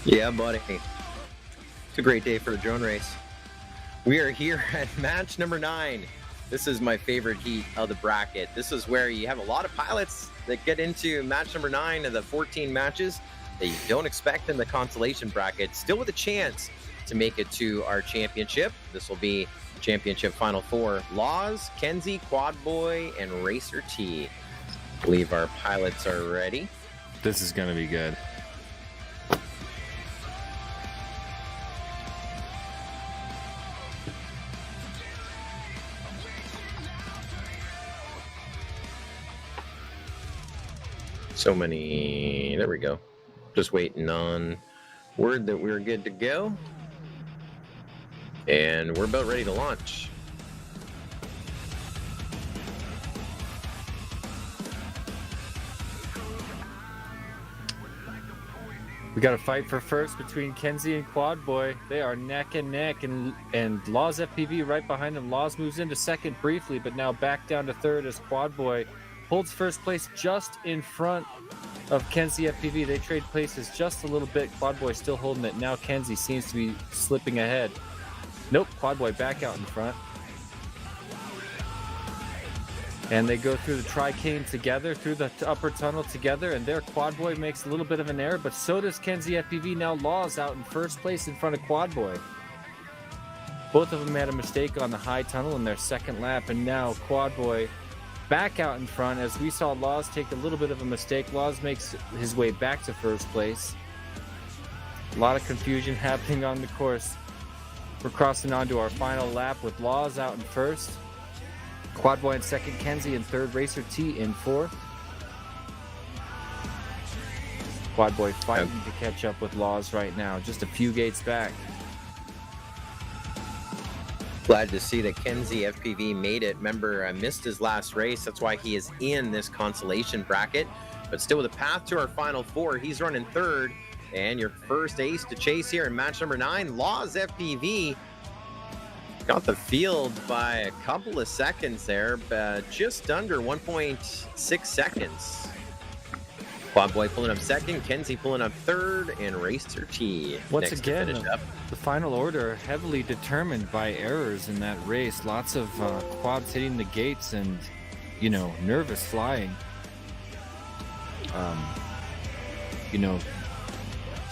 Yeah, buddy. It's a great day for a drone race. We are here at match number 9. This is my favorite heat of the bracket. This is where you have a lot of pilots that get into match number 9 of the 14 matches that you don't expect in the consolation bracket, still with a chance to make it to our championship. This will be championship final 4. Laws, Kenzie, Quad Boy, and Racer T. I believe our pilots are ready. This is going to be good. So many. There we go. Just waiting on word that we're good to go. And we're about ready to launch. We got a fight for first between Kenzie and Quad Boy. They are neck and neck, and Law's FPV right behind them. Laws moves into second briefly, but now back down to third as Quad Boy holds first place just in front of Kenzie FPV. They trade places just a little bit. Quad Boy still holding it. Now Kenzie seems to be slipping ahead. Nope, Quad Boy back out in front. And they go through the tricane together, through the upper tunnel together, and there Quad Boy makes a little bit of an error, but so does Kenzie FPV. Now Laws out in first place in front of Quad Boy. Both of them made a mistake on the high tunnel in their second lap, and now Quad Boy back out in front as we saw Laws take a little bit of a mistake. Laws makes his way back to first place. A lot of confusion happening on the course. We're crossing on to our final lap with Laws out in first. Quad Boy in second, Kenzie in third, Racer T in fourth. Quad Boy fighting to catch up with Laws right now, just a few gates back. Glad to see that Kenzie FPV made it. Remember, missed his last race. That's why he is in this consolation bracket. But still with a path to our final four. He's running third. And your first ace to chase here in match number 9, Laws FPV. Got the field by a couple of seconds there, but just under 1.6 seconds. Quad Boy pulling up second, Kenzie pulling up third, and Racer T once again to finish up. The final order heavily determined by errors in that race. Lots of quads hitting the gates and, you know, nervous flying. You know,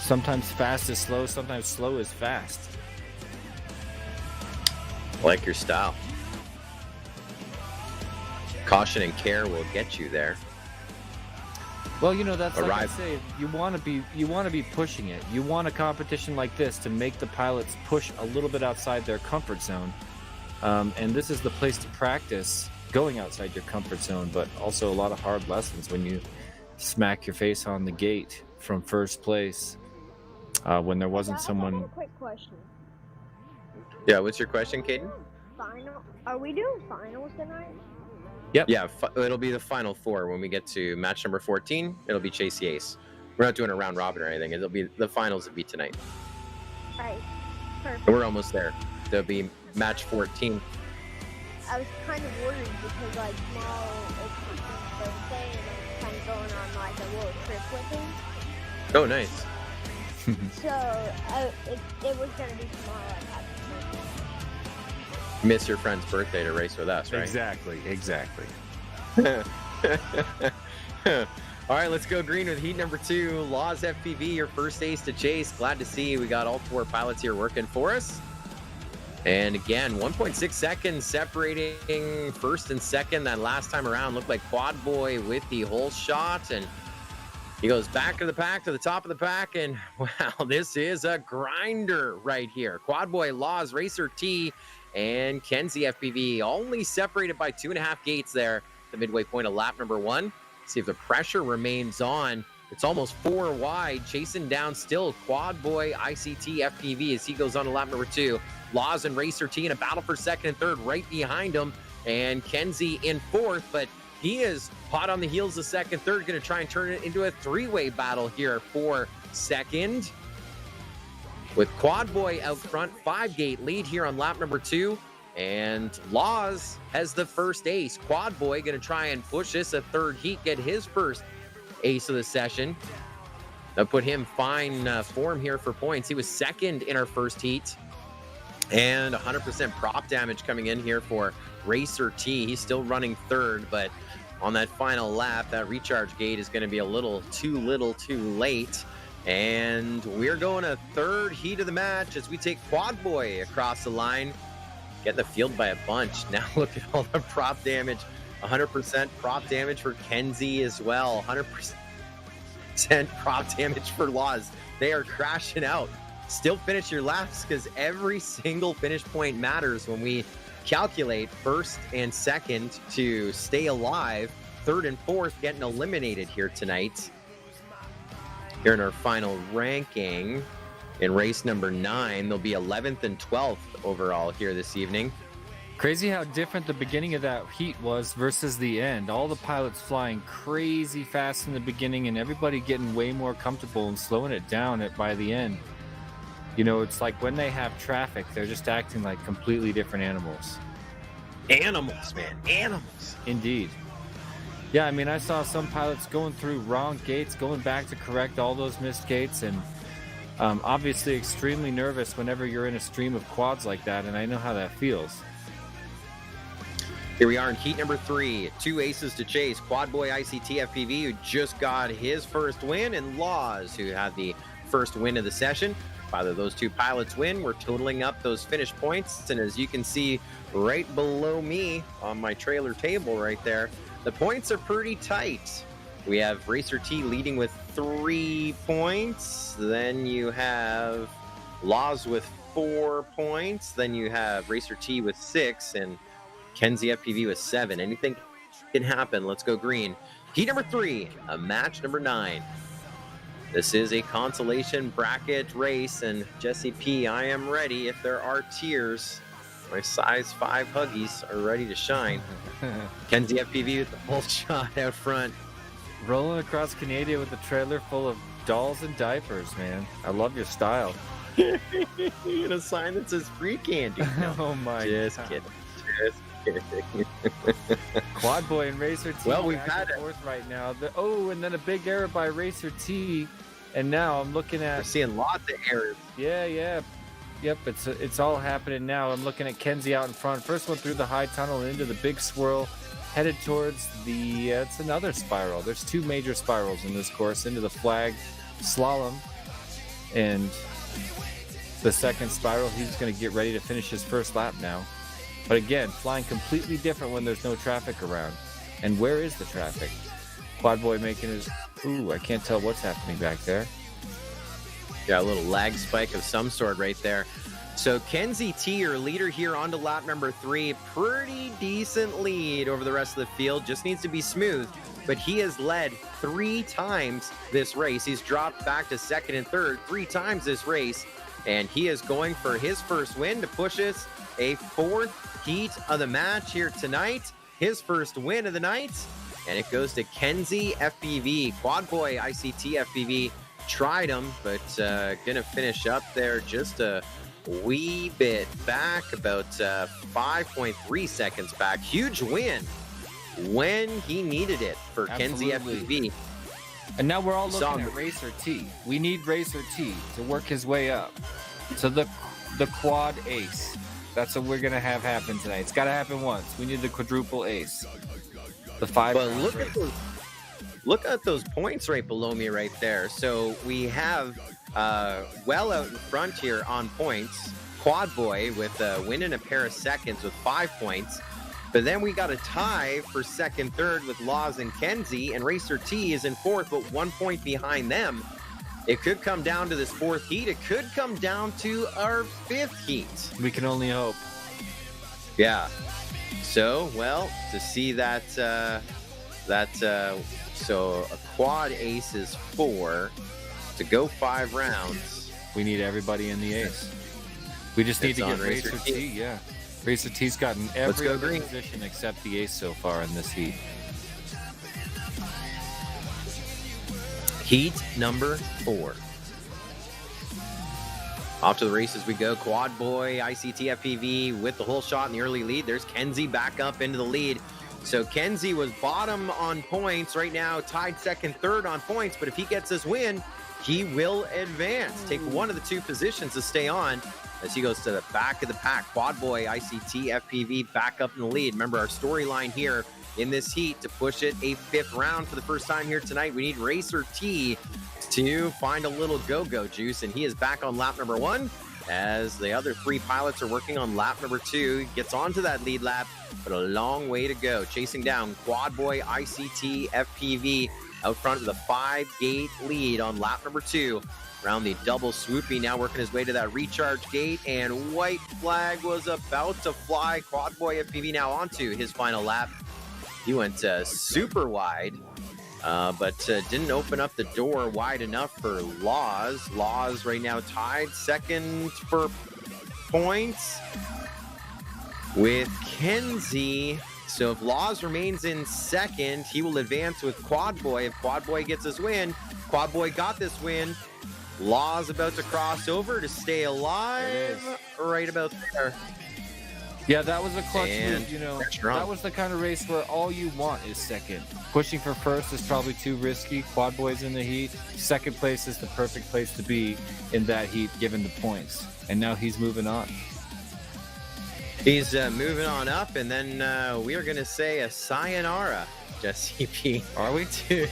sometimes fast is slow, sometimes slow is fast. Like your style. Caution and care will get you there. Well, you know, that's like I say, you want to be pushing it. You want a competition like this to make the pilots push a little bit outside their comfort zone. And this is the place to practice going outside your comfort zone, but also a lot of hard lessons when you smack your face on the gate from first place when there wasn't someone. I have a quick question. Yeah, what's your question, Caden? Are we doing finals tonight? Yep. Yeah, it'll be the final four when we get to match number 14. It'll be Chase the Ace. We're not doing a round robin or anything. It'll be the finals will be tonight. Right. Perfect. And we're almost there. There'll be match 14. I was kind of worried because like tomorrow it's Thursday and I'm kind of going on like a little trip with him. Oh, nice. So it was gonna be tomorrow. I had Miss your friend's birthday to race with us, right? Exactly. All right, let's go green with heat number 2. Laws FPV, your first ace to chase. Glad to see we got all 4 pilots here working for us. And again, 1.6 seconds separating first and second. That last time around looked like Quad Boy with the whole shot, and he goes back to the pack, to the top of the pack, and wow, this is a grinder right here. Quad Boy, Laws, Racer T, and Kenzie FPV only separated by 2.5 gates there, the midway point of lap number 1. See if the pressure remains on. It's almost 4 wide, chasing down still Quad Boy, ICT FPV as he goes on to lap number 2. Laws and Racer T in a battle for second and third right behind him, and Kenzie in fourth, but he is hot on the heels of second, third, going to try and turn it into a 3-way battle here for second. With Quad Boy out front, 5-gate lead here on lap number 2. And Laws has the first ace. Quad Boy going to try and push this a third heat, get his first ace of the session. That'll put him fine form here for points. He was second in our first heat. And 100% prop damage coming in here for Racer T. He's still running third, but on that final lap, that recharge gate is going to be a little too late. And we're going a third heat of the match as we take Quad Boy across the line. Get the field by a bunch. Now look at all the prop damage. 100% prop damage for Kenzie as well. 100% prop damage for Laws. They are crashing out. Still finish your laps because every single finish point matters when we calculate first and second to stay alive. third and fourth getting eliminated here tonight. Here in our final ranking, in race number 9, they'll be 11th and 12th overall here this evening. Crazy how different the beginning of that heat was versus the end. All the pilots flying crazy fast in the beginning and everybody getting way more comfortable and slowing it down by the end. You know, it's like when they have traffic, they're just acting like completely different animals. Animals, man. Animals. Indeed. Yeah, I mean, I saw some pilots going through wrong gates, going back to correct all those missed gates, and obviously extremely nervous whenever you're in a stream of quads like that, and I know how that feels. Here we are in heat number 3. 2 aces to chase. Quad Boy ICT FPV, who just got his first win, and Laws, who had the first win of the session. If either of those 2 pilots win, we're totaling up those finish points. And as you can see right below me on my trailer table right there, the points are pretty tight. We have Racer T leading with 3 points. Then you have Laws with 4 points. Then you have Racer T with 6. And Kenzie FPV with 7. Anything can happen. Let's go green. Heat number 3, a match number 9. This is a consolation bracket race, and Jesse P, I am ready if there are tears. My size 5 Huggies are ready to shine. Kenzie FPV with the full shot out front. Rolling across Canada with a trailer full of dolls and diapers, man. I love your style. You get a sign that says free candy. No, oh my just God. kidding. Just kidding. Quad Boy and Racer T. Well, we've had it. Fourth right now. And then a big error by Racer T. And now I'm looking at. We're seeing lots of errors. Yeah. Yep, it's all happening now. I'm looking at Kenzie out in front. First one through the high tunnel and into the big swirl, headed towards the. It's another spiral. There's 2 major spirals in this course into the flag slalom, and the second spiral. He's going to get ready to finish his first lap now. But again, flying completely different when there's no traffic around. And where is the traffic? Quad Boy making his... Ooh, I can't tell what's happening back there. Got a little lag spike of some sort right there. So Kenzie T, your leader here onto lap number 3. Pretty decent lead over the rest of the field. Just needs to be smooth. But he has led 3 times this race. He's dropped back to second and third 3 times this race. And he is going for his first win to push us a 4th heat of the match here tonight. His first win of the night. And it goes to Kenzie FPV. Quad Boy ICT FPV tried him, but gonna finish up there just a wee bit back, about 5.3 seconds back. Huge win when he needed it for Kenzie FPV. And now we're all looking at Racer T. We need Racer T to work his way up to the quad ace. That's what we're going to have happen tonight. It's got to happen once. We need the quadruple ace. The 5. But look at those points right below me right there. So we have well out in front here on points. Quad Boy with a win in a pair of seconds with 5 points. But then we got a tie for second, third with Laws and Kenzie. And Racer T is in 4th, but 1 point behind them. It could come down to this 4th heat. It could come down to our 5th heat. We can only hope. Yeah. So, well, to see that, so a quad ace is 4. To go 5 rounds, we need everybody in the ace. We just need to get Racer T. Yeah. Racer T's gotten every other position except the ace so far in this heat. Heat number 4. Off to the races we go. Quad Boy, ICT FPV with the whole shot in the early lead. There's Kenzie back up into the lead. So Kenzie was bottom on points right now, tied second, third on points. But if he gets this win, he will advance. Take one of the 2 positions to stay on as he goes to the back of the pack. Quad Boy, ICT FPV back up in the lead. Remember our storyline here in this heat to push it a 5th round for the first time here tonight. We need Racer T to find a little go-go juice, and he is back on lap number 1 as the other 3 pilots are working on lap number 2. He gets onto that lead lap, but a long way to go. Chasing down Quad Boy ICT FPV out front with a 5-gate lead on lap number 2. Around the double swoopy, now working his way to that recharge gate, and white flag was about to fly. Quad Boy FPV now onto his final lap. He went super wide, but didn't open up the door wide enough for Laws. Laws right now tied second for points with Kenzie. So if Laws remains in second, he will advance with Quad Boy. If Quad Boy gets his win, Quad Boy got this win. Laws about to cross over to stay alive right about there. Yeah, that was a clutch move, you know. That was the kind of race where all you want is second. Pushing for first is probably too risky. Quad Boy's in the heat. Second place is the perfect place to be in that heat, given the points. And now he's moving on. He's moving on up, and then we are going to say a sayonara, Jesse P. Are we? To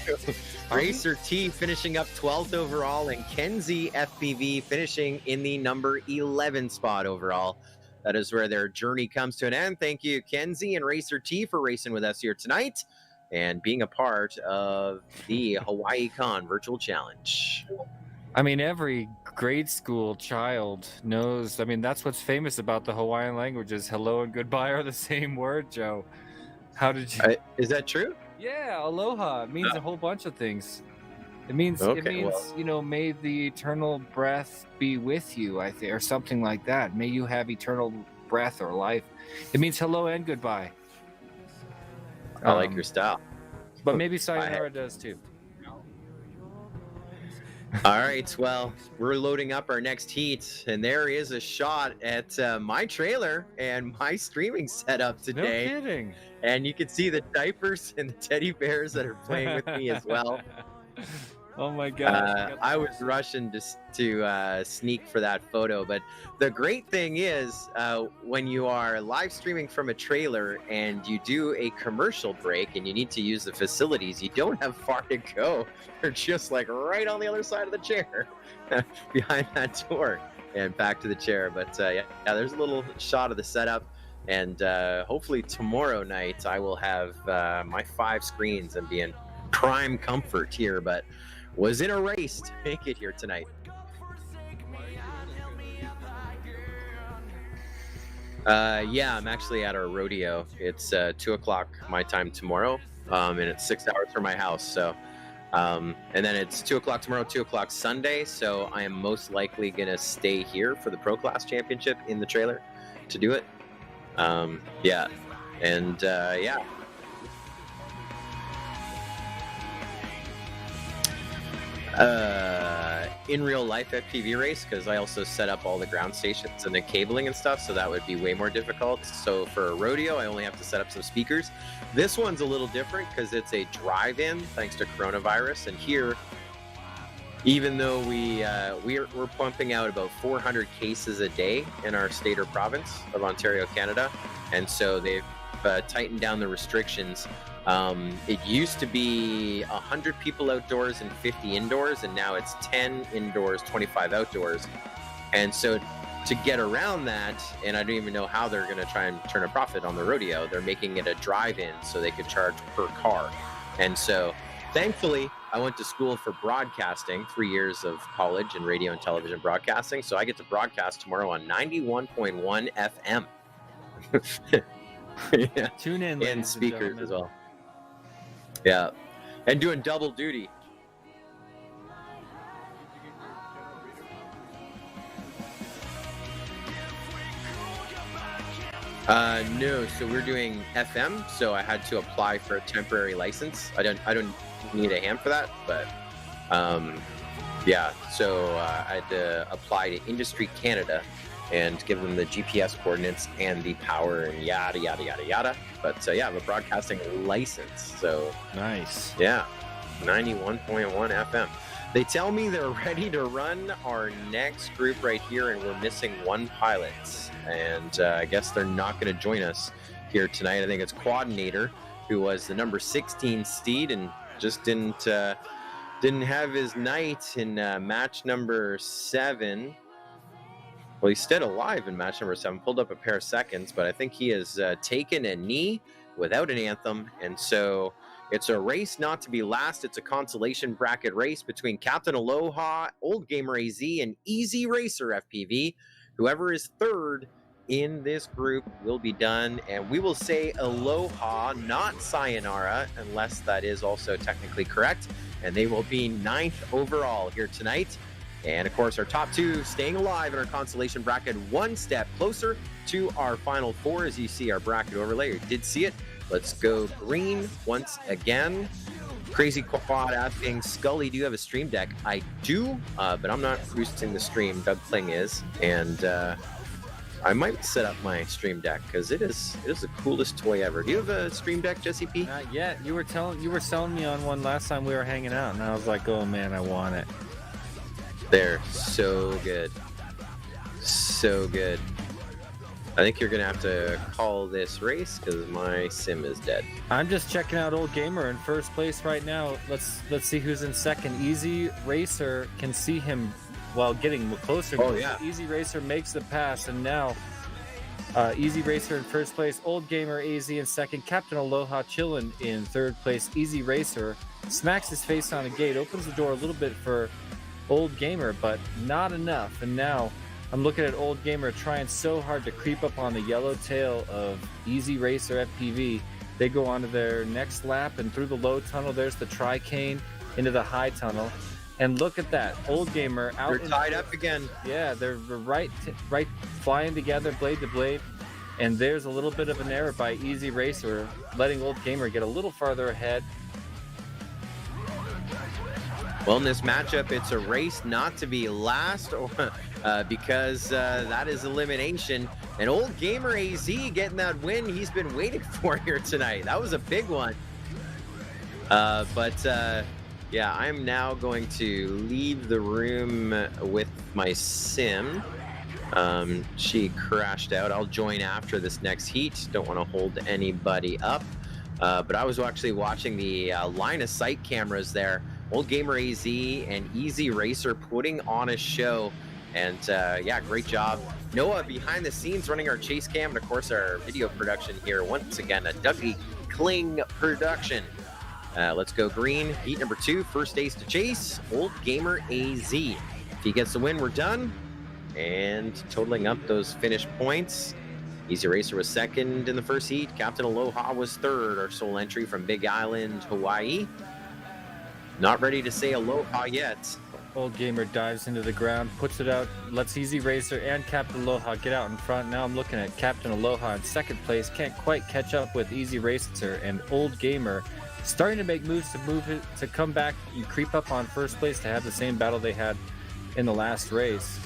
Racer T finishing up 12th overall, and Kenzie FPV finishing in the number 11 spot overall. That is where their journey comes to an end. Thank you, Kenzie and Racer T, for racing with us here tonight and being a part of the Hawaiicon Virtual Challenge. I mean, every grade school child knows. I mean, that's what's famous about the Hawaiian languages. Hello and goodbye are the same word, Joe. How did you? Is that true? Yeah, aloha. It means a whole bunch of things. It means, you know, may the eternal breath be with you, I think, or something like that. May you have eternal breath or life. It means hello and goodbye. I like your style. But maybe sayonara does too. All right, well, we're loading up our next heat, and there is a shot at my trailer and my streaming setup today. No kidding. And you can see the diapers and the teddy bears that are playing with me as well. Oh my God! I was rushing to sneak for that photo, but the great thing is when you are live streaming from a trailer and you do a commercial break and you need to use the facilities, you don't have far to go. You're just like right on the other side of the chair, behind that door, and back to the chair. But yeah, there's a little shot of the setup, and hopefully tomorrow night I will have my 5 screens and be in prime comfort here. But was in a race to make it here tonight. Yeah, I'm actually at our rodeo. It's 2 o'clock my time tomorrow, and it's 6 hours from my house. So, and then it's 2 o'clock tomorrow, 2 o'clock Sunday. So I am most likely gonna stay here for the Pro Class Championship in the trailer to do it. Yeah, and yeah. In real life FPV race, because I also set up all the ground stations and the cabling and stuff, so that would be way more difficult. So for a rodeo, I only have to set up some speakers. This one's a little different because it's a drive-in thanks to coronavirus, and here, even though we're pumping out about 400 cases a day in our state or province of Ontario, Canada, and so they've tightened down the restrictions. It used to be 100 people outdoors and 50 indoors, and now it's 10 indoors, 25 outdoors. And so to get around that, and I don't even know how they're going to try and turn a profit on the rodeo, they're making it a drive-in so they could charge per car. And so thankfully, I went to school for broadcasting, 3 years of college in radio and television broadcasting. So I get to broadcast tomorrow on 91.1 FM. Yeah. Tune in, and speakers as well. Yeah, and doing double duty. No, so we're doing FM, so I had to apply for a temporary license. I don't need a hand for that, but yeah, so I had to apply to Industry Canada and give them the GPS coordinates and the power and yada yada yada yada. But yeah, I have a broadcasting license, so nice. Yeah, 91.1 FM. They tell me they're ready to run our next group right here, and we're missing 1 pilot. And I guess they're not going to join us here tonight. I think it's Quadinator, who was the number 16 steed and just didn't have his night in match number 7. Well, he's still alive in match number 7, pulled up a pair of seconds, but I think he has taken a knee without an anthem. And so it's a race not to be last. It's a consolation bracket race between Captain Aloha, Old Gamer AZ, and Easy Racer FPV. Whoever is third in this group will be done, and we will say aloha, not sayonara, unless that is also technically correct, and they will be 9th overall here tonight. And of course, our top 2 staying alive in our consolation bracket, one step closer to our final 4. As you see our bracket overlay, you did see it. Let's go green once again. Crazy Quad asking, Scully, do you have a stream deck? I do, but I'm not boosting the stream. Doug Kling is, and I might set up my stream deck because it is the coolest toy ever. Do you have a stream deck, Jesse P? Not yet. You were selling me on one last time we were hanging out, and I was like, oh man, I want it. They're so good, so good. I think you're gonna have to call this race because my sim is dead. I'm just checking out Old Gamer in first place right now. Let's see who's in second. Easy Racer can see him while getting closer. Oh yeah. Easy Racer makes the pass, and now Easy Racer in first place. Old Gamer AZ in second. Captain Aloha chillin' in third place. Easy Racer smacks his face on a gate, opens the door a little bit for Old Gamer, but not enough. And now I'm looking at Old Gamer trying so hard to creep up on the yellow tail of Easy Racer FPV. They go on to their next lap, and through the low tunnel, there's the tri-cane into the high tunnel. And look at that, Old Gamer out. They're tied up again. Yeah, they're right flying together, blade to blade. And there's a little bit of an error by Easy Racer, letting Old Gamer get a little farther ahead. Well, in this matchup, it's a race not to be last, because that is elimination. And Old Gamer AZ getting that win he's been waiting for here tonight. That was a big one. Yeah, I'm now going to leave the room with my sim. She crashed out. I'll join after this next heat. Don't want to hold anybody up. But I was actually watching the line of sight cameras there. Old Gamer AZ and Easy Racer putting on a show. And yeah, great job. Noah behind the scenes running our chase cam, and of course our video production here. Once again, a Dougie Kling production. Let's go green. Heat number 2, first ace to chase. Old Gamer AZ. If he gets the win, we're done. And totaling up those finish points. Easy Racer was second in the first heat. Captain Aloha was third. Our sole entry from Big Island, Hawaii. Not ready to say aloha yet. Old Gamer dives into the ground, puts it out, lets Easy Racer and Captain Aloha get out in front. Now I'm looking at Captain Aloha in second place. Can't quite catch up with Easy Racer, and Old Gamer starting to make moves to come back and creep up on first place to have the same battle they had in the last race.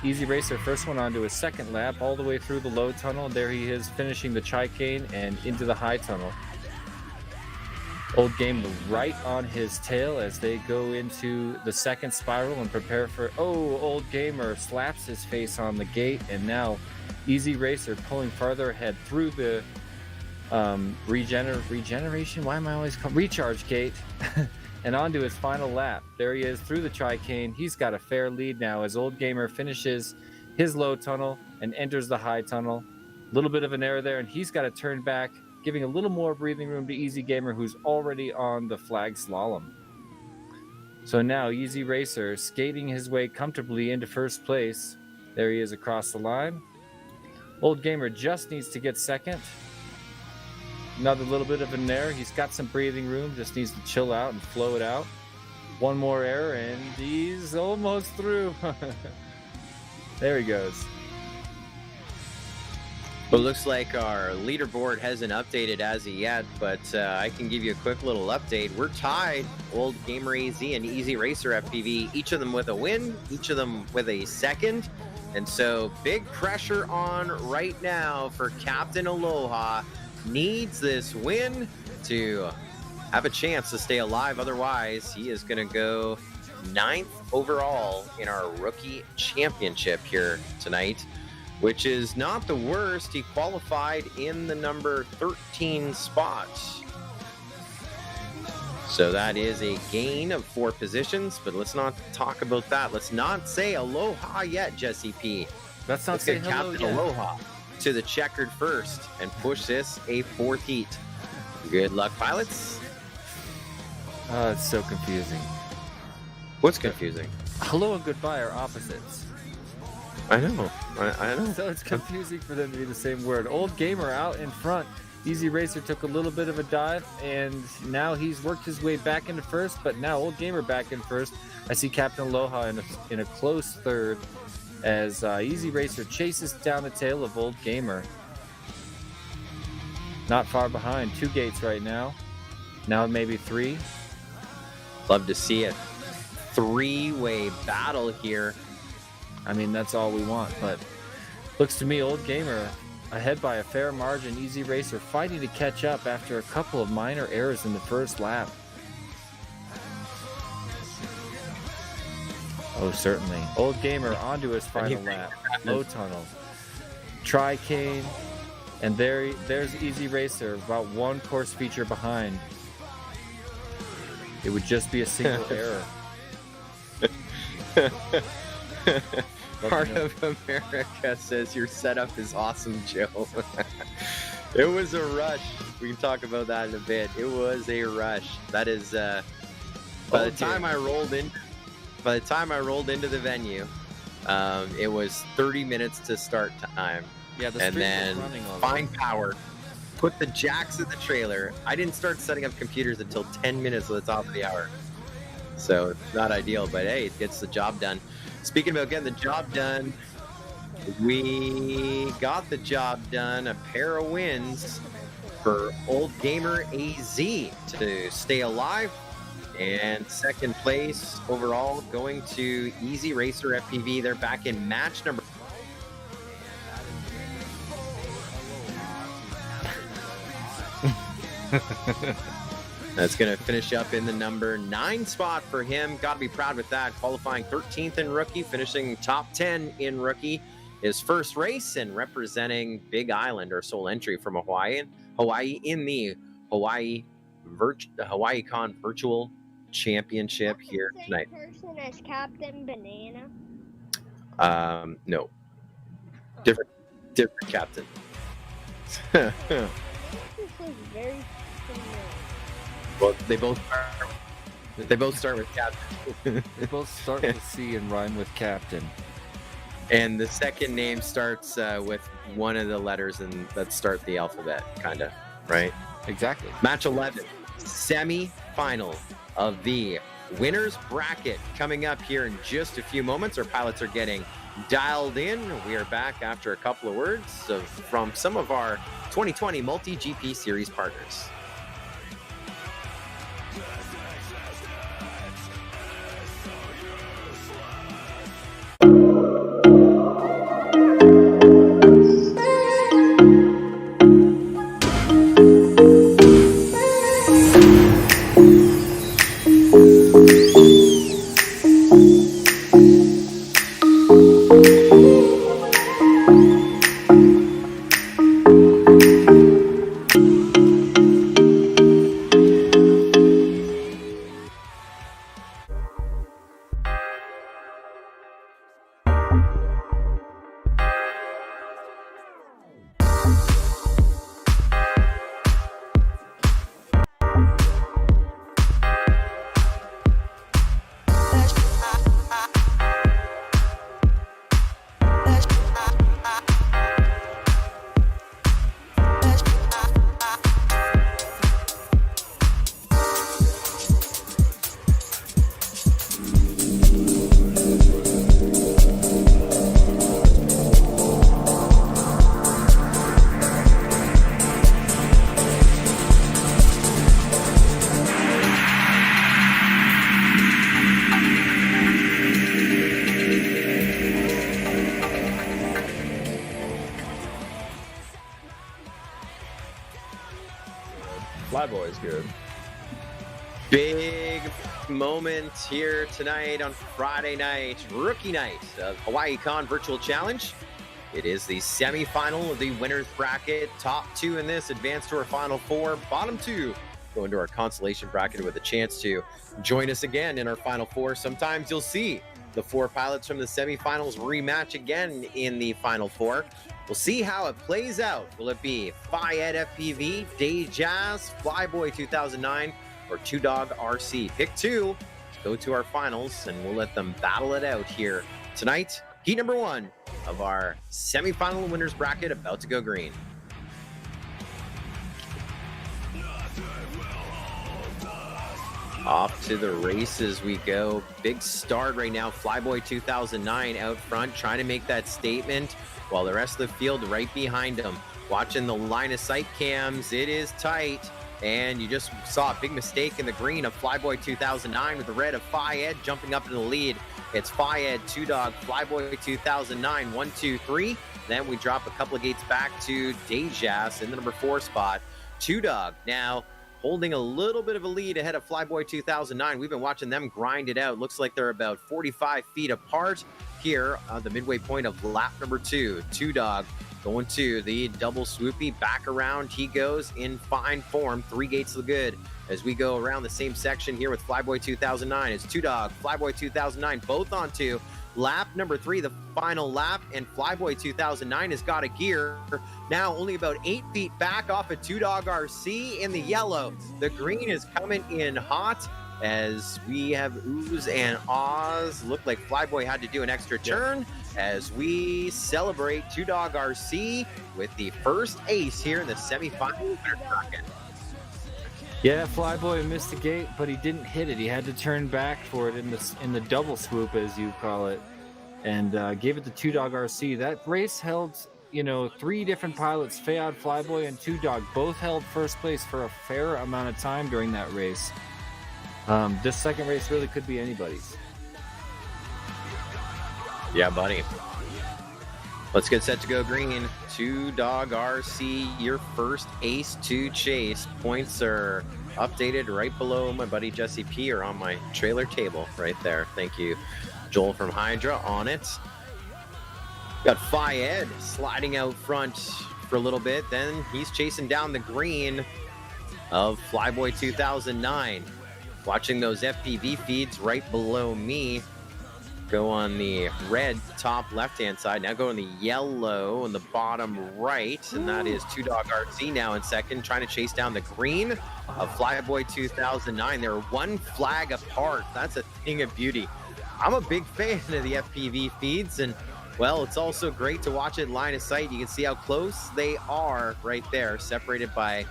Easy Racer first one onto his second lap, all the way through the low tunnel. There he is, finishing the tri-cane and into the high tunnel. Old Gamer right on his tail as they go into the second spiral and prepare for... Oh, Old Gamer slaps his face on the gate, and now Easy Racer pulling farther ahead through the regeneration? Why am I always calling... Recharge gate. And onto his final lap. There he is through the tri-cane. He's got a fair lead now as Old Gamer finishes his low tunnel and enters the high tunnel. A little bit of an error there, and he's got to turn back, giving a little more breathing room to Easy Gamer, who's already on the flag slalom. So now Easy Racer skating his way comfortably into first place. There he is across the line. Old Gamer just needs to get second. Another little bit of an error. He's got some breathing room, just needs to chill out and flow it out. One more error and he's almost through. There he goes. Well, it looks like our leaderboard hasn't updated as of yet, but I can give you a quick little update. We're tied, Old Gamer AZ and Easy Racer FPV, each of them with a win, each of them with a second. And so big pressure on right now for Captain Aloha. Needs this win to have a chance to stay alive. Otherwise, he is going to go 9th overall in our rookie championship here tonight, which is not the worst. He qualified in the number 13 spot. So that is a gain of 4 positions, but let's not talk about that. Let's not say aloha yet, Jesse P. Let's say hello Captain yet. Aloha to the checkered first and push this a 4th heat. Good luck, pilots. Oh, it's so confusing. What's confusing? Hello and goodbye are opposites. I know. I know. So it's confusing for them to be the same word. Old Gamer out in front. Easy Racer took a little bit of a dive, and now he's worked his way back into first, but now Old Gamer back in first. I see Captain Aloha in a close third as Easy Racer chases down the tail of Old Gamer. Not far behind. 2 gates right now. Now maybe 3. Love to see it. 3-way battle here. I mean, that's all we want, but looks to me Old Gamer ahead by a fair margin. Easy Racer fighting to catch up after a couple of minor errors in the first lap. Oh, certainly. Old Gamer onto his final lap. Low tunnel. Tri-cane. And there's Easy Racer, about 1 course feature behind. It would just be a single error. Heart of America says your setup is awesome, Joe. It was a rush. We can talk about that in a bit. It was a rush. That is by the time I rolled into the venue, it was 30 minutes to start time. Yeah, and then find power, put the jacks in the trailer. I didn't start setting up computers until 10 minutes to the top of the hour. So it's not ideal, but hey, it gets the job done. Speaking about getting the job done, we got the job done. A pair of wins for Old Gamer AZ to stay alive. And second place overall going to Easy Racer FPV. They're back in match number. That's going to finish up in the number 9 spot for him. Got to be proud with that. Qualifying 13th in rookie, finishing top 10 in rookie. His first race and representing Big Island, or sole entry from Hawaii in the Hawaiicon Virtual Championship here tonight. Person as Captain Banana. No, different captain. This is very similar. Well, they both start with captain. They both start with C and rhyme with captain. And the second name starts with one of the letters that start the alphabet, kind of, right? Exactly. Match 11, semi-final of the winner's bracket coming up here in just a few moments. Our pilots are getting dialed in. We are back after a couple of words from some of our 2020 MultiGP series partners. Flyboy is good. Big moment here tonight on Friday night, rookie night of Hawaiicon Virtual Challenge. It is the semi-final of the winner's bracket. Top 2 in this advance to our final 4. Bottom 2 go into our consolation bracket with a chance to join us again in our final 4. Sometimes you'll see the 4 pilots from the semi-finals rematch again in the final 4. We'll see how it plays out. Will it be Fayed FPV, Day Jazz, Flyboy 2009, or Two Dog RC? Pick 2 to go to our finals, and we'll let them battle it out here tonight. Heat number 1 of our semifinal winners bracket about to go green. Off to the races we go. Big start right now. Flyboy 2009 out front, trying to make that statement, while the rest of the field right behind him. Watching the line of sight cams, it is tight. And you just saw a big mistake in the green of Flyboy 2009 with the red of Fayed jumping up in the lead. It's Fayed, 2-Dog, Flyboy 2009, 1, 2, 3. Then we drop a couple of gates back to Dejas in the number 4 spot. 2-Dog now holding a little bit of a lead ahead of Flyboy 2009. We've been watching them grind it out. Looks like they're about 45 feet apart here on the midway point of lap number 2. 2-Dog going to the double swoopy, back around he goes in fine form. 3 gates to the good as we go around the same section here with Flyboy 2009. It's 2-Dog, Flyboy 2009, both on 2. Lap number 3, the final lap, and Flyboy 2009 has got a gear. Now only about 8 feet back off a 2-Dog RC in the yellow. The green is coming in hot as we have oohs and ahs. Looked like Flyboy had to do an extra turn as we celebrate 2-Dog RC with the first ace here in the semifinal winner bracket. Yeah, Flyboy missed the gate, but he didn't hit it. He had to turn back for it in the double swoop, as you call it, and gave it to 2-Dog RC. That race held, 3 different pilots, Fayad, Flyboy, and 2-Dog, both held first place for a fair amount of time during that race. This second race really could be anybody's. Yeah, buddy. Let's get set to go green. 2-Dog RC, your first ace to chase. Points are updated right below my buddy Jesse P, or on my trailer table right there. Thank you, Joel from Hydra, on it. Got Fayed sliding out front for a little bit. Then he's chasing down the green of Flyboy 2009. Watching those FPV feeds right below me. Go on the red top left-hand side. Now go on the yellow on the bottom right. And that is 2-Dog RC now in second, trying to chase down the green of Flyboy 2009. They're 1 flag apart. That's a thing of beauty. I'm a big fan of the FPV feeds, and well, it's also great to watch it line of sight. You can see how close they are right there, separated by,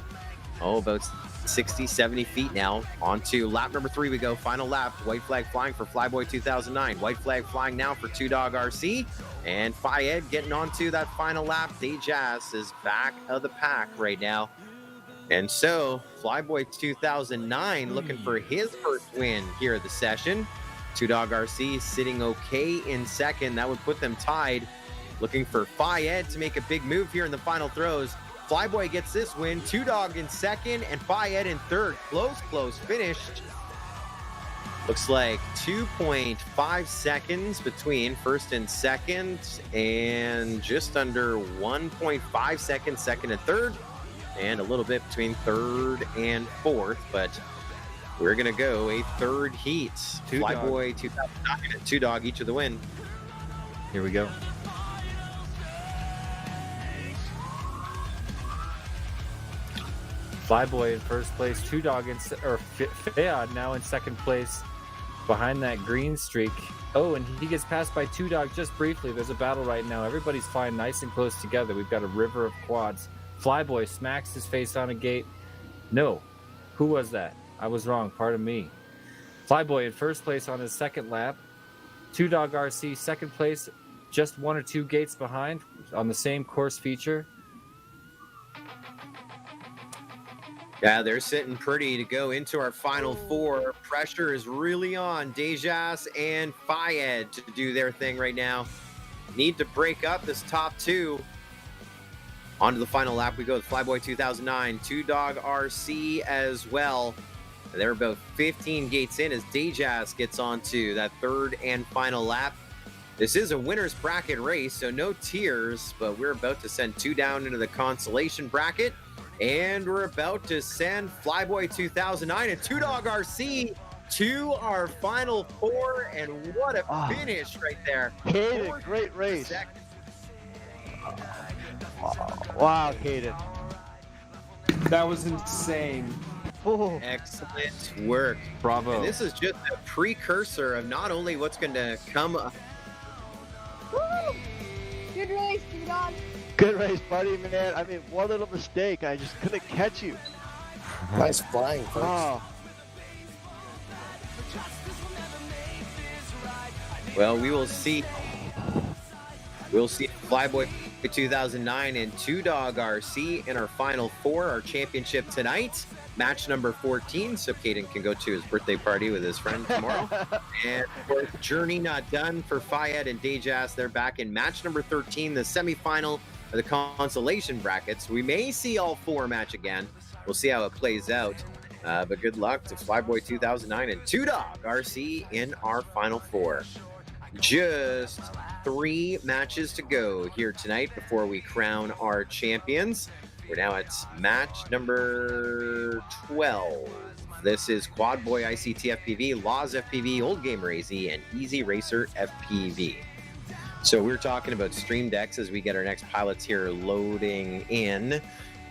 about 60, 70 feet now. On to lap number 3 we go. Final lap. White flag flying for Flyboy 2009. White flag flying now for 2-Dog RC. And Fayed getting onto that final lap. Dejas is back of the pack right now. And so, Flyboy 2009 looking for his first win here at the session. 2-Dog RC sitting okay in second. That would put them tied. Looking for Fayed to make a big move here in the final throws. Flyboy gets this win. 2-Dog in second and Fayed in third. Close finished. Looks like 2.5 seconds between first and second, and just under 1.5 seconds second and third, and a little bit between third and fourth. But we're going to go a third heat. Flyboy 2009 and 2-Dog each of the win. Here we go. Flyboy in first place, 2-Dog Fayad now in second place behind that green streak. Oh, and he gets passed by 2-Dog just briefly. There's a battle right now. Everybody's flying nice and close together. We've got a river of quads. Flyboy smacks his face on a gate. No. Who was that? I was wrong. Pardon me. Flyboy in first place on his second lap. 2-Dog RC second place, just 1 or 2 gates behind on the same course feature. Yeah, they're sitting pretty to go into our final 4. Pressure is really on Dejas and Fayed to do their thing right now. Need to break up this top 2. On to the final lap we go with Flyboy 2009, 2-Dog RC as well. They're about 15 gates in as Dejas gets onto that third and final lap. This is a winner's bracket race, so no tears, but we're about to send 2 down into the consolation bracket. And we're about to send Flyboy 2009 and 2-Dog RC to our final 4. And what a finish right there. Caden, great race. Wow, Caden. That was insane. Oh. Excellent work. Bravo. And this is just a precursor of not only what's going to come Good race, G-Dog. Good race, buddy, man. I mean, one little mistake. I just couldn't catch you. Nice flying, folks. Oh. Well, we will see. We'll see Flyboy 2009 and Two Dog RC in our final four, our championship tonight. Match number 14, so Caden can go to his birthday party with his friend tomorrow. And of course, journey not done for Fayed and Dejas. They're back in match number 13, the semifinal of the consolation brackets. We may see all four match again. We'll see how it plays out. But good luck to Flyboy 2009 and Two Dog RC in our final four. Just 3 matches to go here tonight before we crown our champions. We're now at match number 12. This is Quad Boy ICT FPV, Laws FPV, Old Gamer AZ, and Easy Racer FPV. So we're talking about stream decks as we get our next pilots here loading in.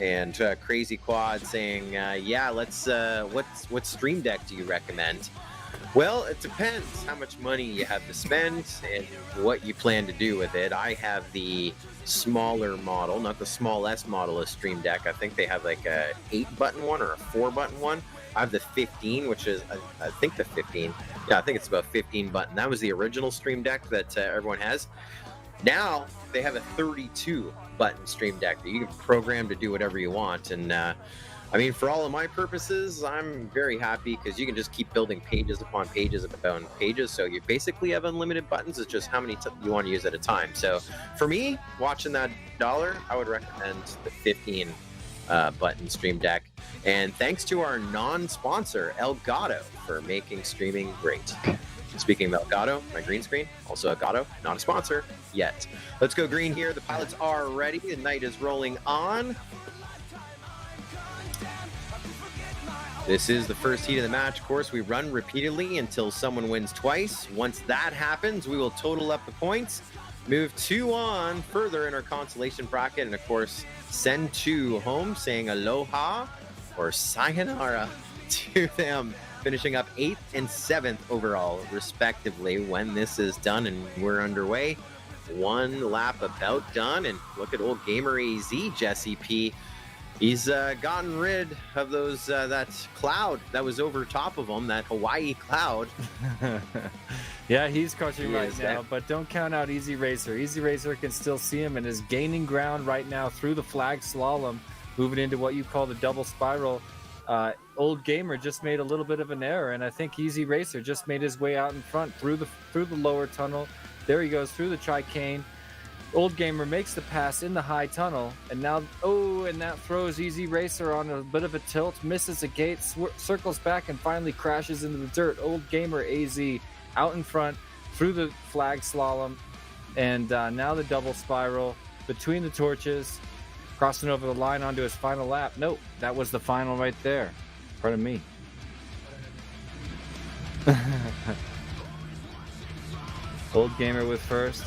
And Crazy Quad saying, yeah, let's, what stream deck do you recommend? Well, it depends how much money you have to spend and what you plan to do with it. I have the smaller model, not the smallest model of Stream Deck. I think they have like a 8-button one or a 4-button one. I have the 15, which is, I think the 15. Yeah, I think it's about 15 button. That was the original Stream Deck that everyone has. Now they have a 32-button Stream Deck that you can program to do whatever you want. And I mean, for all of my purposes, I'm very happy because you can just keep building pages upon pages upon pages. So you basically have unlimited buttons. It's just how many you want to use at a time. So for me, watching that dollar, I would recommend the 15 button Stream Deck. And thanks to our non-sponsor, Elgato, for making streaming great. Speaking of Elgato, my green screen, also Elgato, not a sponsor yet. Let's go green here. The pilots are ready. The night is rolling on. This is the first heat of the match. Of course, we run repeatedly until someone wins twice. Once that happens, we will total up the points, move 2 on further in our consolation bracket, and of course, send 2 home, saying aloha or sayonara to them, finishing up 8th and 7th overall, respectively, when this is done and we're underway. 1 lap about done, and look at old Gamer AZ, Jesse P. He's gotten rid of those that cloud that was over top of him, that Hawaii cloud. Yeah, he's crushing right now, but don't count out Easy Racer. Easy Racer can still see him and is gaining ground right now through the flag slalom, moving into what you call the double spiral. Old Gamer just made a little bit of an error, and I think Easy Racer just made his way out in front through the lower tunnel. There he goes through the chicane. Old Gamer makes the pass in the high tunnel, and now, and that throws Easy Racer on a bit of a tilt, misses a gate, circles back, and finally crashes into the dirt. Old Gamer AZ out in front through the flag slalom, and now the double spiral between the torches, crossing over the line onto his final lap. Nope, that was the final right there. Pardon me. Old Gamer with first.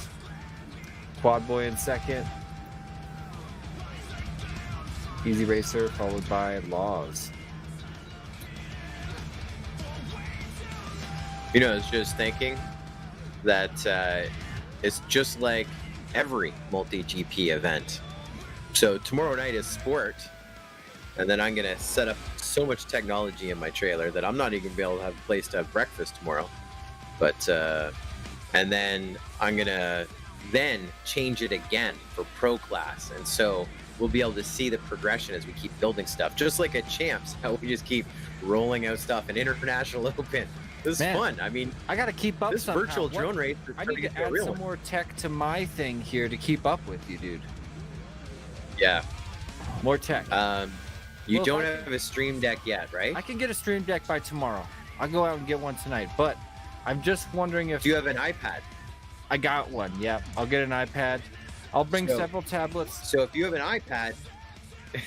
Quad Boy in second. Easy Racer followed by Laws. You know, I was just thinking that it's just like every MultiGP event. So tomorrow night is sport, and then I'm going to set up so much technology in my trailer that I'm not even going to be able to have a place to have breakfast tomorrow. But, and then I'm going to then change it again for pro class, and so we'll be able to see the progression as we keep building stuff, just like at champs, how we just keep rolling out stuff in international open. This is fun. I mean, I gotta keep up. This somehow. Virtual drone race, I need to add some more tech to my thing here to keep up with you, dude. Yeah, more tech. You don't have a stream deck yet, right? I can get a stream deck by tomorrow. I'll go out and get one tonight, but I'm just wondering if... Do you have an iPad? I got one, yeah. I'll get an iPad. I'll bring several tablets. So if you have an iPad,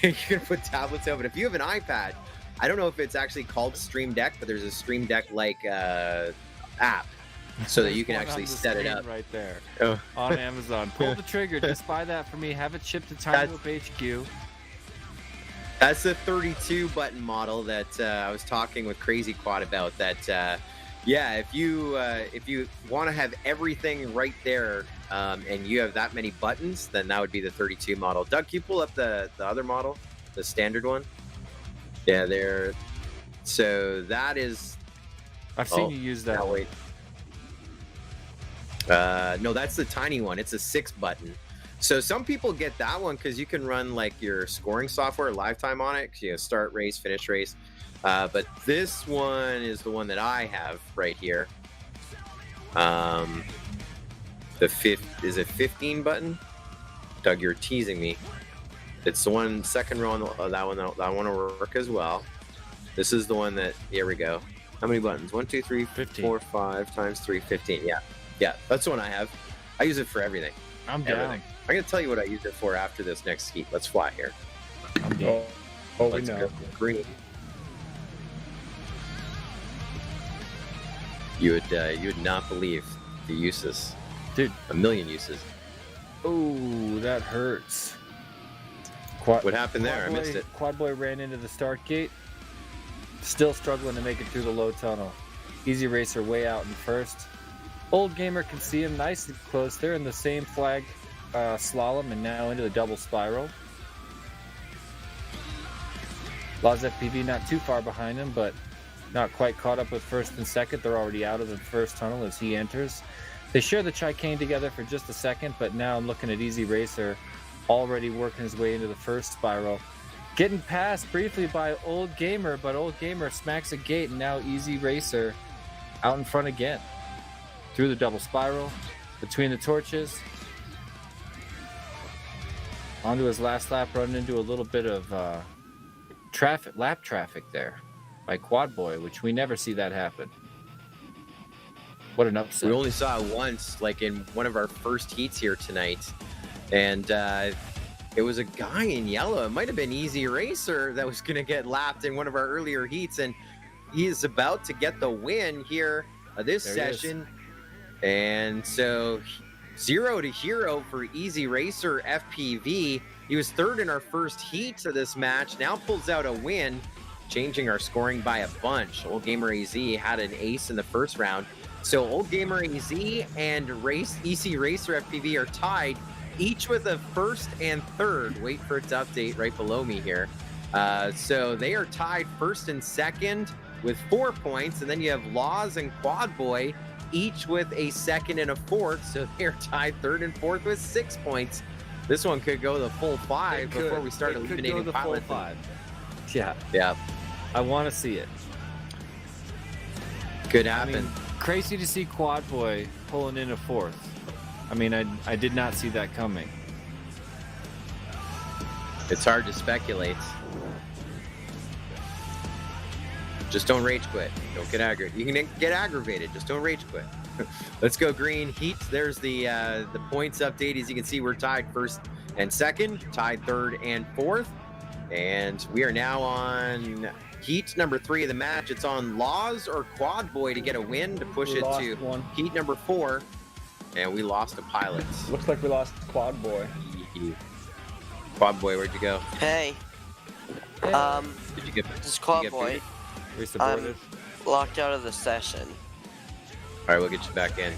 you're going to put tablets out, but if you have an iPad, I don't know if it's actually called Stream Deck, but there's a Stream Deck-like app so that you can actually set it up. Right there on Amazon. Pull the trigger. Just buy that for me. Have it shipped to Tiny Loop HQ. That's the 32-button model that I was talking with Crazy Quad about. That, yeah, if you want to have everything right there and you have that many buttons, then that would be the 32 model. Doug, can you pull up the other model, the standard one? Yeah, there. So that is. I've seen you use that. No, wait. No, that's the tiny one. It's a 6 button. So some people get that one because you can run like your scoring software lifetime on it. You know, start race, finish race. But this one is the one that I have right here. The fifth is a 15 button. Doug, you're teasing me. It's the one second row on that one. That one will work as well. This is the one that. Here we go. How many buttons? 1, 2, 3, 15. 4, 5 times 3, 15. Yeah, that's the one I have. I use it for everything. I'm down. Everything. I'm gonna tell you what I use it for after this next heat. Let's fly here. I'm down. Oh, Let's we know. go green. You would not believe the uses, dude. A million uses. Oh, that hurts. What happened there? I missed it. Quad Boy ran into the start gate. Still struggling to make it through the low tunnel. Easy Racer way out in first. Old Gamer can see him nice and close. They're in the same flag slalom and now into the double spiral. Laws FPV not too far behind him, but not quite caught up with first and second. They're already out of the first tunnel as he enters. They share the chicane together for just a second, but now I'm looking at Easy Racer already working his way into the first spiral. Getting passed briefly by Old Gamer, but Old Gamer smacks a gate, and now Easy Racer out in front again. Through the double spiral, between the torches. Onto his last lap, running into a little bit of lap traffic there by Quad Boy, which we never see that happen. What an upset. We only saw it once, like in one of our first heats here tonight. And it was a guy in yellow. It might have been Easy Racer that was going to get lapped in one of our earlier heats. And he is about to get the win here this session. And so 0 to hero for Easy Racer FPV. He was third in our first heat of this match. Now pulls out a win, changing our scoring by a bunch. Old Gamer AZ had an ace in the first round. So Old Gamer AZ and Easy Racer FPV are tied, each with a first and third. Wait for it to update right below me here. So they are tied first and second with 4 points. And then you have Laws and Quad Boy, each with a second and a fourth. So they're tied third and fourth with 6 points. This one could go the full 5 before we start eliminating the pilots. full 5. Yeah. Yeah. I want to see it. Could happen. I mean, crazy to see Quad Boy pulling in a fourth. I mean, I did not see that coming. It's hard to speculate. Just don't rage quit. Don't get aggravated. You can get aggravated. Just don't rage quit. Let's go green. Heat. There's the points update. As you can see, we're tied first and second, tied third and fourth. And we are now on heat number 3 of the match. It's on Laws or Quad Boy to get a win to push it to heat number 4. And we lost to pilots. Looks like we lost Quad Boy. Quad Boy, where'd you go? Hey. Did you get This is Quad Boy. I'm locked out of the session. All right, we'll get you back in.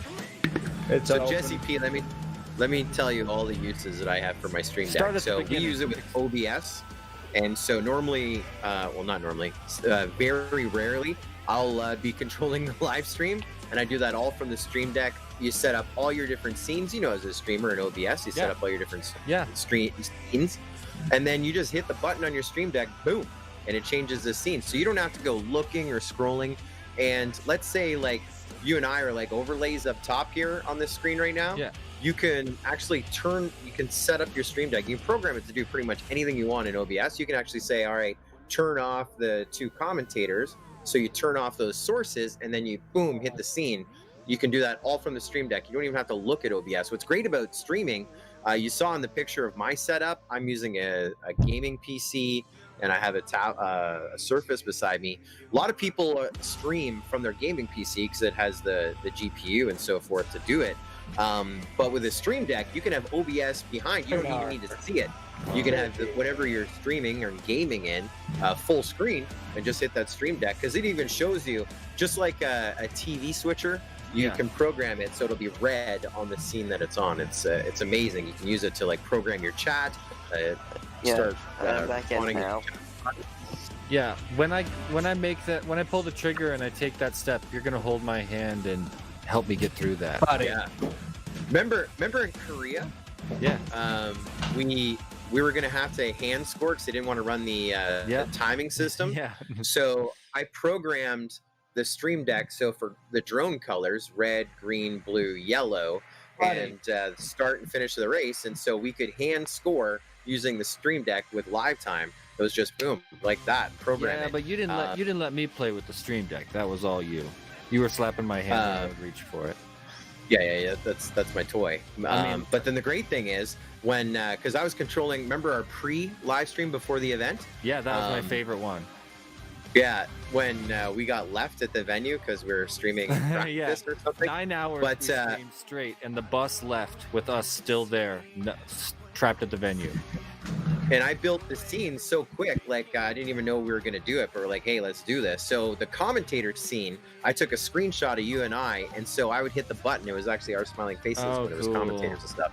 It's so Jesse P, let me tell you all the uses that I have for my Stream Deck. So we use it with OBS, and so normally, well, not normally, very rarely, I'll be controlling the live stream, and I do that all from the Stream Deck. You set up all your different scenes. You know, as a streamer in OBS, you set up all your different scenes, and then you just hit the button on your Stream Deck, boom, and it changes the scene. So you don't have to go looking or scrolling. And let's say like you and I are like overlays up top here on this screen right now. Yeah. You can actually you can set up your Stream Deck. You can program it to do pretty much anything you want in OBS. You can actually say, all right, turn off the 2 commentators. So you turn off those sources and then you, boom, hit the scene. You can do that all from the Stream Deck. You don't even have to look at OBS. What's great about streaming, you saw in the picture of my setup, I'm using a gaming PC and I have a Surface beside me. A lot of people stream from their gaming PC because it has the GPU and so forth to do it. But with a Stream Deck, you can have OBS behind. You don't even need to see it. You can have whatever you're streaming or gaming in full screen and just hit that Stream Deck, because it even shows you, just like a TV switcher, You can program it so it'll be red on the scene that it's on. It's amazing. You can use it to like program your chat. Start back in now. Yeah, when I pull the trigger and I take that step, you're gonna hold my hand and help me get through that. Yeah. Remember in Korea? Yeah. We were gonna have to hand score because they didn't want to run the timing system. Yeah. So I programmed the stream deck so for the drone colors, red, green, blue, yellow, and start and finish of the race, and so we could hand score using the stream deck with live time. It was just boom, like that, programming. Yeah, but you didn't let me play with the stream deck. That was all you. You were slapping my hand when I would reach for it. Yeah. That's my toy. But then the great thing is when, because I was controlling. Remember our pre-live stream before the event? Yeah, that was my favorite one. Yeah, when we got left at the venue because we were streaming practice or something. 9 hours we streamed straight, and the bus left with us still there, trapped at the venue. And I built the scene so quick, like I didn't even know we were going to do it, but we're like, hey, let's do this. So the commentator scene, I took a screenshot of you and I, and so I would hit the button. It was actually our smiling faces when it was commentators and stuff.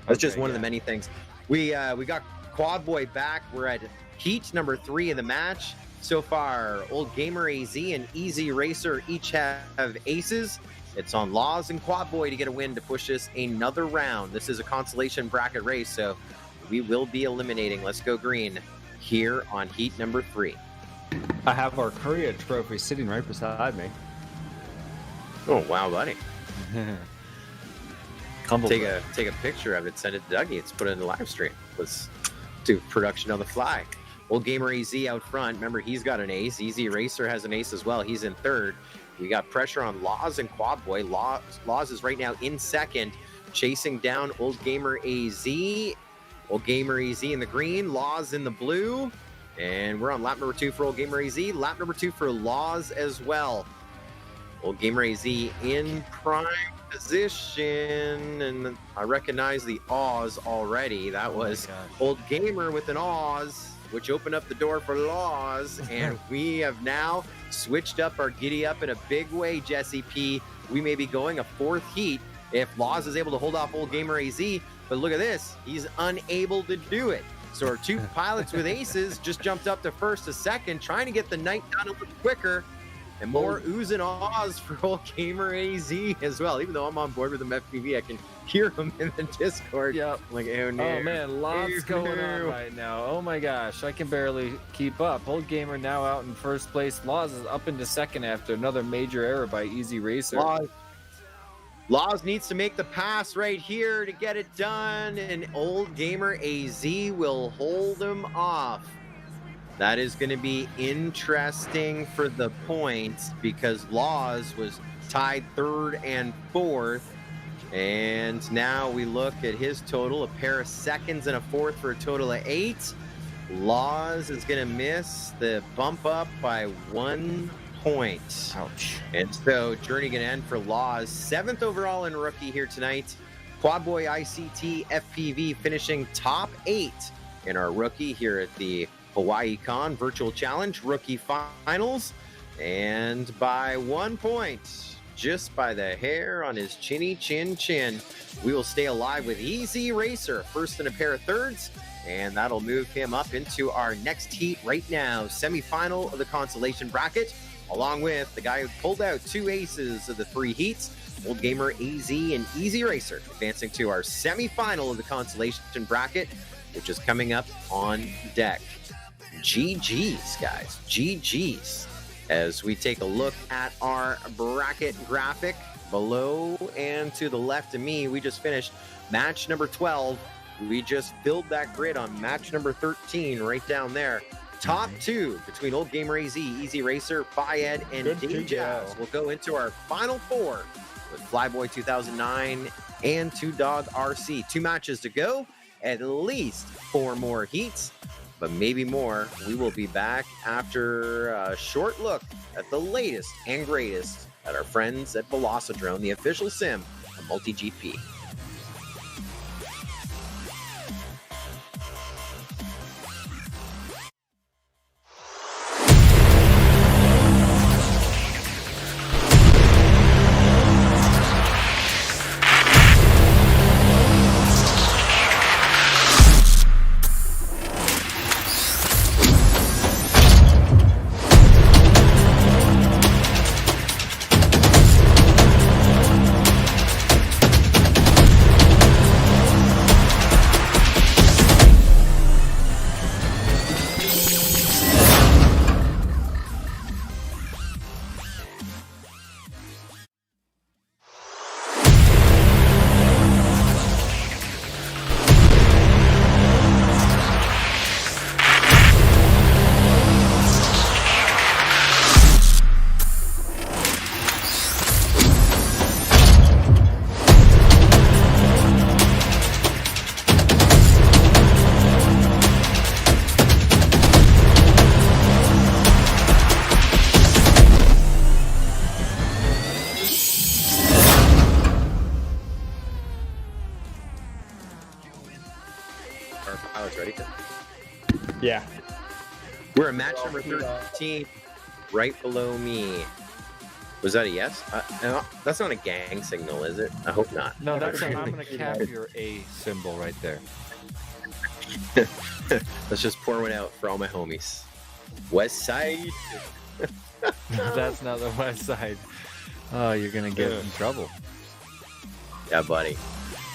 That's just one of the many things. We got Quad Boy back. We're at heat number 3 in the match. So far, Old Gamer AZ and Easy Racer each have aces. It's on Laws and Quad Boy to get a win to push us another round. This is a consolation bracket race, so we will be eliminating Let's Go Green here on heat number 3. I have our Korea trophy sitting right beside me. Oh, wow, buddy. Take a picture of it, send it to Dougie. Let's put it in the live stream. Let's do production on the fly. Old Gamer AZ out front. Remember, he's got an ace. Easy Racer has an ace as well. He's in third. We got pressure on Laws and Quad Boy. Laws is right now in second, chasing down Old Gamer AZ. Old Gamer AZ in the green, Laws in the blue. And we're on lap number 2 for Old Gamer AZ. Lap number 2 for Laws as well. Old Gamer AZ in prime position. And I recognize the Oz already. That was Old Gamer with an Oz, which opened up the door for Laws. And we have now switched up our giddy up in a big way, Jesse P. We may be going a 4th heat if Laws is able to hold off Old Gamer AZ. But look at this. He's unable to do it. So our 2 pilots with aces just jumped up to first to second, trying to get the night done a little quicker. And more oohs and ahs for Old Gamer AZ as well. Even though I'm on board with him FPV, I can hear him in the Discord. Yep. Like, oh no. Oh man, lots going on right now. Oh my gosh, I can barely keep up. Old Gamer now out in first place. Laws is up into second after another major error by Easy Racer. Laws needs to make the pass right here to get it done, and Old Gamer AZ will hold him off. That is going to be interesting for the points because Laws was tied 3rd and 4th. And now we look at his total, a pair of seconds and a 4th for a total of 8. Laws is going to miss the bump up by 1 point. Ouch. And so journey going to end for Laws. 7th overall in rookie here tonight. Quad Boy ICT FPV finishing top 8 in our rookie here at the Hawaiicon Virtual Challenge Rookie Finals. And by 1 point, just by the hair on his chinny chin, we will stay alive with Easy Racer, first in a pair of thirds. And that'll move him up into our next heat right now, semifinal of the consolation bracket, along with the guy who pulled out 2 aces of the 3 heats, Old Gamer AZ and Easy Racer, advancing to our semifinal of the consolation bracket, which is coming up on deck. GG's, guys. GG's. As we take a look at our bracket graphic below and to the left of me, we just finished match number 12. We just filled that grid on match number 13 right down there. Top 2 between Old Gamer AZ, Easy Racer, Fayed, and Djaz. We'll go into our final 4 with Flyboy 2009 and 2 Dog RC. 2 matches to go, at least 4 more heats, but maybe more. We will be back after a short look at the latest and greatest at our friends at Velocidrone, the official sim of MultiGP. pilots ready? Yeah. We're at match number 13, right below me. Was that a yes? No, that's not a gang signal, is it? I hope not. No, that's I'm going to cap your A symbol right there. Let's just pour one out for all my homies. West Side. No, that's not the West Side. Oh, you're going to get in trouble. Yeah, buddy.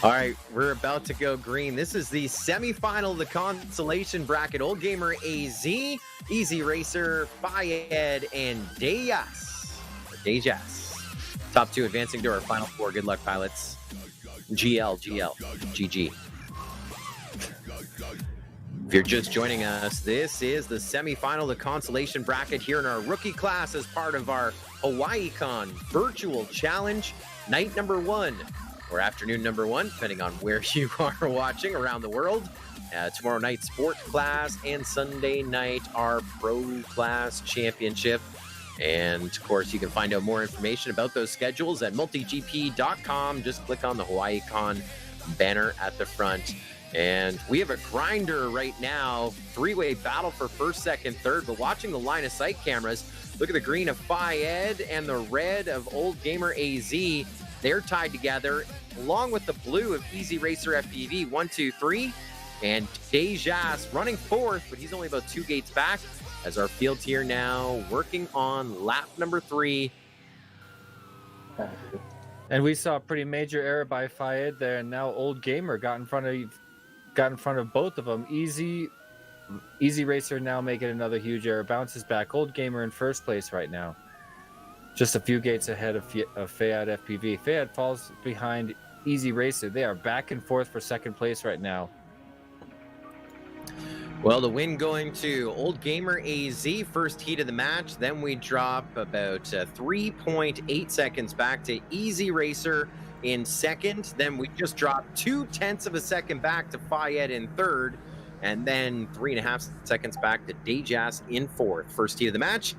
All right, we're about to go green. This is the semifinal of the consolation bracket. Old Gamer AZ, Easy Racer, Fayed, and Dejas. Top 2 advancing to our final 4. Good luck, pilots. GG. If you're just joining us, this is the semifinal of the consolation bracket here in our rookie class as part of our Hawaiicon virtual challenge, night number 1. Or afternoon number 1, depending on where you are watching around the world. Tomorrow night, sport class, and Sunday night, our pro class championship. And of course, you can find out more information about those schedules at multigp.com. Just click on the Hawaiicon banner at the front. And we have a grinder right now, 3-way battle for first, second, third. But watching the line of sight cameras, look at the green of Fayed and the red of Old Gamer AZ. They're tied together, along with the blue of Easy Racer FPV, 1, 2, 3. And Dejas running 4th, but he's only about 2 gates back as our field's here now, working on lap number 3. And we saw a pretty major error by Fayed there, and now Old Gamer got in front of both of them. Easy Racer now making another huge error, bounces back. Old Gamer in first place right now. Just a few gates ahead of Fayed FPV. Fayed falls behind Easy Racer. They are back and forth for second place right now. Well, the win going to Old Gamer AZ, first heat of the match. Then we drop about 3.8 seconds back to Easy Racer in second. Then we just dropped 0.2 of a second back to Fayed in third. And then 3.5 seconds back to Dejas in fourth. First heat of the match.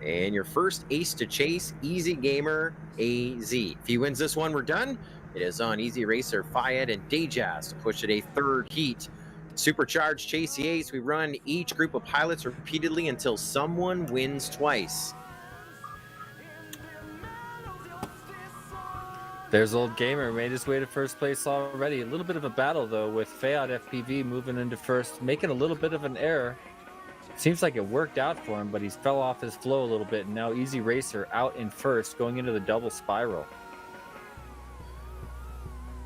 And your first ace to chase, Easy Gamer AZ. If he wins this one, we're done. It is on Easy Racer, Fayed, and Dejas to push it a third heat. Supercharged Chase the Ace. We run each group of pilots repeatedly until someone wins twice. There's Old Gamer, made his way to first place already. A little bit of a battle, though, with Fayed FPV moving into first, making a little bit of an error. Seems like it worked out for him, but he's fell off his flow a little bit. And now Easy Racer out in first, going into the double spiral.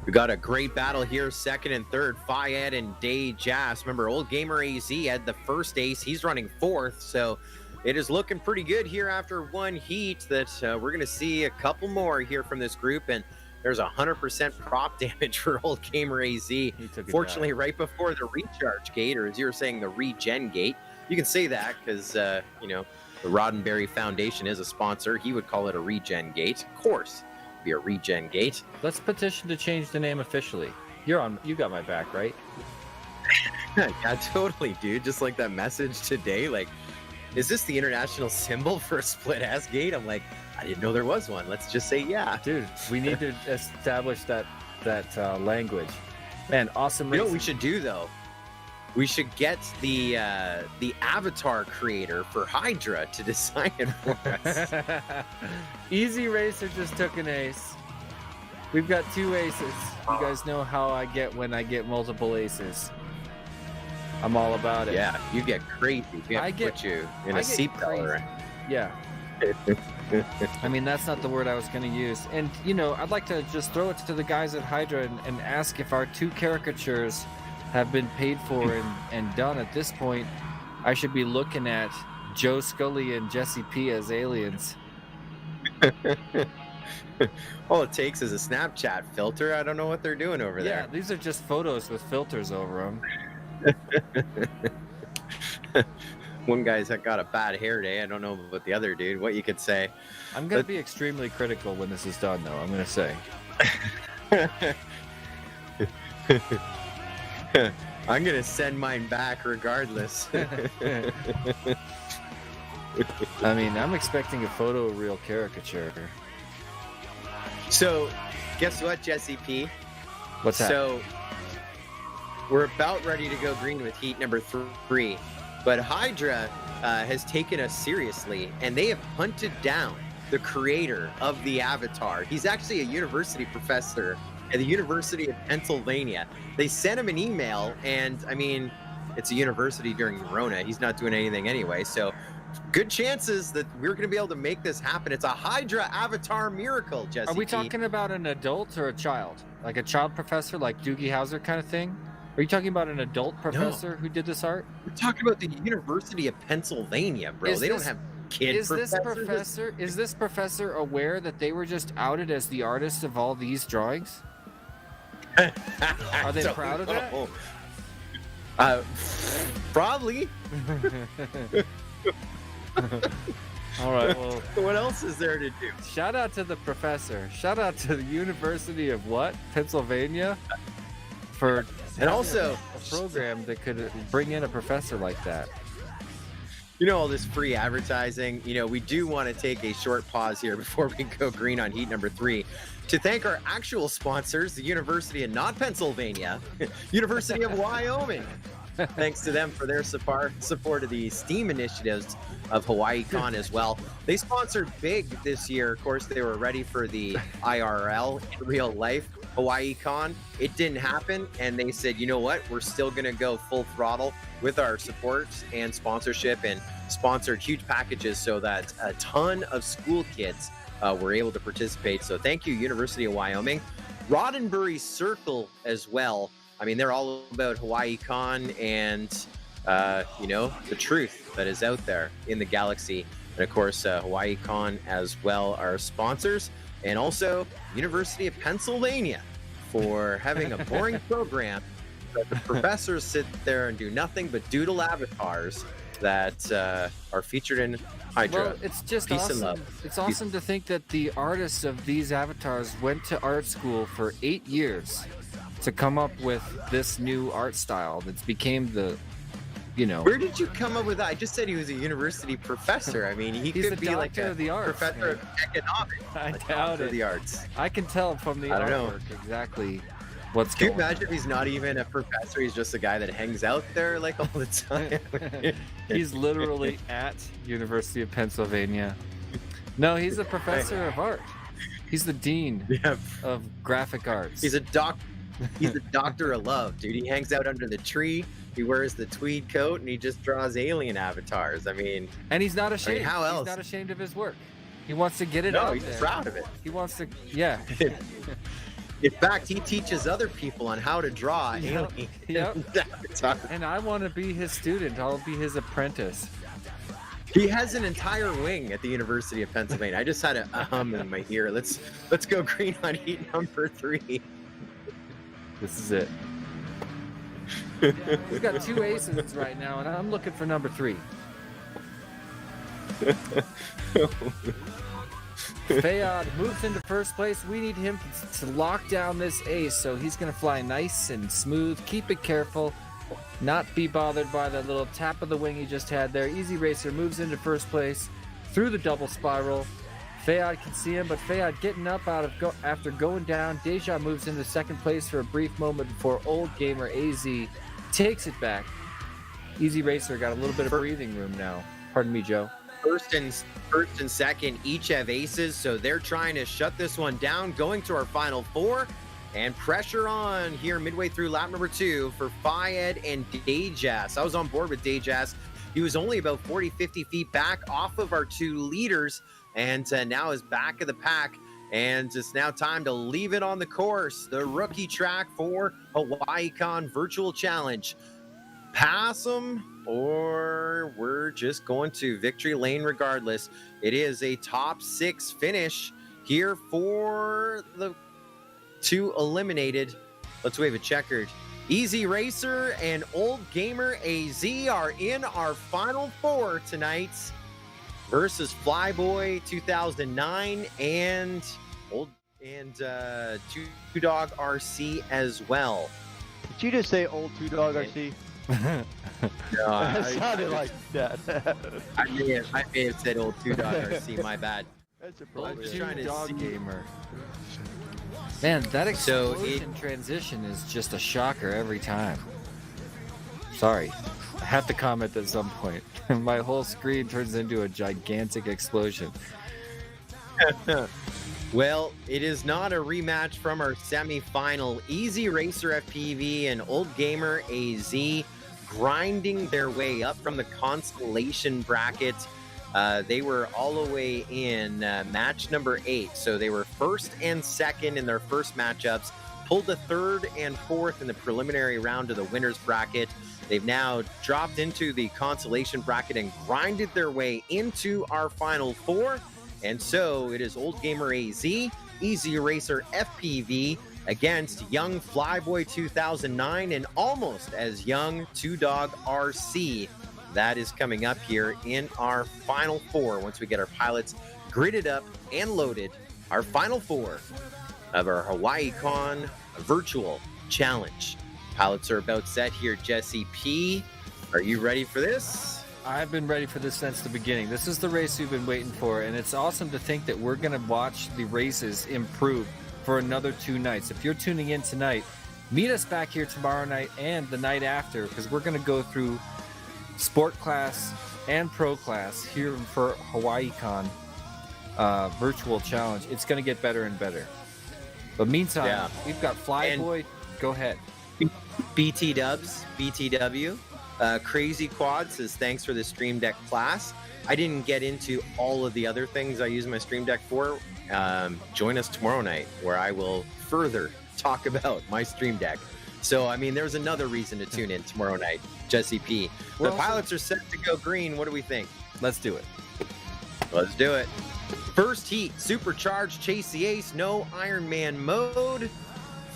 We got a great battle here, second and third, Fayed and Dejas. Remember, Old Gamer AZ had the first ace. He's running fourth, so it is looking pretty good here after one heat that we're going to see a couple more here from this group. And there's 100% prop damage for Old Gamer AZ. Fortunately, right before the recharge gate, or as you were saying, the regen gate. You can say that because, the Roddenberry Foundation is a sponsor. He would call it a regen gate. Of course, it'd be a regen gate. Let's petition to change the name officially. You got my back, right? Yeah, totally, dude. Just like that message today. Like, is this the international symbol for a split ass gate? I'm like, I didn't know there was one. Let's just say yeah. Dude, we need to establish that language. Man, awesome racing. You know what we should do, though? We should get the avatar creator for Hydra to design it for us. Easy Racer just took an ace. We've got 2 aces. You guys know how I get when I get multiple aces. I'm all about it. Yeah, you get crazy. We have to put you in a seatbelt. Yeah. I mean, that's not the word I was going to use. And, I'd like to just throw it to the guys at Hydra and ask if our 2 caricatures have been paid for and done. At this point, I should be looking at Joe Scully and Jesse P as aliens. All it takes is a Snapchat filter. I don't know what they're doing over there. Yeah, these are just photos with filters over them. One guy's got a bad hair day. I don't know about the other dude. What you could say. I'm going to be extremely critical when this is done, though. I'm going to say. I'm going to send mine back regardless. I mean, I'm expecting a photoreal caricature. So, guess what, Jesse P? What's that? So, we're about ready to go green with heat number 3. But Hydra has taken us seriously, and they have hunted down the creator of the avatar. He's actually a university professor at the University of Pennsylvania. They sent him an email, and I mean, it's a university during Corona. He's not doing anything anyway, so good chances that we're going to be able to make this happen. It's a Hydra avatar miracle, Jesse. Are we talking about an adult or a child? Like a child professor, like Doogie Howser kind of thing? Are you talking about an adult professor who did this art? We're talking about the University of Pennsylvania, bro. They don't have kid professors. Is this professor aware that they were just outed as the artists of all these drawings? Are they proud of that? Probably. All right, well, what else is there to do? Shout out to the professor. Shout out to the University of what? Pennsylvania for also a program that could bring in a professor like that. You know, all this free advertising, you know, we do want to take a short pause here before we go green on heat number 3 to thank our actual sponsors, the University of not Pennsylvania, University of Wyoming. Thanks to them for their support of the STEAM initiatives of Hawaiicon as well. They sponsored big this year. Of course, they were ready for the IRL, in real life, Hawaiicon. It didn't happen, and they said, you know what, we're still going to go full throttle with our support and sponsorship, and sponsored huge packages so that a ton of school kids were able to participate. So thank you, University of Wyoming. Roddenberry Circle as well. I mean, they're all about Hawaiicon and, you know, the truth that is out there in the galaxy. And of course, Hawaiicon as well are sponsors. And also University of Pennsylvania for having a boring program that the professors sit there and do nothing but doodle avatars that are featured in Hydra. Well, it's just Peace awesome. and love. It's awesome to think that the artists of these avatars went to art school for 8 years to come up with this new art style that's became the, you know. Where did you come up with that? I just said he was a university professor. I mean, he could be like a of the arts, professor of economics. I doubt it. The arts. I can tell from the artwork exactly what's Can you going on. imagine if he's not even a professor? He's just a guy that hangs out there like all the time. He's literally at University of Pennsylvania. No, he's a professor of art. He's the dean of graphic arts. He's a doctor of love, dude. He hangs out under the tree. He wears the tweed coat and he just draws alien avatars. I mean, and he's not ashamed. I mean, how else? He's not ashamed of his work. He wants to get it No, out he's there. proud of it. He wants to, yeah. In fact, he teaches other people on how to draw alien avatars. And I want to be his student. I'll be his apprentice. He has an entire wing at the University of Pennsylvania. I just had a hum in my ear. Let's go green on heat number 3. This is it. He's got 2 aces right now, and I'm looking for number 3. Fayad moves into first place. We need him to lock down this ace, so he's going to fly nice and smooth. Keep it careful. Not be bothered by the little tap of the wing he just had there. Easy Racer moves into first place through the double spiral. Fayad can see him, but Fayad getting up after going down. Deja moves into second place for a brief moment before Old Gamer AZ takes it back. Easy Racer got a little bit of breathing room now. Pardon me, Joe. First and second each have aces, so they're trying to shut this one down. Going to our final 4, and pressure on here midway through lap number 2 for Fayed and Dejas. I was on board with Dejas. He was only about 40-50 feet back off of our 2 leaders, and now is back of the pack. And it's now time to leave it on the course. The rookie track for Hawaiicon Virtual Challenge. Pass them, or we're just going to victory lane regardless. It is a top 6 finish here for the 2 eliminated. Let's wave a checkered. Easy Racer and Old Gamer AZ are in our final 4 tonight versus Flyboy 2009 and Two Dog RC as well. Did you just say old Two Dog RC? No, That sounded like that. I may have said old Two Dog RC. My bad. That's a Old problem. Two Dog Gamer. Man, that explosion transition is just a shocker every time. Sorry. I have to comment at some point. My whole screen turns into a gigantic explosion. Well, it is not a rematch from our semifinal. Easy Racer FPV and Old Gamer AZ grinding their way up from the consolation bracket. They were all the way in match number 8. So they were first and second in their first matchups, pulled the third and fourth in the preliminary round of the winners bracket. They've now dropped into the consolation bracket and grinded their way into our final 4. And so it is Old Gamer AZ, Easy Racer FPV against young Flyboy 2009 and almost as young Two Dog RC. That is coming up here in our final 4 once we get our pilots gridded up and loaded. Our final 4 of our Hawaiicon virtual challenge. Pilots are about set here. Jesse P, are you ready for this? I've been ready for this since the beginning. This is the race we've been waiting for, and it's awesome to think that we're going to watch the races improve for another 2 nights. If you're tuning in tonight, meet us back here tomorrow night and the night after, because we're going to go through Sport Class and Pro Class here for Hawaiicon virtual challenge. It's going to get better and better. But meantime, we've got Flyboy. Go ahead. BT Dubs, BTW. Crazy Quad says, thanks for the Stream Deck class. I didn't get into all of the other things I use my Stream Deck for. Join us tomorrow night where I will further talk about my Stream Deck. So, I mean, there's another reason to tune in tomorrow night. Jesse P. The pilots are set to go green. What do we think? Let's do it. Let's do it. First heat, supercharged Chase the Ace, no Iron Man mode.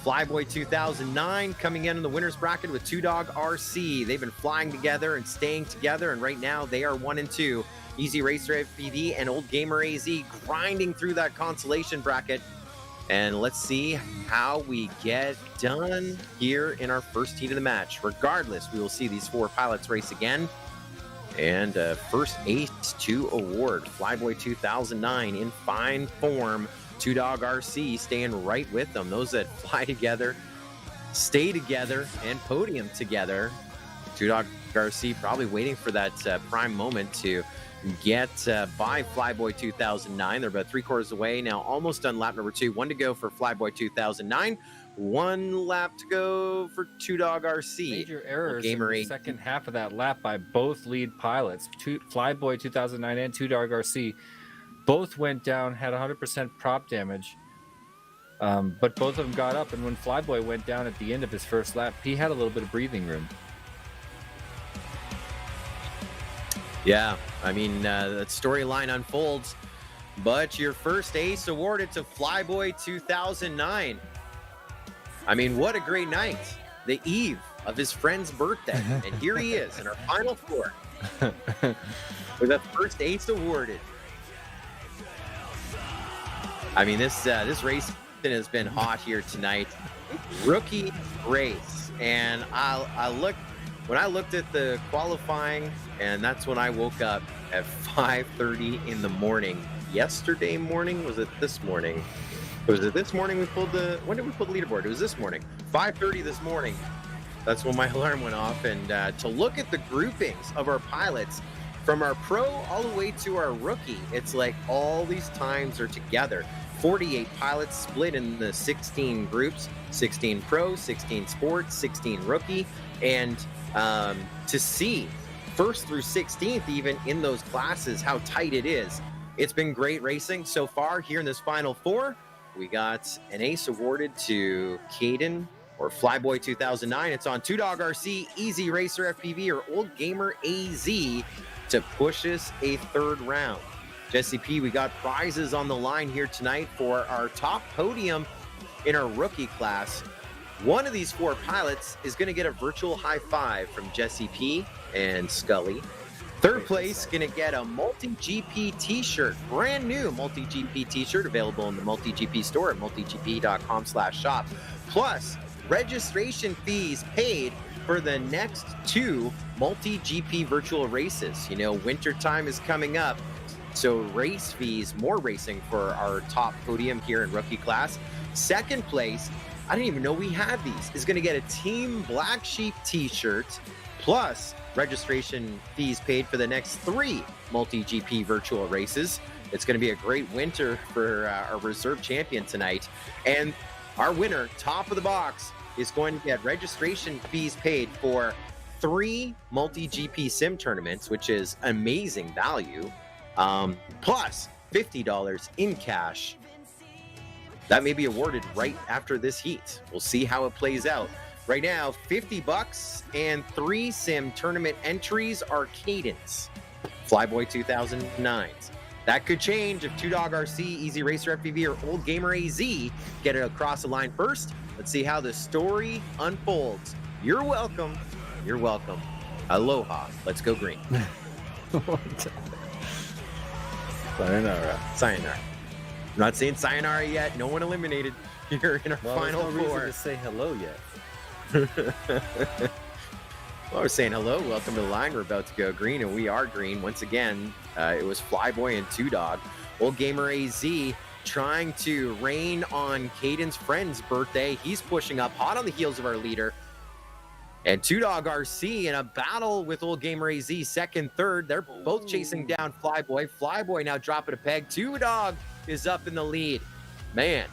Flyboy 2009 coming in the winner's bracket with Two Dog RC. They've been flying together and staying together, and right now they are 1 and 2. Easy Racer FPV and Old Gamer AZ grinding through that consolation bracket. And let's see how we get done here in our first heat of the match. Regardless, we will see these 4 pilots race again. And first ace to award, Flyboy 2009 in fine form. Two Dog RC staying right with them. Those that fly together, stay together, and podium together. Two Dog RC probably waiting for that prime moment to get by Flyboy 2009. They're about 3/4 away now, almost on lap number 2. 1 to go for Flyboy 2009. 1 lap to go for Two Dog RC. Major errors in the second half of that lap by both lead pilots. Flyboy 2009 and Two Dog RC both went down, had 100% prop damage, but both of them got up. And when Flyboy went down at the end of his first lap, he had a little bit of breathing room. Yeah, I mean, that storyline unfolds, but your first ace awarded to Flyboy 2009. I mean, what a great night. The eve of his friend's birthday, and here he is in our final 4 with a first ace awarded. I mean, this race has been hot here tonight. Rookie race, and when I looked at the qualifying, and that's when I woke up at 5:30 in the morning. Yesterday morning? Was it this morning? Was it this morning we pulled when did we pull the leaderboard? It was this morning. 5:30 this morning. That's when my alarm went off, and to look at the groupings of our pilots from our pro all the way to our rookie, it's like all these times are together. 48 pilots split in the 16 groups, 16 pro, 16 sports, 16 rookie, and to see first through 16th even in those classes how tight it is. It's been great racing so far here in this final 4. We got an ace awarded to Caden or Flyboy 2009. It's on Two Dog RC, Easy Racer FPV, or Old Gamer AZ to push us a 3rd round. Jesse P, we got prizes on the line here tonight for our top podium in our rookie class. One of these 4 pilots is going to get a virtual high five from Jesse P and Scully. 3rd place going to get a MultiGP t-shirt, brand new MultiGP t-shirt available in the MultiGP store at multigp.com/shop. Plus, registration fees paid for the next 2 MultiGP virtual races. You know, winter time is coming up. So race fees, more racing for our top podium here in rookie class. Second place, I didn't even know we had these, is going to get a Team Black Sheep t-shirt plus registration fees paid for the next 3 MultiGP virtual races. It's going to be a great winter for our reserve champion tonight. And our winner, top of the box, is going to get registration fees paid for 3 MultiGP sim tournaments, which is amazing value, plus $50 in cash. That may be awarded right after this heat. We'll see how it plays out. Right now, $50 and 3 sim tournament entries are Cadence Flyboy 2009s. That could change if 2Dog RC, Easy Racer FPV, or Old Gamer AZ get it across the line first. Let's see how the story unfolds. You're welcome. You're welcome. Aloha. Let's go green. Sayonara. Sayonara. I'm not saying sayonara yet. No one eliminated here in our final there's no 4. reason to say hello yet. Well, we're saying hello. Welcome to the line. We're about to go green, and we are green. Once again, it was Flyboy and 2Dog. Old Gamer AZ trying to rain on Caden's friend's birthday. He's pushing up hot on the heels of our leader. And 2Dog RC in a battle with Old Gamer AZ, second, third. They're both chasing down Flyboy. Flyboy now dropping a peg. 2Dog is up in the lead. Man,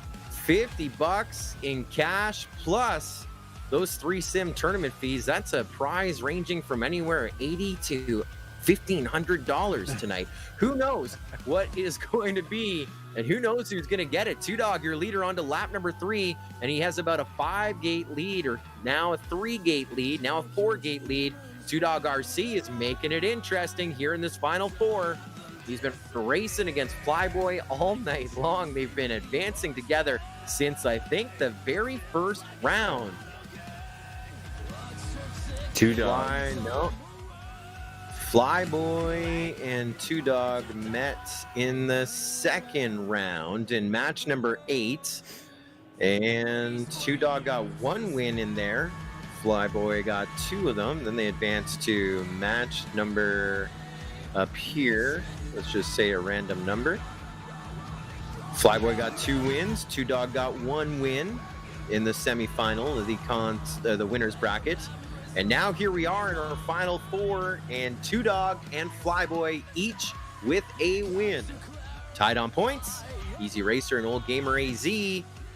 $50 in cash plus those 3 sim tournament fees. That's a prize ranging from anywhere $80 to $1,500 tonight. Who knows what is going to be, and who knows who's going to get it. 2Dog, your leader, on to lap number 3, and he has about a 5-gate lead, or now a 3-gate lead, now a 4-gate lead. 2Dog RC is making it interesting here in this final 4. He's been racing against Flyboy all night long. They've been advancing together since, I think, the very first round. 2Dog. Flyboy and 2Dog met in the second round in match number 8. And 2Dog got 1 win in there. Flyboy got 2 of them. Then they advanced to match number up here. Let's just say a random number. Flyboy got 2 wins. 2Dog got 1 win in the semifinal of the winners bracket. And now here we are in our final 4, and 2Dog and Flyboy each with a win. Tied on points. Easy Racer and Old Gamer AZ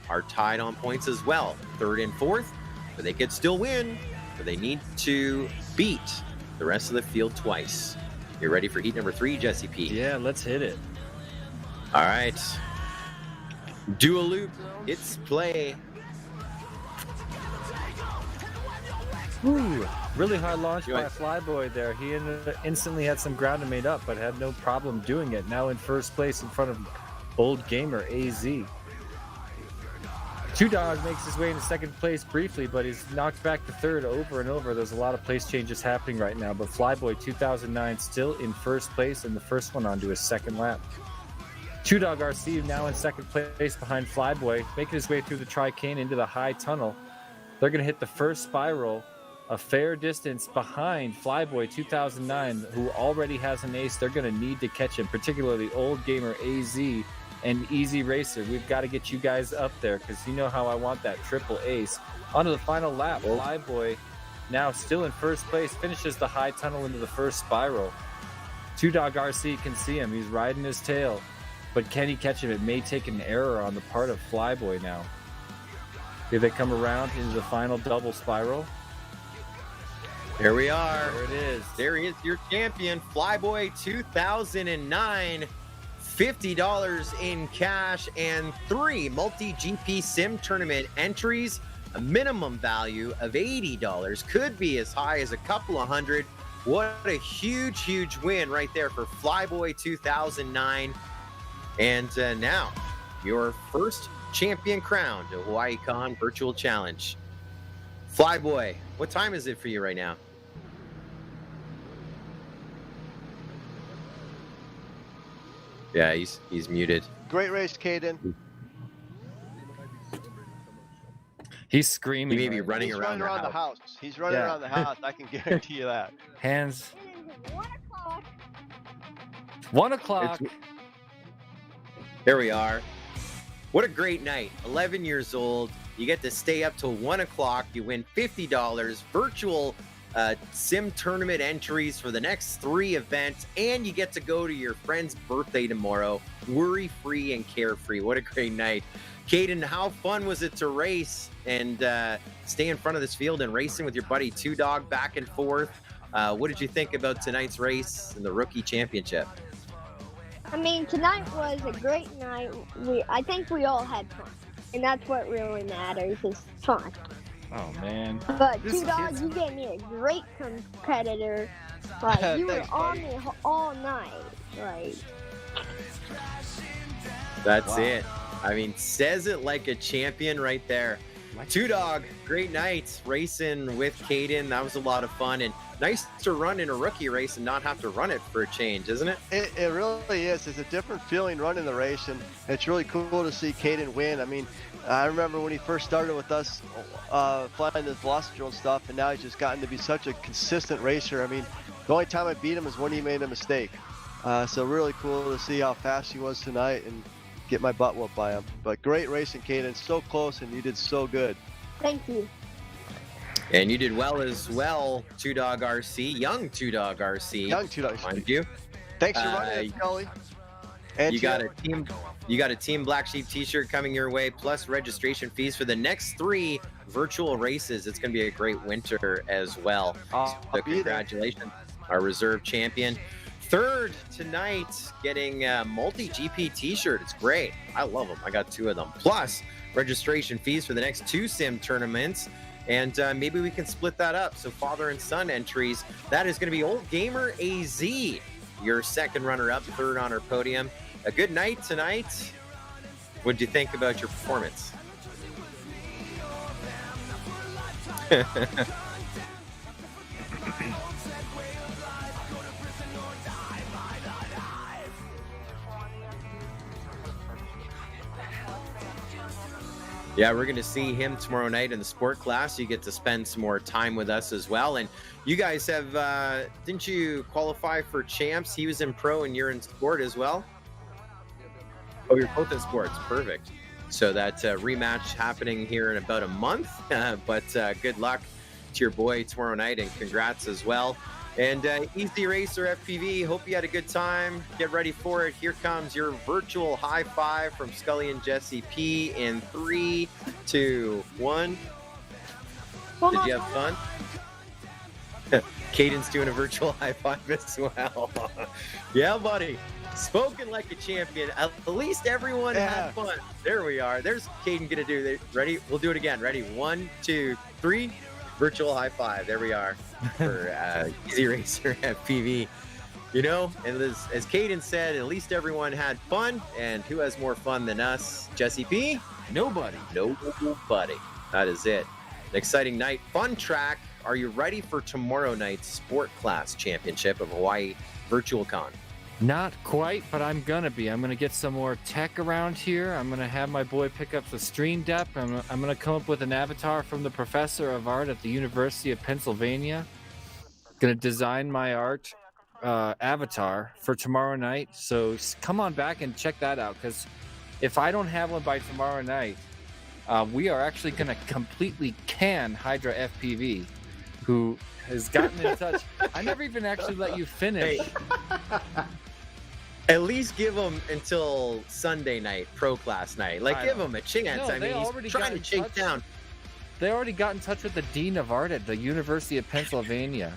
are tied on points as well. 3rd and 4th, but they could still win, but they need to beat the rest of the field twice. You ready for heat number 3, Jesse P? Yeah, let's hit it. All right. Do a loop. It's play. Ooh, really hard launch by Flyboy there. He instantly had some ground and made up, but had no problem doing it. Now in first place in front of Old Gamer AZ. 2Dog makes his way into second place briefly, but he's knocked back to third over and over. There's a lot of place changes happening right now, but Flyboy 2009 still in first place, and the first one onto his second lap. 2Dog RC now in second place behind Flyboy, making his way through the Tri-Cane into the high tunnel. They're going to hit the first spiral a fair distance behind Flyboy 2009, who already has an ace. They're going to need to catch him, particularly Old Gamer AZ and Easy Racer. We've got to get you guys up there because you know how I want that triple ace. Onto the final lap. Flyboy now still in first place, finishes the high tunnel into the first spiral. 2Dog RC can see him. He's riding his tail. But can he catch him? It may take an error on the part of Flyboy now. Here they come around into the final double spiral. Here we are. There it is. There is your champion, Flyboy 2009. $50 in cash and 3 MultiGP sim tournament entries. A minimum value of $80. Could be as high as a couple of hundred. What a huge, huge win right there for Flyboy 2009. And now, your first champion crown to Hawaiicon Virtual Challenge. Flyboy, what time is it for you right now? Yeah, he's muted. Great race, Caden. He's screaming. He may be running around the house. He's running around the house. I can guarantee you that. Hands. 1 o'clock. 1 o'clock. There we are. What a great night. 11 years old. You get to stay up till 1 o'clock. You win $50 virtual sim tournament entries for the next 3 events, and you get to go to your friend's birthday tomorrow, worry-free and carefree. What a great night. Caden, how fun was it to race and stay in front of this field and racing with your buddy Two Dog back and forth? What did you think about tonight's race in the Rookie Championship? I mean, tonight was a great night. I think we all had fun, and that's what really matters is fun. Oh man! But Two Dogs, you gave me a great competitor. Like you were on me all night, right? That's it. I mean, says it like a champion right there. Two Dog, great night racing with Caden. That was a lot of fun, and nice to run in a rookie race and not have to run it for a change, isn't it? It really is. It's a different feeling running the race, and it's really cool to see Caden win. I mean, I remember when he first started with us flying this Velocity and stuff, and now he's just gotten to be such a consistent racer. I mean, the only time I beat him is when he made a mistake. So really cool to see how fast he was tonight and get my butt whooped by him. But great racing, Caden. So close, and you did so good. Thank you. And you did well as well, Two Dog RC, young Two Dog RC. Young Two Dog, mind you. Thanks for running, Scully. And you got a team Black Sheep t-shirt coming your way, plus registration fees for the next 3 virtual races. It's going to be a great winter as well. So congratulations, our reserve champion. 3rd tonight, getting a MultiGP t-shirt. It's great. I love them. I got 2 of them. Plus registration fees for the next 2 sim tournaments. And maybe we can split that up. So father and son entries. That is going to be Old Gamer AZ, your 2nd runner-up, 3rd on our podium. A good night tonight. What did you think about your performance? Yeah, we're going to see him tomorrow night in the sport class. You get to spend some more time with us as well. And you guys have, didn't you qualify for champs? He was in pro and you're in sport as well? Oh, you're both in sports. Perfect. So that rematch happening here in about a month. But good luck to your boy tomorrow night and congrats as well. And Easy Racer FPV, hope you had a good time. Get ready for it. Here comes your virtual high five from Scully and Jesse P in 3, 2, 1. Did you have fun? Caden's doing a virtual high five as well. Yeah, buddy. Spoken like a champion. At least everyone had fun. There we are. There's Caden gonna do it. Ready? We'll do it again. Ready? 1, 2, 3. Virtual high five. There we are for Easy Racer FPV. You know, and as Caden said, at least everyone had fun. And who has more fun than us? Jesse P? Nobody. Nobody. That is it. An exciting night. Fun track. Are you ready for tomorrow night's Sport Class Championship of Hawaii Virtual Con? Not quite, but I'm gonna be. I'm gonna get some more tech around here. I'm gonna have my boy pick up the stream deck. I'm gonna come up with an avatar from the professor of art at the University of Pennsylvania. Gonna design my art avatar for tomorrow night. So come on back and check that out, because if I don't have one by tomorrow night, we are actually gonna completely can Hydra FPV, who has gotten in touch. I never even actually let you finish. Hey. At least give him until Sunday night, pro class night. Like, give him a chance. No, I mean, he's trying to chase down. They already got in touch with the dean of art at the University of Pennsylvania.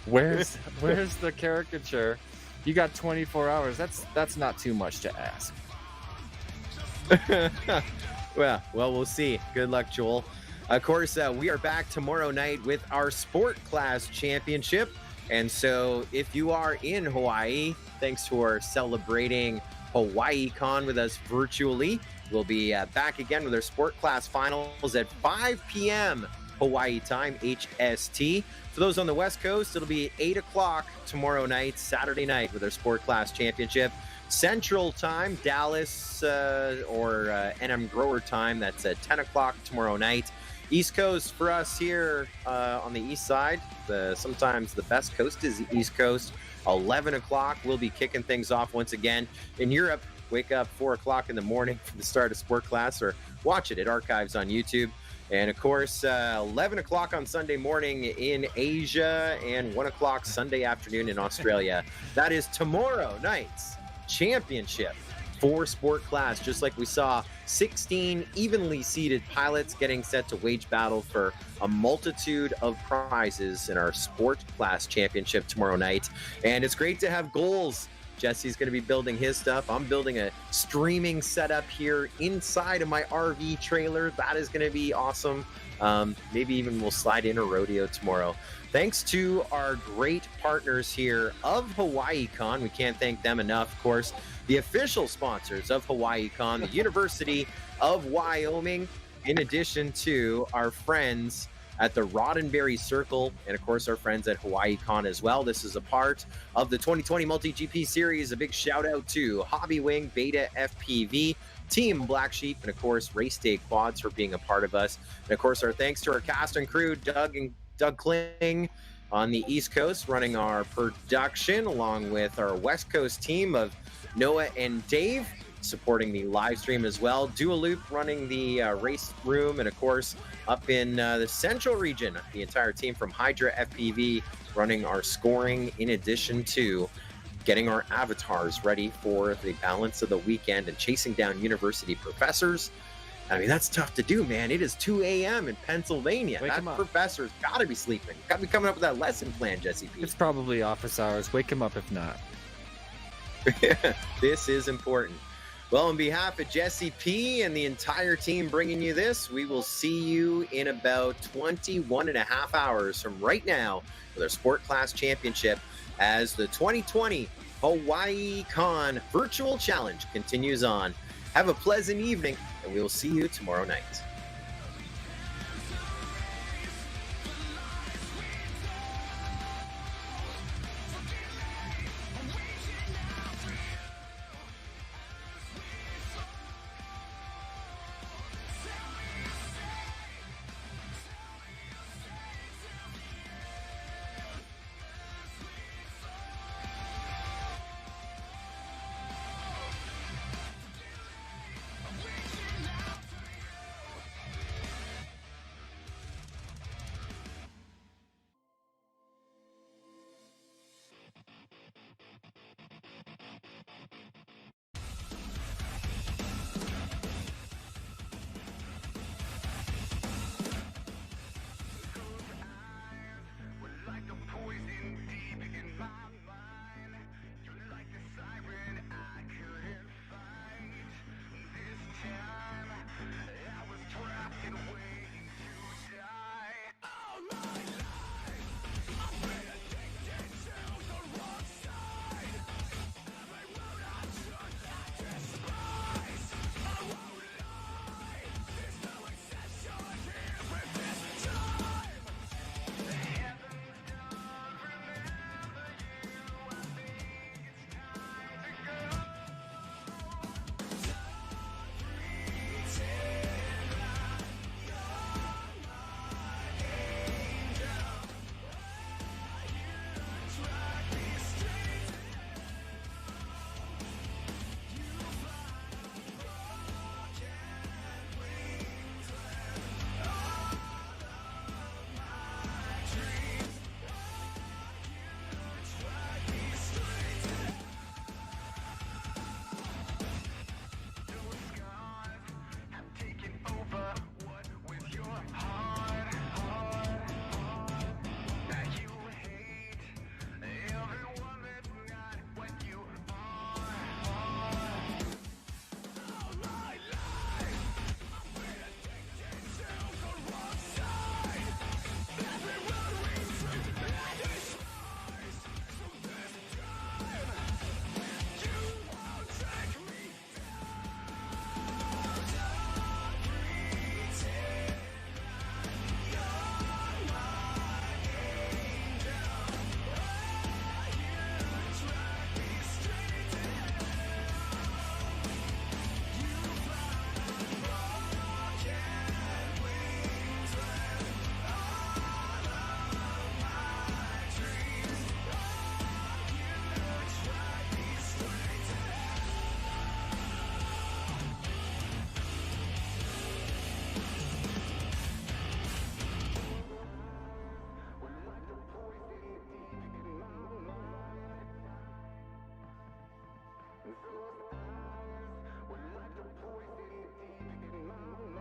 Where's the caricature? You got 24 hours. That's not too much to ask. well, we'll see. Good luck, Joel. Of course, we are back tomorrow night with our Sport Class Championship. And so if you are in Hawaii, thanks for celebrating Hawaiicon with us virtually. We'll be back again with our Sport Class Finals at 5 p.m. Hawaii time, HST. For those on the West Coast, it'll be 8 o'clock tomorrow night, Saturday night, with our Sport Class Championship. Central time, Dallas or NM Grower time, that's at 10 o'clock tomorrow night. East Coast for us here on the east side. Sometimes the best coast is the East Coast. 11 o'clock, we'll be kicking things off once again. In Europe, wake up 4 o'clock in the morning for the start of sport class, or watch it. It archives on YouTube. And of course, 11 o'clock on Sunday morning in Asia and 1 o'clock Sunday afternoon in Australia. That is tomorrow night's championship for sport class. Just like we saw 16 evenly seeded pilots getting set to wage battle for a multitude of prizes in our sport class championship tomorrow night. And it's great to have goals. Jesse's going to be building his stuff. I'm building a streaming setup here inside of my RV trailer. That is going to be awesome. Maybe even we'll slide in a rodeo tomorrow. Thanks to our great partners here of Hawaiicon. We can't thank them enough, of course. The official sponsors of Hawaiicon, the University of Wyoming, in addition to our friends at the Roddenberry Circle, and of course our friends at Hawaiicon as well. This is a part of the 2020 MultiGP series. A big shout out to Hobby Wing, Beta FPV, Team Black Sheep, and of course Race Day Quads for being a part of us. And of course our thanks to our cast and crew, Doug Kling on the East Coast running our production, along with our West Coast team of Noah and Dave supporting the live stream as well. Dualoop running the race room, and of course up in the central region, the entire team from Hydra FPV running our scoring, in addition to getting our avatars ready for the balance of the weekend and chasing down university professors. I mean, that's tough to do, man. It is 2 a.m. in Pennsylvania. That professor's got to be sleeping. Got to be coming up with that lesson plan, Jesse P. It's probably office hours. Wake him up if not. This is important. Well, on behalf of Jesse P and the entire team bringing you this, we will see you in about 21 and a half hours from right now with our Sport Class Championship as the 2020 Hawaiicon Virtual Challenge continues on. Have a pleasant evening, and we will see you tomorrow night.